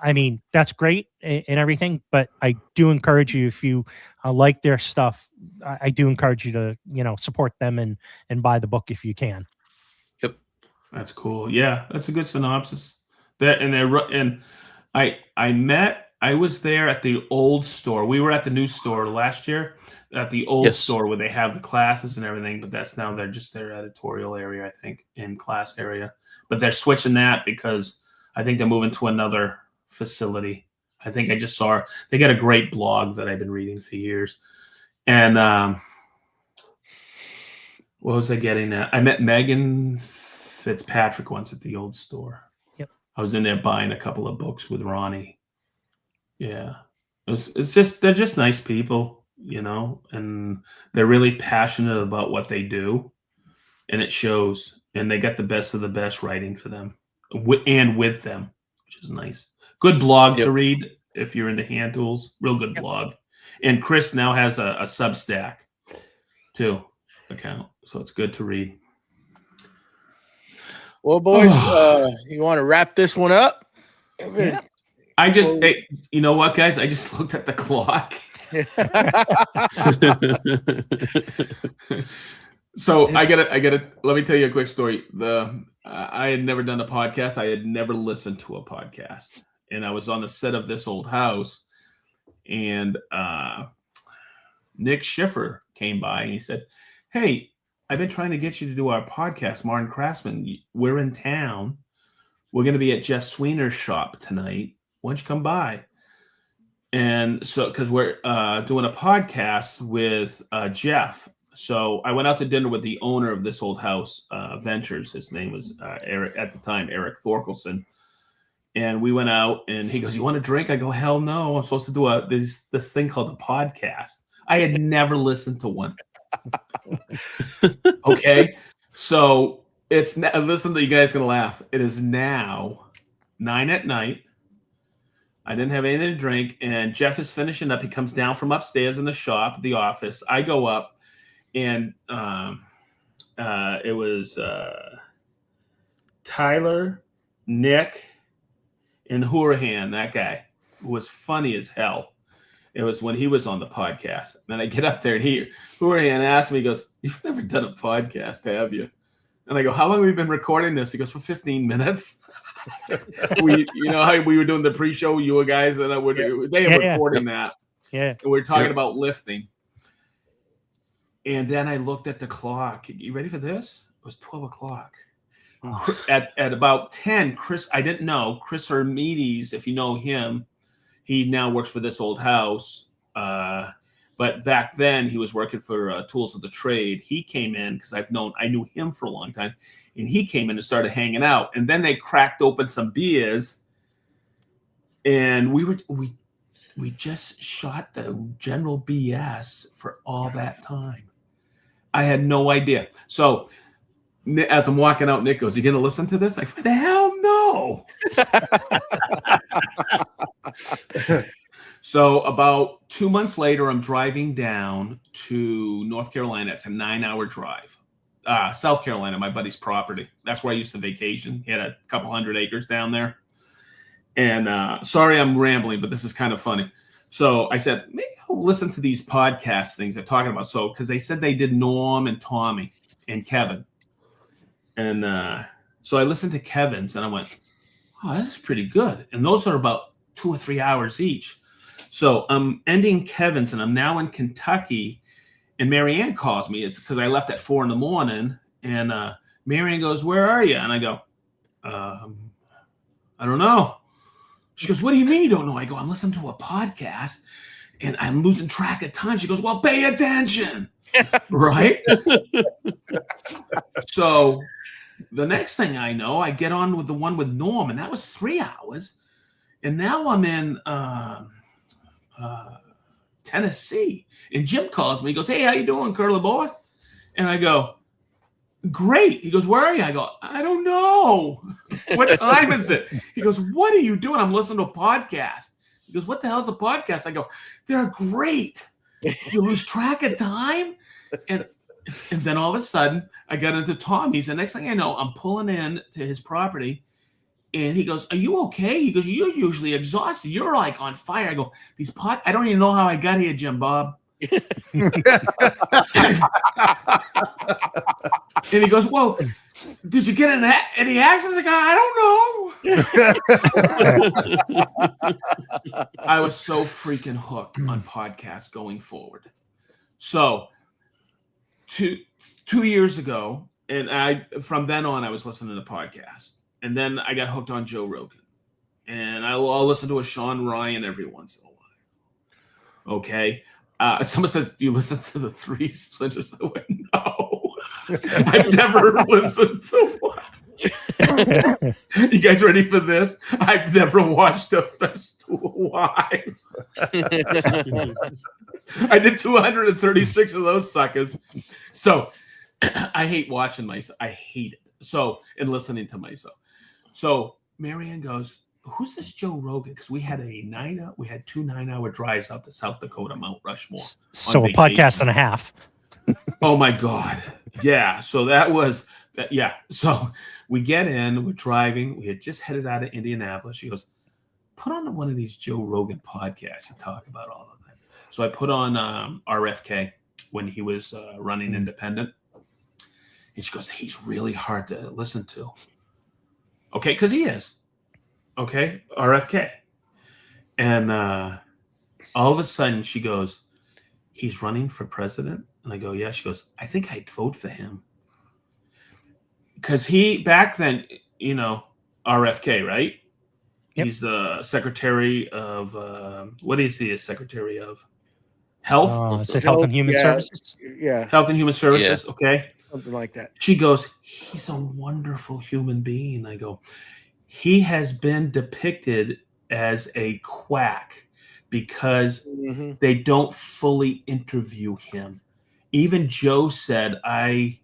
I mean, that's great and everything. But I do encourage you, if you like their stuff, I do encourage you to, support them and buy the book if you can. Yep, that's cool. Yeah, that's a good synopsis. I was there at the old store. We were at the new store last year at the old store where they have the classes and everything, but that's now they're just their editorial area, I think, in class area. But they're switching that because I think they're moving to another facility. I think I just saw they got a great blog that I've been reading for years. And what was I getting at? I met Megan Fitzpatrick once at the old store. I was in there buying a couple of books with Ronnie. Yeah. They're just nice people, and they're really passionate about what they do, and it shows, and they got the best of the best writing for them and with them, which is nice. Good blog to read if you're into hand tools, real good blog. And Chris now has a Substack too account. So it's good to read. Well, boys, you want to wrap this one up? Yeah. Hey, you know what, guys? I just looked at the clock. So I gotta. Let me tell you a quick story. I had never done a podcast. I had never listened to a podcast, and I was on the set of this old house, and Nick Schiffer came by and he said, "Hey, I've been trying to get you to do our podcast, Martin Craftsman. We're in town. We're going to be at Jeff Sweener's shop tonight. Why don't you come by?" And so, because we're doing a podcast with Jeff. So I went out to dinner with the owner of this old house, Ventures. His name was Eric at the time, Eric Thorkelson. And we went out, and he goes, "You want a drink?" I go, "Hell no. I'm supposed to do this thing called a podcast." I had never listened to one. Okay, so listen, you guys gonna laugh. It is now 9 p.m. I didn't have anything to drink, and Jeff is finishing up. He comes down from upstairs in the shop, the office. I go up, and it was Tyler, Nick, and Hourahan, that guy, who was funny as hell. It was when he was on the podcast. Then I get up there, and Hourahan asked me, he goes, "You've never done a podcast, have you?" And I go, "How long have we been recording this?" He goes, "For 15 minutes. you know how we were doing the pre-show, you guys, and they were recording that. Yeah. And we were talking about lifting. And then I looked at the clock. You ready for this? It was 12 o'clock. At about 10, I didn't know, Chris Hermides, if you know him, he now works for This Old House. But back then he was working for Tools of the Trade. He came in because I knew him for a long time. And he came in and started hanging out. And then they cracked open some beers. And we just shot the general BS for all that time. I had no idea. So as I'm walking out, Nick goes, "You going to listen to this?" Like, what the hell? No. So about 2 months later, I'm driving down to North Carolina. It's a 9-hour drive. South Carolina, my buddy's property. That's where I used to vacation. He had a couple 100 acres down there. And sorry, I'm rambling, but this is kind of funny. So I said, maybe I'll listen to these podcast things they're talking about. So, because they said they did Norm and Tommy and Kevin. And so I listened to Kevin's and I went, oh, this is pretty good. And those are about 2 or 3 hours each. So I'm ending Kevin's and I'm now in Kentucky. And Marianne calls me. It's because I left at 4 a.m. And Marianne goes, "Where are you?" And I go, I don't know. She goes, "What do you mean you don't know?" I go, "I'm listening to a podcast and I'm losing track of time." She goes, "Well, pay attention." Right? So the next thing I know, I get on with the one with Norm, and that was 3 hours. And now I'm in Tennessee. And Jim calls me. He goes, "Hey, how you doing, curly boy?" And I go, "Great." He goes, "Where are you?" I go, "I don't know." "What time is it?" He goes, "What are you doing?" "I'm listening to a podcast." He goes, "What the hell is a podcast?" I go, "They're great. You lose track of time." And then all of a sudden, I got into Tommy's. And next thing I know, I'm pulling in to his property. And he goes, "Are you okay?" He goes, "You're usually exhausted. You're like on fire." I go, I don't even know how I got here, Jim Bob." And he goes, "Well, did you get in any accidents?" I go, "I don't know." I was so freaking hooked on podcasts going forward. So 2 years ago, and from then on, I was listening to podcasts. And then I got hooked on Joe Rogan. And I'll listen to a Sean Ryan every once in a while. Okay. Someone says, "Do you listen to the Three Splinters?" I went, "No." I've never listened to one. You guys ready for this? I've never watched a Festool live. I did 236 of those suckers. So I hate watching myself. I hate it. So, and listening to myself. So Marianne goes, "Who's this Joe Rogan?" Because we had 2 9-hour drives out to South Dakota, Mount Rushmore. So a podcast and a half. Oh my God. Yeah. So yeah. So we get in, we're driving. We had just headed out of Indianapolis. She goes, "Put on one of these Joe Rogan podcasts and talk about all of that." So I put on RFK when he was running independent. And she goes, "He's really hard to listen to." Okay, because he is. Okay, RFK. And all of a sudden she goes, "He's running for president?" And I go, "Yeah." She goes, "I think I'd vote for him." Because back then, RFK, right? Yep. He's the secretary of, what is he a secretary of? Health? Is it Health and Human Services? Yeah. Health and Human Services, yeah. Okay. Something like that. She goes, "He's a wonderful human being." I go, "He has been depicted as a quack because they don't fully interview him." Even Joe said, "I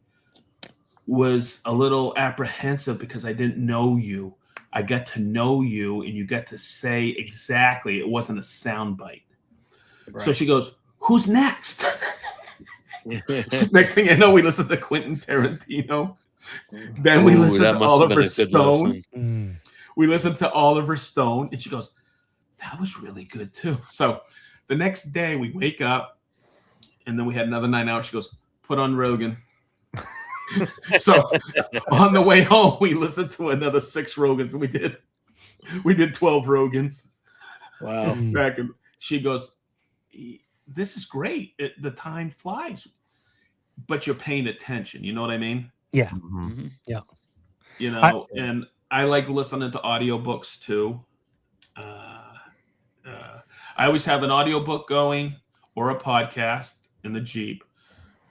was a little apprehensive because I didn't know you. I got to know you and you got to say exactly, it wasn't a soundbite." Right. So she goes, "Who's next?" Next thing I know, we listen to Quentin Tarantino. Then we listen to Oliver Stone. We listened to Oliver Stone, and she goes, "That was really good too." So the next day we wake up, and then we had another 9 hours. She goes, "Put on Rogan." So on the way home, we listened to another 6 Rogans. We did 12 Rogans. Wow. Back and she goes, "This is great. The time flies, but you're paying attention." You know what I mean? Yeah. Mhm. Yeah. You know, and I like listening to audiobooks too. I always have an audiobook going or a podcast in the Jeep.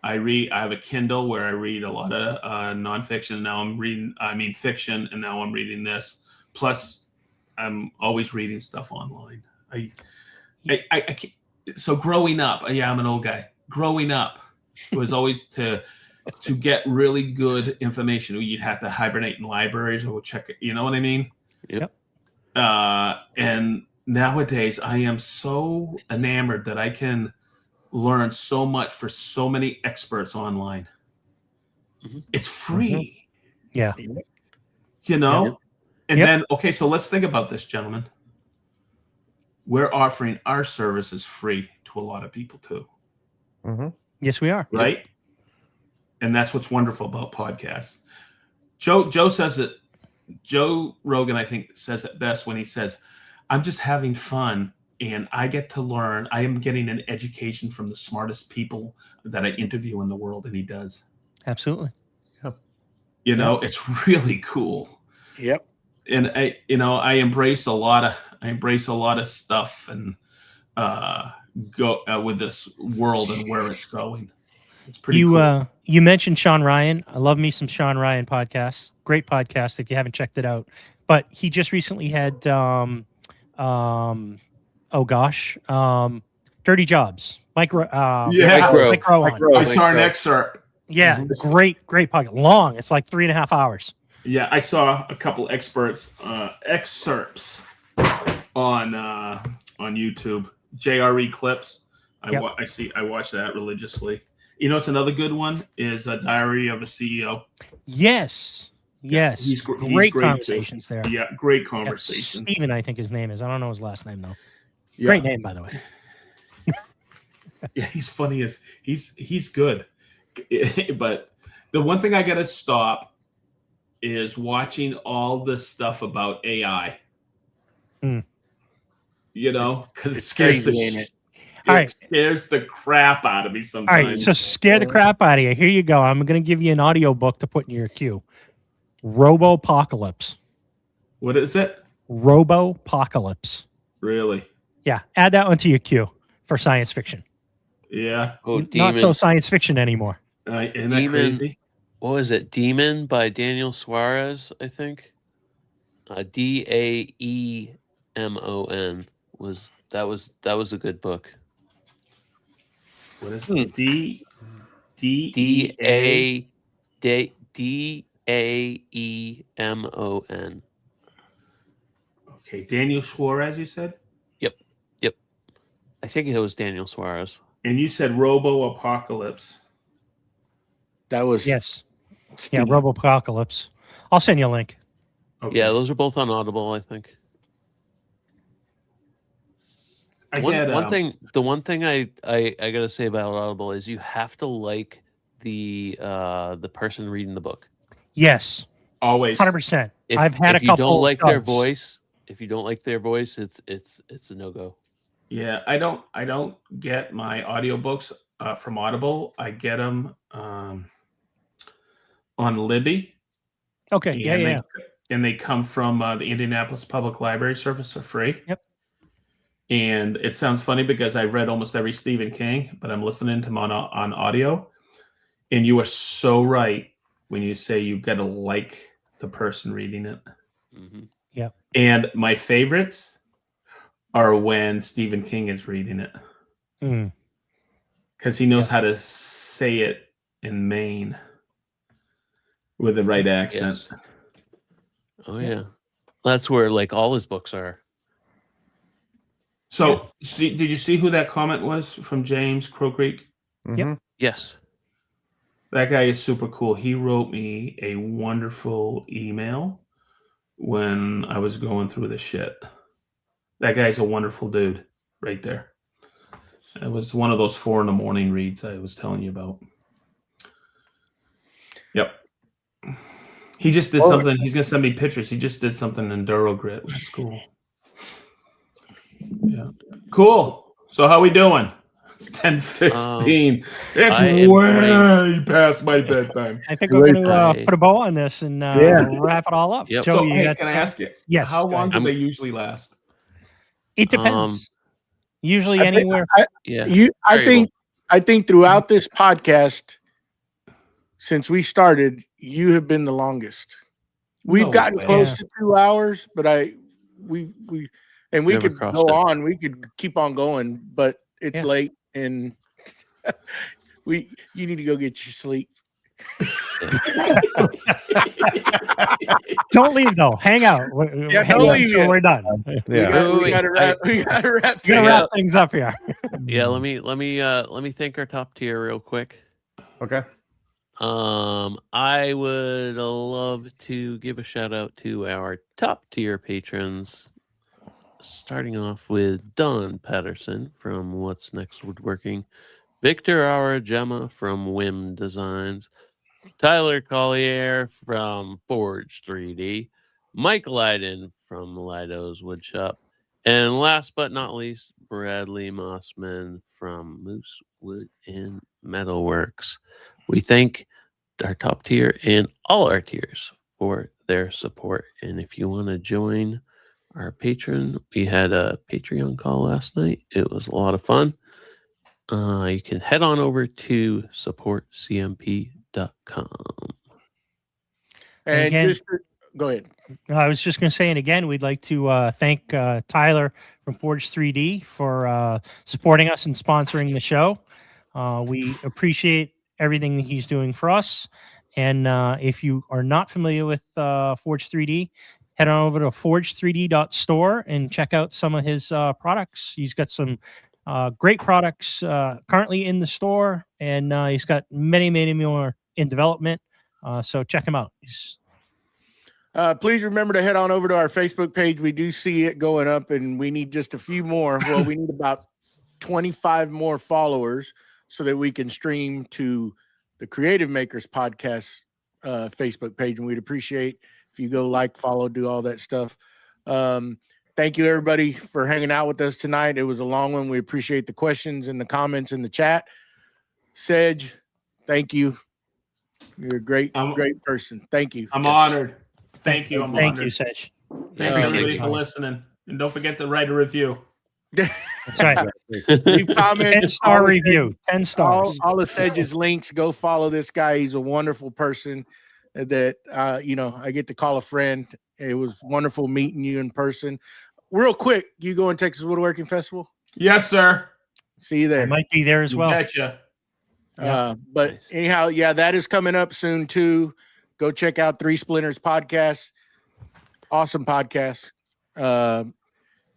I have a Kindle where I read a lot of nonfiction. Now fiction, and now I'm reading this. Plus, I'm always reading stuff online. I can't, so growing up, I'm an old guy. Growing up, it was always to get really good information. You'd have to hibernate in libraries or check it. You know what I mean? Yep. And nowadays, I am so enamored that I can learn so much for so many experts online. Mhm. It's free. Yeah. You know? Yeah. And then, okay, so let's think about this, gentlemen. We're offering our services free to a lot of people too. Mm-hmm. Yes, we are. Right? And that's what's wonderful about podcasts. Joe says it. Joe Rogan, I think, says it best when he says, "I'm just having fun and I get to learn. I am getting an education from the smartest people that I interview in the world." And he does. Absolutely. You know, it's really cool. Yep. And I embrace a lot of stuff and go with this world and where it's going. It's pretty cool. You mentioned Sean Ryan. I love me some Sean Ryan podcasts. Great podcast if you haven't checked it out. But he just recently had Dirty Jobs. Mike Rowan. I saw an excerpt. Yeah, great podcast. Long. It's like 3.5 hours. Yeah, I saw a couple excerpts on YouTube. JRE clips. I watch that religiously. You know, it's another good one is a Diary of a CEO. Yes. He's great great conversations there. Yeah, great conversations. Steven, I think his name is. I don't know his last name though. Yeah. Great name, by the way. Yeah, he's funny as he's good. But the one thing I gotta stop is watching all this stuff about AI. You know, because it scares crazy, it scares the crap out of me sometimes. All right, so scare the crap out of you. Here you go. I'm going to give you an audio book to put in your queue. Robopocalypse. What is it? Robopocalypse. Really? Yeah, add that one to your queue for science fiction. Yeah. Oh, Not so science fiction anymon. Isn't that crazy? What was it? Demon by Daniel Suarez, I think. DAEMON that was a good book. What is it? DAEMON. Okay, Daniel Suarez, you said? Yep. I think it was Daniel Suarez. And you said Robo Apocalypse. That was Yes. Yeah, Robopocalypse. I'll send you a link. Okay. Yeah, those are both on Audible, I think. The one thing I gotta say about Audible is you have to like the person reading the book. Yes, Always. 100%. I've had a couple. If you don't like their voice, it's a no go. Yeah, I don't get my audiobooks from Audible. I get them on Libby. Okay. Yeah. And they come from the Indianapolis Public Library Service for free. Yep. And it sounds funny because I've read almost every Stephen King, but I'm listening to him on audio. And you are so right when you say you got to like the person reading it. Mm-hmm. Yeah. And my favorites are when Stephen King is reading it. Because he knows how to say it in Maine with the right accent. Yes. Oh, yeah. That's where like all his books are. So, did you see who that comment was from James Crow Creek? Yep. Yes. That guy is super cool. He wrote me a wonderful email when I was going through the shit. That guy's a wonderful dude right there. It was one of those 4 a.m. reads I was telling you about. Yep. He just did something. He's gonna send me pictures. He just did something in Durogrit, which is cool. Yeah. Cool. So how we doing? It's 10:15. It's way past my bedtime. I think we're going to put a bow on this and wrap it all up. Yep. Joe, So, hey, can I ask you? Yes. How long do they usually last? It depends. Usually anywhere. I think throughout this podcast, since we started, you have been the longest. We've gotten close to 2 hours, but we could go on. We could keep on going, but it's late and you need to go get your sleep. Don't leave though. Hang out. Don't leave until we're done. We gotta wrap things up here. Yeah, let me thank our top tier real quick. Okay. I would love to give a shout out to our top tier patrons, starting off with Don Patterson from What's Next Woodworking, Victor Gemma from Whim Designs, Tyler Collier from Forge 3D, Mike Leiden from Lido's Woodshop, and last but not least, Bradley Mossman from Moose Wood and Metalworks. We thank our top tier and all our tiers for their support. And if you want to join our patron, we had a Patreon call last night. It was a lot of fun. You can head on over to supportcmp.com. And again, go ahead. I was just going to say, and again, we'd like to thank Tyler from Forge 3D for supporting us and sponsoring the show. We appreciate everything that he's doing for us. And if you are not familiar with Forge 3D, head on over to forge3d.store and check out some of his products. He's got some great products currently in the store, and he's got many, many more in development. So check him out. Please remember to head on over to our Facebook page. We do see it going up, and we need just a few more. Well, we need about 25 more followers so that we can stream to the Creative Makers Podcast Facebook page, and we'd appreciate if you go like, follow, do all that stuff. Thank you, everybody, for hanging out with us tonight. It was a long one. We appreciate the questions and the comments in the chat. Sedge, thank you. You're a great person. Thank you. I'm honored. Thank you. Thank you, Sedge. Thanks everybody for listening. And don't forget to write a review. That's right. Leave comments. 10-star review. 10 stars. All of Sedge's links. Go follow this guy. He's a wonderful person that, I get to call a friend. It was wonderful meeting you in person. Real quick, you going to Texas Woodworking Festival? Yes, sir. See you there. I might be there as well. Betcha. But anyhow, that is coming up soon too. Go check out Three Splinters Podcast. Awesome podcast.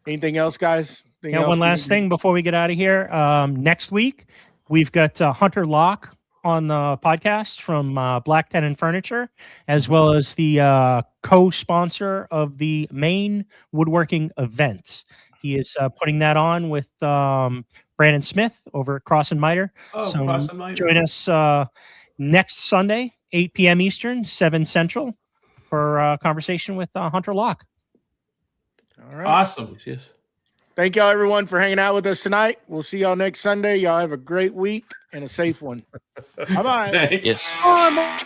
Anything else, guys? One last thing before we get out of here. Next week, we've got Hunter Locke on the podcast from Black Tenant Furniture, as well as the co-sponsor of the main woodworking event. He is putting that on with Brandon Smith over at Cross and Miter. Join us next Sunday, 8 p.m. Eastern, 7 Central, for a conversation with Hunter Locke. All right. Awesome. Yes. Thank y'all, everyone, for hanging out with us tonight. We'll see y'all next Sunday. Y'all have a great week and a safe one. Bye-bye. Thanks. Yes.